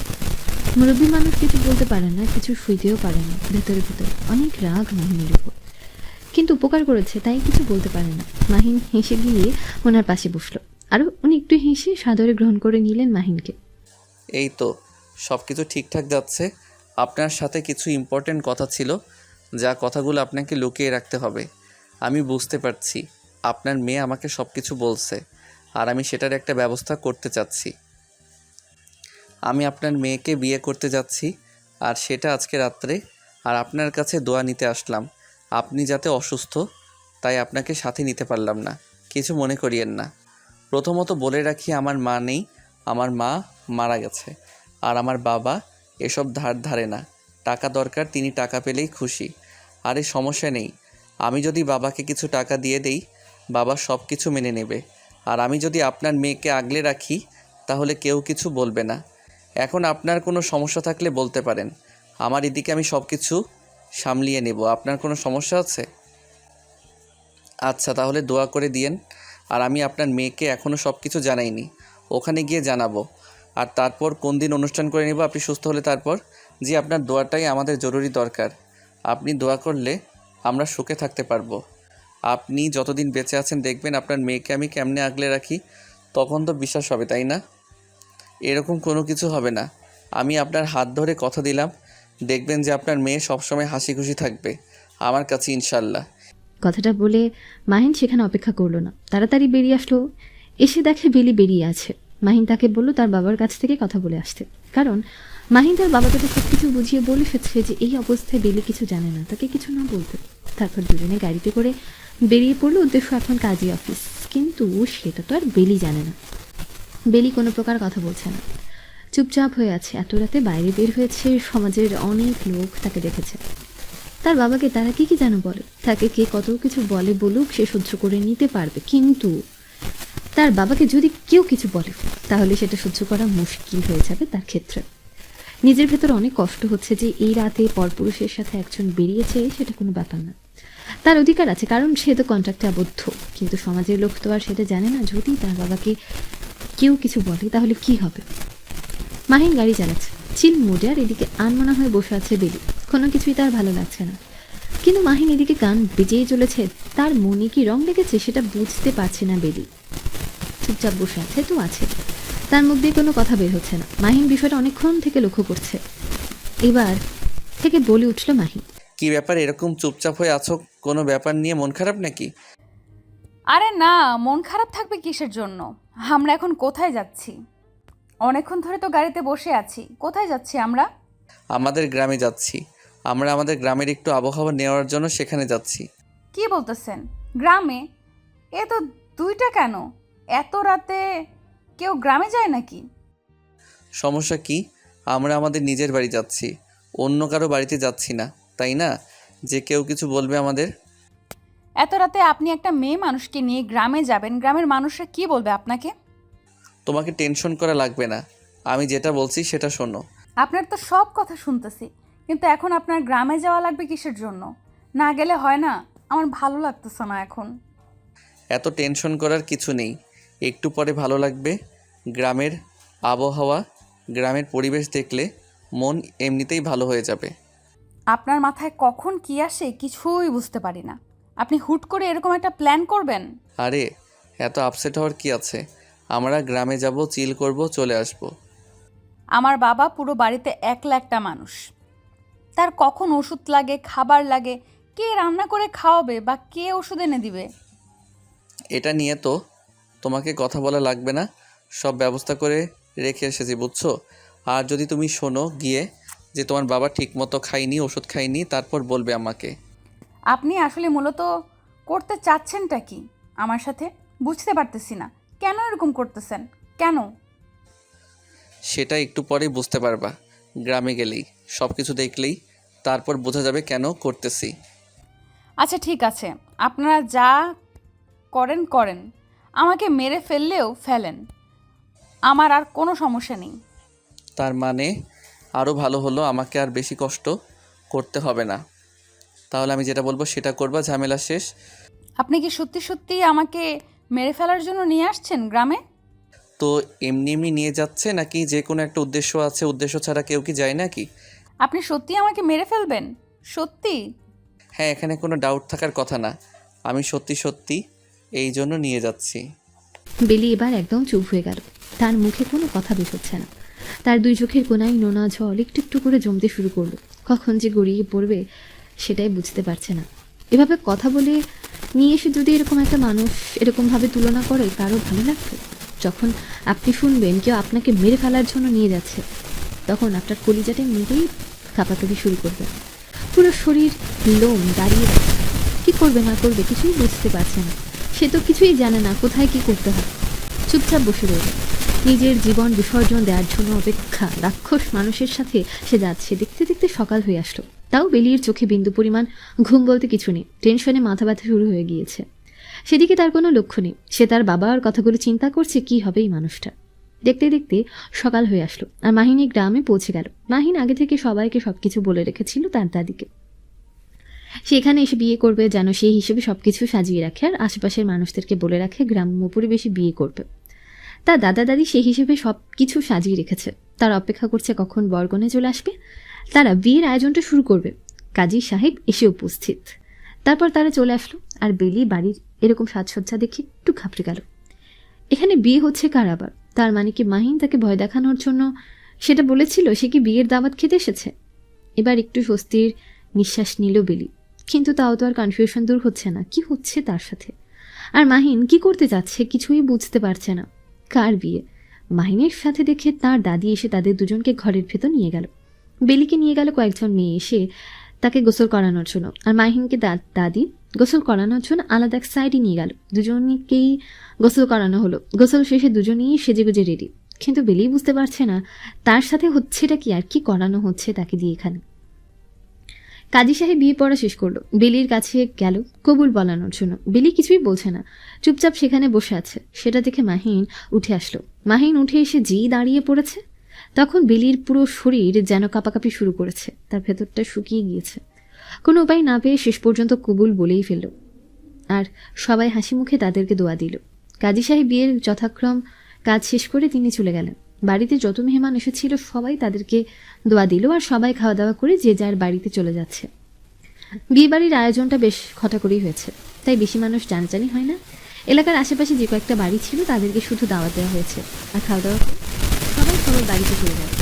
মুরব্বী মানুষ কিছু বলতে পারে না, কিছু শুইতেও পারে না, ভেতরে ভেতরে অনেক রাগ মাহিনের উপর, কিন্তু উপকার করেছে তাই কিছু বলতে পারে না। মাহিন হেসে গিয়ে ওনার পাশে বসলো, আরও উনি একটু হেসে সাদরে গ্রহণ করে নিলেন মাহিনকে। এই তো সব কিছু ঠিকঠাক যাচ্ছে। আপনার সাথে কিছু ইম্পর্ট্যান্ট কথা ছিল, যা কথাগুলো আপনাকে লুকিয়ে রাখতে হবে। আমি বুঝতে পারছি আপনার মেয়ে আমাকে সব কিছু বলছে, আর আমি সেটার একটা ব্যবস্থা করতে চাচ্ছি। আমি আপনার মেয়েকে বিয়ে করতে যাচ্ছি, আর সেটা আজকে রাত্রে। আর আপনার কাছে দোয়া নিতে আসলাম। আপনি যাতে অসুস্থ, তাই আপনাকে সাথে নিতে পারলাম না, কিছু মনে করিয়েন না। প্রথমত বলে রাখি, আমার মা নেই, আমার মা মারা গেছে। আর আমার বাবা এসব ধারে না, টাকা দরকার, তিনি টাকা পেলেই খুশি। আর এই সমস্যা নেই, আমি যদি বাবাকে কিছু টাকা দিয়ে দেই, বাবা সব কিছু মেনে নেবে। আর আমি যদি আপনার মেয়েকে আগলে রাখি, তাহলে কেউ কিছু বলবে না। এখন আপনার কোনো সমস্যা থাকলে বলতে পারেন, আমার এদিকে আমি সব কিছু সামলিয়ে নেব। আপনার কোনো সমস্যা আছে? আচ্ছা, তাহলে দোয়া করে দিয়েন। আর আমি আপনার মেয়েকে এখনও সব কিছু জানাইনি, ওখানে গিয়ে জানাবো। আর তারপর কোন দিন অনুষ্ঠান করে নেব আপনি সুস্থ হলে তারপর? জি, আপনার দোয়াটাই আমাদের জরুরি দরকার। আপনি দোয়া করলে আমরা সুখে থাকতে পারবো। আপনি যতদিন বেঁচে আছেন দেখবেন আপনার মেয়েকে আমি কেমনে আগলে রাখি, তখন তো বিশ্বাস হবে, তাই না? এরকম কোনো কিছু হবে না। আমি আপনার হাত ধরে কথা দিলাম, দেখবেন যে আপনার মেয়ে সবসময় হাসি খুশি থাকবে আমার কাছে, ইনশাল্লাহ। কথাটা বলে মাহিন সেখানে অপেক্ষা করলো না, তাড়াতাড়ি বেরিয়ে আসলো। এসে দেখে বেলি বেরিয়ে আছে। মাহিন তাকে বলল তার বাবার কাছ থেকে কথা বলে আসতে, কারণ মাহিন তার বাবাকে সব কিছু বুঝিয়ে বলে এসেছে যে এই অবস্থায় বেলি কিছু জানে না, তাকে কিছু না বলতে। তারপর দুজনে গাড়িতে করে বেরিয়ে পড়লো, উদ্দেশ্য এখন কাজী অফিস। কিন্তু সেটা তো আর বেলি জানে না। বেলি কোনো প্রকার কথা বলছে না, চুপচাপ হয়ে আছে। এত রাতে বাইরে বের হয়েছে, সমাজের অনেক লোক তাকে দেখেছে। তার বাবাকে তারা কি যেন বলে, তাকে কে কত কিছু বলে বলুক, সে সহ্য করে নিতে পারবে। কিন্তু তার বাবাকে যদি কেউ কিছু বলে তাহলে সেটা সহ্য করা মুশকিল হয়ে যাবে তার ক্ষেত্রে। নিজের ভেতর অনেক কষ্ট হচ্ছে যে এই রাতে পরপুরুষের সাথে একজন বেরিয়েছে, সেটা কোনো ব্যাপার না, তার অধিকার আছে, কারণ সে তো কন্ট্রাক্টে আবদ্ধ। কিন্তু সমাজের লোক তো আর সেটা জানে না। যদি তার বাবাকে কেউ কিছু বলে তাহলে কি হবে? মাহিন গাড়ি চালাচ্ছে চিল মোডে, আর এদিকে আনমনা হয়ে বসে আছে বেলি। কোনো কিছুই তার ভালো লাগছে না। কিন্তু মাহিন এদিকে গান বেজেই চলেছে, তার মনে কি রং লেগেছে সেটা বুঝতে পারছে না বেলি। চুপচাপ বসে আছে তো আছে, তার মুখ দিয়ে কোনো কথা বের হচ্ছে না। মাহিন বিষয়টা অনেকক্ষণ থেকে লক্ষ্য করছে। এবার থেকে বলে উঠল মাহিন, কি ব্যাপার এরকম চুপচাপ হয়ে আছো? কোনো ব্যাপার নিয়ে মন খারাপ নাকি? আরে না, মন খারাপ থাকবে কিসের জন্য? আমরা এখন কোথায় যাচ্ছি? অনেকক্ষণ ধরে তো গাড়িতে বসে আছি। কোথায় যাচ্ছি আমরা? আমাদের গ্রামে যাচ্ছি। আমরা আমাদের গ্রামের একটু আবহাওয়া নেওয়ার জন্য সেখানে যাচ্ছি। কি বলতেছেন? গ্রামে? এ তো 2টা কেন? এত রাতে কেউ গ্রামে যায় নাকি? সমস্যা কি? আমরা আমাদের নিজের বাড়ি যাচ্ছি, অন্য কারো বাড়িতে যাচ্ছি না, তাই না? যে কেউ কিছু বলবে আমাদের? এত রাতে আপনি একটা মেয়ে মানুষকে নিয়ে গ্রামে যাবেন, গ্রামের মানুষরা কি বলবে আপনাকে? তোমাকে টেনশন করা লাগবে না, আমি যেটা বলছি সেটা শোনো। আপনার তো সব কথা শুনতেছি, কিন্তু এখন আপনার গ্রামে যাওয়া লাগবে কিসের জন্য? না গেলে হয় না? আমার ভালো লাগতেছে না এখন। এত টেনশন করার কিছু নেই, একটু পরে ভালো লাগবে। গ্রামের আবহাওয়া, গ্রামের পরিবেশ দেখলে মন এমনিতেই ভালো হয়ে যাবে। আপনার মাথায় কখন কি আসে কিছুই বুঝতে পারি না। আপনি হুট করে এরকম একটা প্ল্যান করবেন? আরে এত আপসেট হওয়ার কি আছে? আমরা গ্রামে যাব, চিল করব, চলে আসব। আমার বাবা পুরো বাড়িতে একলা একটা মানুষ। তার কখন ওষুধ লাগে, খাবার লাগে, কে রান্না করে খাওয়াবে বা কে ওষুধ এনে দিবে? এটা নিয়ে তো তোমাকে কথা বলা লাগবে না, সব ব্যবস্থা করে রেখে এসেছি, বুঝছো? আর যদি তুমি শোনো গিয়ে যে তোমার বাবা ঠিকমতো খায়নি, ওষুধ খায়নি, তারপর বলবে আমাকে। আপনি আসলে মূলত করতে চাচ্ছেনটা কি আমার সাথে? বুঝতে পারতেছি না। কেন এরকম করতেছেন? কেন? সেটা একটু পরেই বুঝতে পারবা, গ্রামে গেলেই সব কিছু দেখলেই তারপর বোঝা যাবে কেন করতেছি। আচ্ছা ঠিক আছে, আপনারা যা করেন করেন, আমাকে মেরে ফেললেও ফেলেন, আমার আর কোনো সমস্যা নেই। তার মানে আরও ভালো হলো, আমাকে আর বেশি কষ্ট করতে হবে না। তাহলে আমি যেটা বলবো সেটা করবা, ঝামেলা শেষ। আপনি কি সত্যি সত্যি আমাকে মেরে ফেলার জন্য নিয়ে আসছেন গ্রামে? তো এমনি এমনি নিয়ে যাচ্ছে নাকি যে কোনো একটা উদ্দেশ্য আছে? উদ্দেশ্য ছাড়া কেউ কি যায় নাকি? আপনি সত্যি আমাকে মেরে ফেলবেন? সত্যি? হ্যাঁ, এখানে কোনো ডাউট থাকার কথা না, আমি সত্যি সত্যি এই জন্য নিয়ে যাচ্ছি। বেলি এবার একদম চুপ হয়ে গেল। তার মুখে কোনো কথা বের হচ্ছে না। তার 2 চোখের কোনায় নোনা জল একটু একটু করে জমতে শুরু করলো। কখন যে গড়িয়ে পড়বে সেটাই বুঝতে পারছে না। এভাবে কথা বলে নিয়ে এসে যদি এরকম একটা মানুষ এরকমভাবে তুলনা করে, কারো ভালো লাগবে? যখন আপনি শুনবেন কেউ আপনাকে মেরে ফেলার জন্য নিয়ে যাচ্ছে, তখন আপনার কলিজাটা এমনিতেই কাঁপাকাঁপি শুরু করবে। পুরো শরীর লোম দাঁড়িয়ে যাচ্ছে। কী করবে না করবে কিছুই বুঝতে পারছে না। সে তো কিছুই জানে না কোথায় কি করতে হয়। চুপচাপ বসে রইল। নিজের জীবন বিসর্জন দেওয়ার জন্য অপেক্ষা রাক্ষস মানুষের সাথে সে যাচ্ছে। দেখতে দেখতে সকাল হয়ে আসলো। তাও বেলির চোখে বিন্দু পরিমাণ ঘুম বলতে কিছু নেই। টেনশনে মাথা ব্যথা শুরু হয়ে গিয়েছে। সেদিকে তার কোনো লক্ষ্য নেই। সে তার বাবার কথাগুলো চিন্তা করছে, কি হবে এই মানুষটা। দেখতে দেখতে সকাল হয়ে আসলো আর মাহিনী গ্রামে পৌঁছে গেল। মাহিন আগে থেকে সবাইকে সবকিছু বলে রেখেছিল তার দাদিকে। সে এখানে এসে বিয়ে করবে যেন সেই হিসেবে সবকিছু সাজিয়ে রাখে, আর আশেপাশের মানুষদেরকে বলে রাখে গ্রাম্য পরিবেশে বিয়ে করবে। তার দাদা দাদি সেই হিসেবে সব কিছু সাজিয়ে রেখেছে। তারা অপেক্ষা করছে কখন বরকনে চলে আসবে, তারা বিয়ের আয়োজনটা শুরু করবে। কাজী সাহেব এসে উপস্থিত। তারপর তারা চলে আসলো আর বেলি বাড়ির এরকম সাজসজ্জা দেখে একটু ঘাবড়ে গেল। এখানে বিয়ে হচ্ছে কার আবার? তার মানে কি মাহিন তাকে ভয় দেখানোর জন্য সেটা বলেছিল? সে কি বিয়ের দাওয়াত খেতে এসেছে? এবার একটু স্বস্তির নিঃশ্বাস নিল বেলি। কিন্তু তাও তো আর কনফিউশন দূর হচ্ছে না, কি হচ্ছে তার সাথে। আর মাহিন কি করতে যাচ্ছে কিছুই বুঝতে পারছে না। কার বিয়ে? মাহিনের সাথে দেখে তার দাদি এসে তাদের দুজনকে ঘরের ভেতর নিয়ে গেল। বেলিকে নিয়ে গেল কয়েকজন মেয়ে এসে তাকে গোসল করানোর জন্য, আর মাহিনকে দাদি গোসল করানোর জন্য আলাদা এক সাইডে নিয়ে গেল। দুজনকেই গোসল করানো হলো। গোসল শেষে দুজনেই সেজেগুজে রেডি। কিন্তু বেলি বুঝতে পারছে না তার সাথে হচ্ছেটা কি আর কি করানো হচ্ছে তাকে দিয়ে এখানে। কাজী সাহেব বিয়ে পড়া শেষ করলো, বেলির কাছে গেল কবুল বলানোর জন্য। বেলি কিছুই বলছে না, চুপচাপ সেখানে বসে আছে। সেটা দেখে মাহিন উঠে আসলো। মাহিন উঠে এসে যেই দাঁড়িয়ে পড়েছে, তখন বেলির পুরো শরীর যেন কাঁপাকাঁপি শুরু করেছে, তার ভেতরটা শুকিয়ে গিয়েছে। কোনো উপায় না পেয়ে শেষ পর্যন্ত কবুল বলেই ফেলল, আর সবাই হাসি মুখে তাদেরকে দোয়া দিল। কাজী সাহেব বিয়ের যথাক্রম কাজ শেষ করে তিনি চলে গেলেন। বাড়িতে যত মেহমান এসেছিল সবাই তাদেরকে দোয়া দিল, আর সবাই খাওয়া দাওয়া করে যে যার বাড়িতে চলে যাচ্ছে। বিয়ে বাড়ির আয়োজনটা বেশ খটা করেই হয়েছে, তাই বেশি মানুষ জানাজানি হয় না। এলাকার আশেপাশে যে কয়েকটা বাড়ি ছিল তাদেরকে শুধু দাওয়াত দেওয়া হয়েছে, আর খাওয়া দাওয়া করে সবাই সবার বাড়িতে চলে যায়।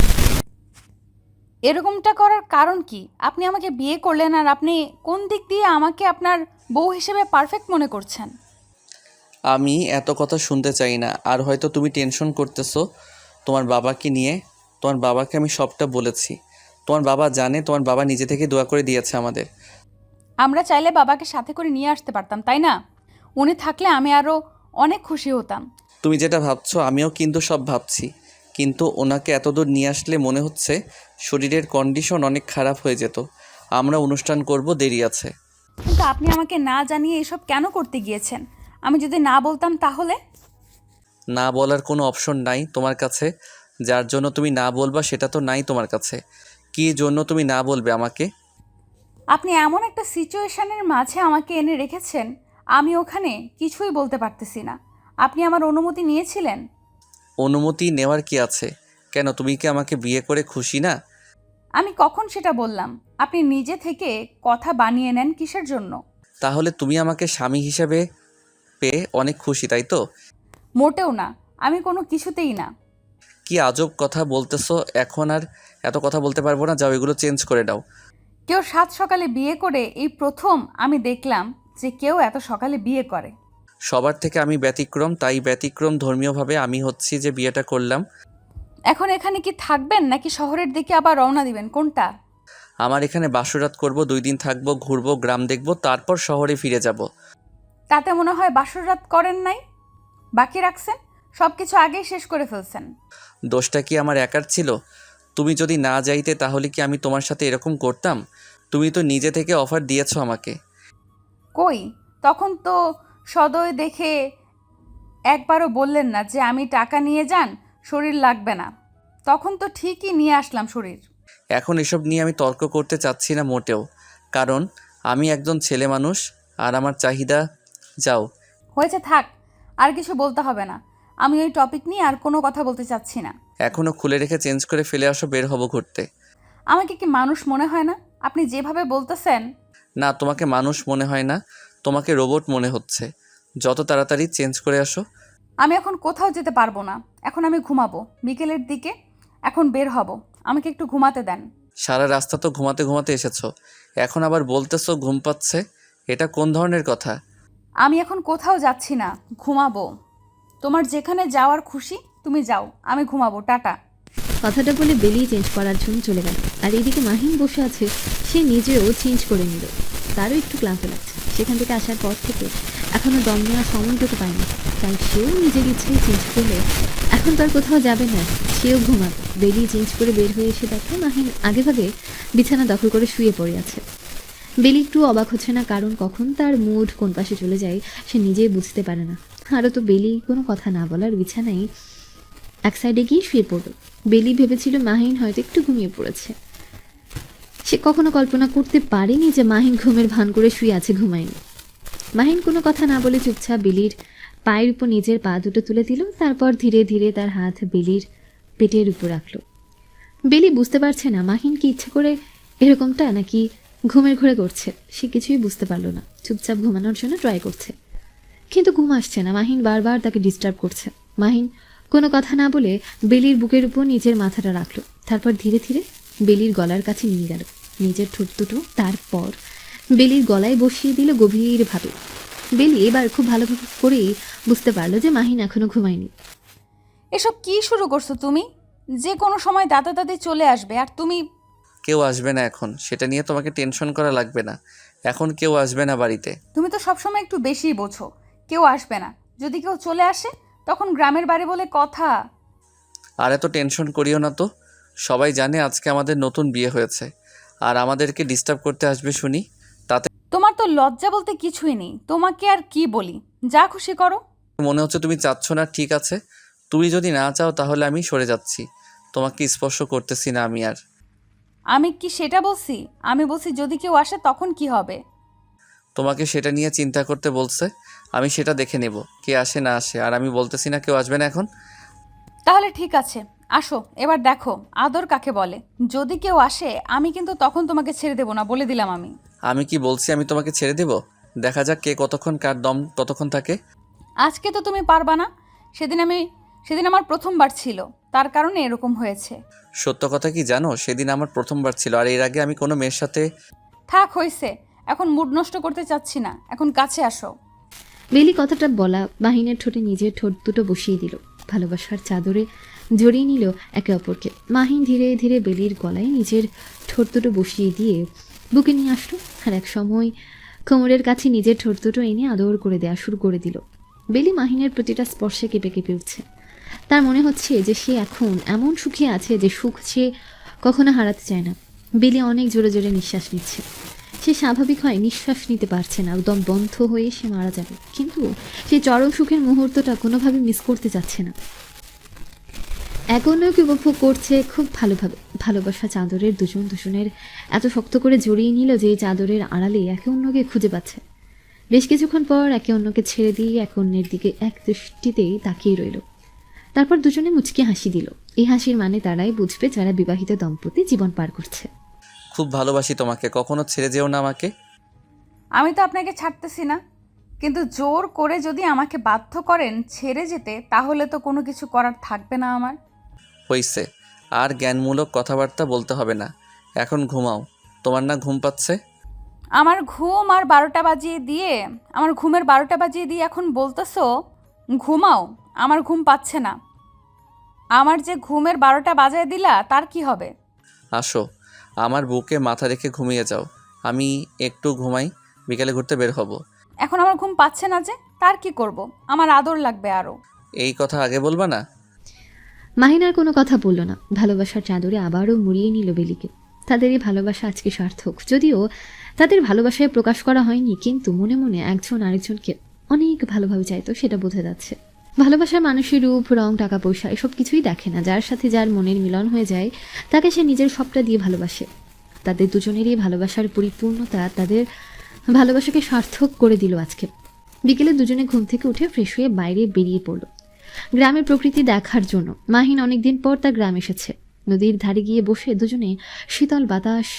এরকমটা করার কারণ কি? আপনি আমাকে বিয়ে করলেন, আর আপনি কোন দিক দিয়ে আমাকে আপনার বউ হিসেবে পারফেক্ট মনে করছেন? আমি এত কথা শুনতে চাই না। আর হয়তো তুমি টেনশন করতেছো তোমার বাবাকে নিয়ে। তোমার বাবাকে আমি সবটা বলেছি। তোমার বাবা জানে, তোমার বাবা নিজে থেকে দোয়া করে দিয়েছে আমাদের। আমরা চাইলে বাবাকে সাথে করে নিয়ে আসতে পারতাম, তাই না? উনি থাকলে আমি আরও অনেক খুশি হতাম। তুমি যেটা ভাবছো আমিও কিন্তু সব ভাবছি, কিন্তু ওনাকে এতদূর নিয়ে আসলে মনে হচ্ছে শরীরের কন্ডিশন অনেক খারাপ হয়ে যেত। আমরা অনুষ্ঠান করব, দেরি আছে। কিন্তু আপনি আমাকে না জানিয়ে এসব কেন করতে গিয়েছেন? আমি যদি না বলতাম তাহলে? না বলার কোনো অপশন নাই তোমার কাছে। যার জন্য তুমি না বলবা সেটা তো নাই তোমার কাছে। কী জন্য তুমি না বলবে আমাকে? আপনি এমন একটা সিচুয়েশনের মাঝে আমাকে এনে রেখেছেন, আমি ওখানে কিছুই বলতে পারতেছি না। আপনি আমার অনুমতি নিয়েছিলেন? অনুমতি নেওয়ার কি আছে? কেন, তুমি কি আমাকে বিয়ে করে খুশি না? আমি কখন সেটা বললাম? আপনি নিজে থেকে কথা বানিয়ে নেন কিসের জন্য? তাহলে তুমি আমাকে স্বামী হিসেবে পেয়ে অনেক খুশি, তাই তো? মোটেও না, আমি কোনো কিছুতেই না। কি আজব কথা বলতেছো। এখন আর এত কথা বলতে পারবো না, যাও এগুলো চেঞ্জ করে দাও। কেউ সাত সকালে বিয়ে করে এই প্রথম আমি দেখলাম যে কেউ এত সকালে বিয়ে করে। সবার থেকে আমি ব্যতিক্রম, তাই ব্যতিক্রম ধর্মীয়ভাবে আমি হচ্ছি যে বিয়েটা করলাম। এখন এখানে কি থাকবেন নাকি শহরের দিকে আবার রওনা দিবেন, কোনটা? আমার এখানে বাসরাত করব, 2 দিন থাকবো, ঘুরবো, গ্রাম দেখবো, তারপর শহরে ফিরে যাব। তাতে মনে হয় বাসর রাত করেন নাই, বাকি রাখছেন, সব কিছু আগেই শেষ করে ফেলছেন। দোষটা কি আমার একার ছিল? তুমি যদি না যাইতে তাহলে কি আমি তোমার সাথে এরকম করতাম? তুমি তো নিজে থেকে অফার দিয়েছো আমাকে। কই, তখন তো সদয় দেখে একবারও বললেন না যে আমি টাকা নিয়ে যান, শরীর লাগবে না। তখন তো ঠিকই নিয়ে আসলাম শরীর। এখন এসব নিয়ে আমি তর্ক করতে চাচ্ছি না মোটেও, কারণ আমি একজন ছেলে মানুষ আর আমার চাহিদা। যাও। হয়েছে, থাক, আর কিছু বলতে হবে না। আমি ওই টপিক নিয়ে আর কোনো কথা বলতে চাচ্ছি না। এখনও খুলে রেখে চেঞ্জ করে ফেলে আসো, বের হব ঘুরতে। আমাকে কি মানুষ মনে হয় না? আপনি যেভাবে বলতেছেন। না, তোমাকে মানুষ মনে হয় না, তোমাকে রোবট মনে হচ্ছে। যত তাড়াতাড়ি চেঞ্জ করে আসো। আমি এখন কোথাও যেতে পারবো না, এখন আমি ঘুমাবো বিকেলের দিকে। এখন বের হব, আমাকে একটু ঘুমাতে দেন। সারা রাস্তা তো ঘুমাতে ঘুমাতে এসেছো, এখন আবার বলতেছো ঘুম পাচ্ছে। এটা কোন ধরনের কথা? আমি এখন কোথাও যাচ্ছি না, ঘুমাবো। তোমার যেখানে যাওয়ার খুশি তুমি যাও, আমি ঘুমাবো, টাটা। কথাটা বলে বেলি চেঞ্জ করার জন্য চলে গেল। আর এদিকে মাহিন বসে আছে, সে নিজেও চেঞ্জ করে নিল। তারও একটু ক্লান্ত লাগছে, সেখান থেকে আসার পর থেকে এখনও দম নেওয়ার সময়টুকু পায়নি, তাই সেও নিজের ইচ্ছায় চেঞ্জ করলে এখন তার কোথাও যাবে না, সেও ঘুমাবে। বেলি চেঞ্জ করে বের হয়ে এসে দেখে মাহিন আগেভাগে বিছানা দখল করে শুয়ে পড়ে আছে। বেলি একটু অবাক হচ্ছে না, কারণ কখন তার মুড কোন পাশে চলে যায় সে নিজেই বুঝতে পারে না। আরও তো বেলি কোনো কথা না বলার বিছানায় এক সাইডে গিয়ে শুয়ে পড়ল। বেলি ভেবেছিল মাহিন হয়তো একটু ঘুমিয়ে পড়েছে। সে কখনো কল্পনা করতে পারেনি যে মাহিন ঘুমের ভান করে শুয়ে আছে, ঘুমায়নি। মাহিন কোনো কথা না বলে চুপচাপ বেলির পায়ের উপর নিজের পা দুটো তুলে দিল, তারপর ধীরে ধীরে তার হাত বেলির পেটের উপর রাখলো। বেলি বুঝতে পারছে না মাহিন কি ইচ্ছে করে এরকমটা নাকি ঘুমের ঘোরে করছে। সে কিছুই বুঝতে পারলো না, চুপচাপ ঘুমানোর জন্য ট্রাই করছে, কিন্তু ঘুম আসছে না। মাহিন বারবার তাকে ডিস্টার্ব করছে। মাহিন কোনো কথা না বলে বেলির বুকের উপর নিজের মাথাটা রাখলো, তারপর ধীরে ধীরে বেলির গলার কাছে নিয়ে গেল নিজের ঠোঁট দুটো, তারপর বেলির গলায় বসিয়ে দিল গভীরভাবে। বেলি এবার খুব ভালো করেই বুঝতে পারলো যে মাহিন এখনো ঘুমায়নি। এসব কি শুরু করছো তুমি? যে কোনো সময় দাদা দাদি চলে আসবে, আর তুমি? কেউ আসবে না এখন, সেটা নিয়ে তোমাকে টেনশন করা লাগবে না। এখন কেউ আসবে না বাড়িতে। তুমি তো সবসময় একটু বেশিই বোঝো। কেউ আসবে না, যদি কেউ চলে আসে তখন গ্রামের বাড়ি বলে কথা। আর এত টেনশন করিও না তো। সবাই জানে আজকে আমাদের নতুন বিয়ে হয়েছে, আর আমাদেরকে ডিস্টার্ব করতে আসবে শুনি। তাতে তোমার তো লজ্জা বলতে কিছুই নেই, তোমাকে আর কি বলি, যা খুশি করো। মনে হচ্ছে তুমি চাচ্ছ না। ঠিক আছে, তুমি যদি না চাও তাহলে আমি সরে যাচ্ছি। তোমাকে স্পর্শ করতেছি না আমি আর। আমি কি সেটা বলছি? আমি বলছি যদি কেউ আসে তখন কি হবে। তোমাকে সেটা নিয়ে চিন্তা করতে বলছে, আমি সেটা দেখে নেব কে আসে না আসে। আর আমি বলতেছি না কেউ আসবে না এখন। তাহলে ঠিক আছে, আসো এবার দেখো আদর কাকে বলে। যদি কেউ আসে আমি কিন্তু তখন তোমাকে ছেড়ে দেবো না, বলে দিলাম আমি। আমি কি বলছি আমি তোমাকে ছেড়ে দেব? দেখা যাক কে কতক্ষণ কার দম ততক্ষণ থাকে। আজকে তো তুমি পারবা না। সেদিন আমার প্রথমবার ছিল, তার কারণে এরকম হয়েছে। সত্য কথা কি জানো, সেদিন আমার প্রথমবার ছিল, আর এর আগে আমি কোনো মেয়ের সাথে। থাক হয়েছে, এখন মুড নষ্ট করতে চাচ্ছি না, এখন কাছে আসো। বেলি কথাটা বলা মাহিনের ঠোঁটে নিজের ঠোঁট দুটো বসিয়ে দিল, ভালোবাসার চাদরে জড়িয়ে নিল একে অপরকে। মাহিন ধীরে ধীরে বেলির গলায় নিজের ঠোঁট দুটো বসিয়ে দিয়ে বুকে নিয়ে আসলো, আর এক সময় কোমরের কাছে নিজের ঠোঁট দুটো এনে আদর করে দেওয়া শুরু করে দিল। বেলি মাহিনের প্রতিটা স্পর্শে কেঁপে কেঁপে উঠছে। তার মনে হচ্ছে যে সে এখন এমন সুখে আছে যে সুখ সে কখনো হারাতে চায় না। বেলি অনেক জোরে জোরে নিঃশ্বাস নিচ্ছে। সে স্বাভাবিক হয় নিঃশ্বাস নিতে পারছে না, একদম বন্ধ হয়ে সে মারা যাবে, কিন্তু সে চরম সুখের মুহূর্তটা কোনোভাবে মিস করতে যাচ্ছে না। এক অন্যকে উপভোগ করছে খুব ভালোভাবে। ভালোবাসা চাদরের দুজনের এত শক্ত করে জড়িয়ে নিল যে এই চাদরের আড়ালে একে অন্যকে খুঁজে পাচ্ছে। বেশ কিছুক্ষণ পর একে অন্যকে ছেড়ে দিয়ে এক অন্যের দিকে এক দৃষ্টিতেই তাকিয়ে রইল। তারপর দুজনে মুচকি হাসি দিল। এই হাসির মানে তারাই বুঝবে যারা বিবাহিত দম্পতি জীবন পার করছে। খুব ভালোবাসি তোমাকে, কখনো ছেড়ে যেও না আমাকে। আমি তো আপনাকে ছাড়তেছি না, কিন্তু জোর করে যদি আমাকে বাধ্য করেন ছেড়ে যেতে, তাহলে তো কোনো কিছু করার থাকবে না আমার। হইছে, আর জ্ঞানমূলক কথাবার্তা বলতে হবে না, এখন ঘুমাও। তোমার না ঘুম পাচ্ছে? আমার ঘুমের 12টা বাজিয়ে দিয়ে এখন বলতেছো ঘুমাও? আমার ঘুম পাচ্ছে না। আমার যে ঘুমের 12টা বাজায় দিলা তার কি হবে? আসো, আমার বুকে মাথা রেখে ঘুমিয়ে যাও। আমি একটু ঘুমাই, বিকেলে ঘুরতে বের হব। এখন আমার ঘুম পাচ্ছে না যে, তার কি করব? আমার আদর লাগবে আরও। এই কথা আগে বলবা না? মাহিন আর কোনো কথা বলল না, ভালোবাসার চাদরে আবারও মুড়িয়ে নিল বেলিকে। তাদের এই ভালোবাসা আজকে সার্থক, যদিও তাদের ভালোবাসায় প্রকাশ করা হয়নি, কিন্তু মনে মনে একজন আরেকজনকে অনেক ভালোভাবে চাইতো, সেটা বোঝা যাচ্ছে। ভালোবাসার মানুষের রূপ, রং, টাকা পয়সা এসব কিছুই দেখে না। যার সাথে যার মনের মিলন হয়ে যায় তাকে সে নিজের সবটা দিয়ে ভালোবাসে। তাদের দুজনেরই ভালোবাসার পরিপূর্ণতা তাদের ভালোবাসাকে সার্থক করে দিল আজকে। বিকেলে দুজনে ঘুম থেকে উঠে ফ্রেশ হয়ে বাইরে বেরিয়ে পড়ল গ্রামের প্রকৃতি দেখার জন্য। মাহিন অনেকদিন পর তার গ্রাম এসেছে। নদীর ধারে গিয়ে বসে দুজনে শীতল বাতাস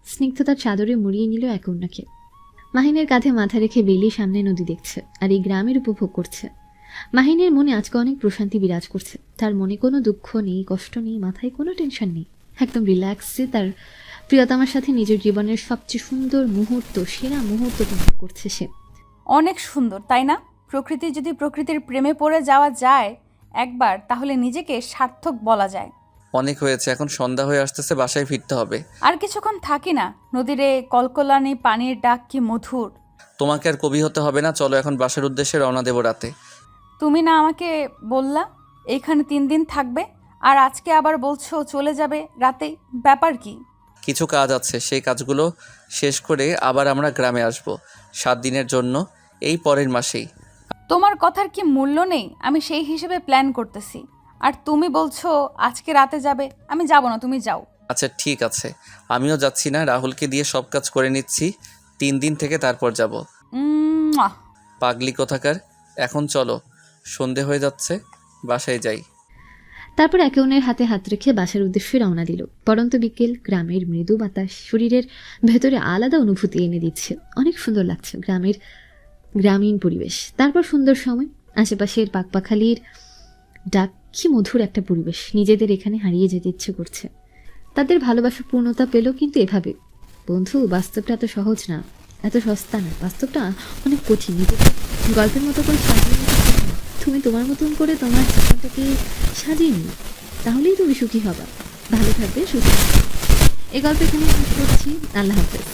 স্নিগ্ধতার চাদরে মুড়িয়ে নিল এক অন্যকে। মাহিনের কাঁধে মাথা রেখে বেলি সামনে নদী দেখছে আর এই গ্রামের উপভোগ করছে। মাহিনের মনে আজকে অনেক প্রশান্তি বিরাজ করছে। তার মনে কোনো দুঃখ নেই, কষ্ট নেই, মাথায় কোনো টেনশন নেই। একদম রিল্যাক্সে তার প্রিয়তমার সাথে নিজের জীবনের সবচেয়ে সুন্দর মুহূর্ত, সেরা মুহূর্ত উপভোগ করছে সে। অনেক সুন্দর তাই না? প্রকৃতি, যদি প্রকৃতির প্রেমে পড়ে যাওয়া যায় একবার, তাহলে নিজেকে সার্থক বলা যায়। অনেক হয়েছে, এখন সন্ধ্যা হয়ে আসতেছে, বাসায় ফিরতে হবে। আর কিছুক্ষণ থাকি না? নদীরে কলকলানি পানির ডাক কি মধুর। তোমাকে আর কবি হতে হবে না, চলো এখন বাসার উদ্দেশ্যে রওনা দেবো রাতে। তুমি না আমাকে বললা এইখানে 3 দিন থাকবে, আর আজকে আবার বলছো চলে যাবে রাতেই? ব্যাপার কি? কিছু কাজ আছে, সেই কাজগুলো শেষ করে আবার আমরা গ্রামে আসব 7 দিনের জন্য, এই পরের মাসেই। তোমার কথার কি মূল্য নেই? আমি সেই হিসেবে প্ল্যান করতেছি, আর তুমি বলছো আজকে রাতে যাবে। আমি যাব না, তুমি যাও। আচ্ছা ঠিক আছে, আমিও যাচ্ছি না, রাহুলকে দিয়ে সব কাজ করে নিচ্ছি। 3 দিন থেকে তারপর যাব। মুয়া। পাগলি কোথাকার, এখন চলো, সন্ধে হয়ে যাচ্ছে, বাসায় যাই। তারপর একে অন্যের হাতে হাত রেখে বাসার উদ্দেশ্যে রওনা দিল। পরন্ত বিকেল, গ্রামের মৃদু বাতাস শরীরের ভেতরে আলাদা অনুভূতি এনে দিচ্ছে। অনেক সুন্দর লাগছে গ্রামীণ পরিবেশ। তারপর সুন্দর সময়, আশেপাশের পাখপাখালির ডাক, কি মধুর একটা পরিবেশ। নিজেদের এখানে হারিয়ে যেতে ইচ্ছে করছে। তাদের ভালোবাসা পূর্ণতা পেল কিন্তু এভাবে। বন্ধু, বাস্তবটা এত সহজ না, এত সস্তা না। বাস্তবটা অনেক কঠিন। নিজেকে গল্পের মতো করে সাজিয়ে নিতে পারো না। তুমি তোমার মতন করে তোমার জীবনটাকে সাজিয়ে নিও, তাহলেই তুমি সুখী হবা। ভালো থাকবে, সুখী থাকবে। এই গল্প এখানে শেষ করছি। আল্লাহ হাফেজ।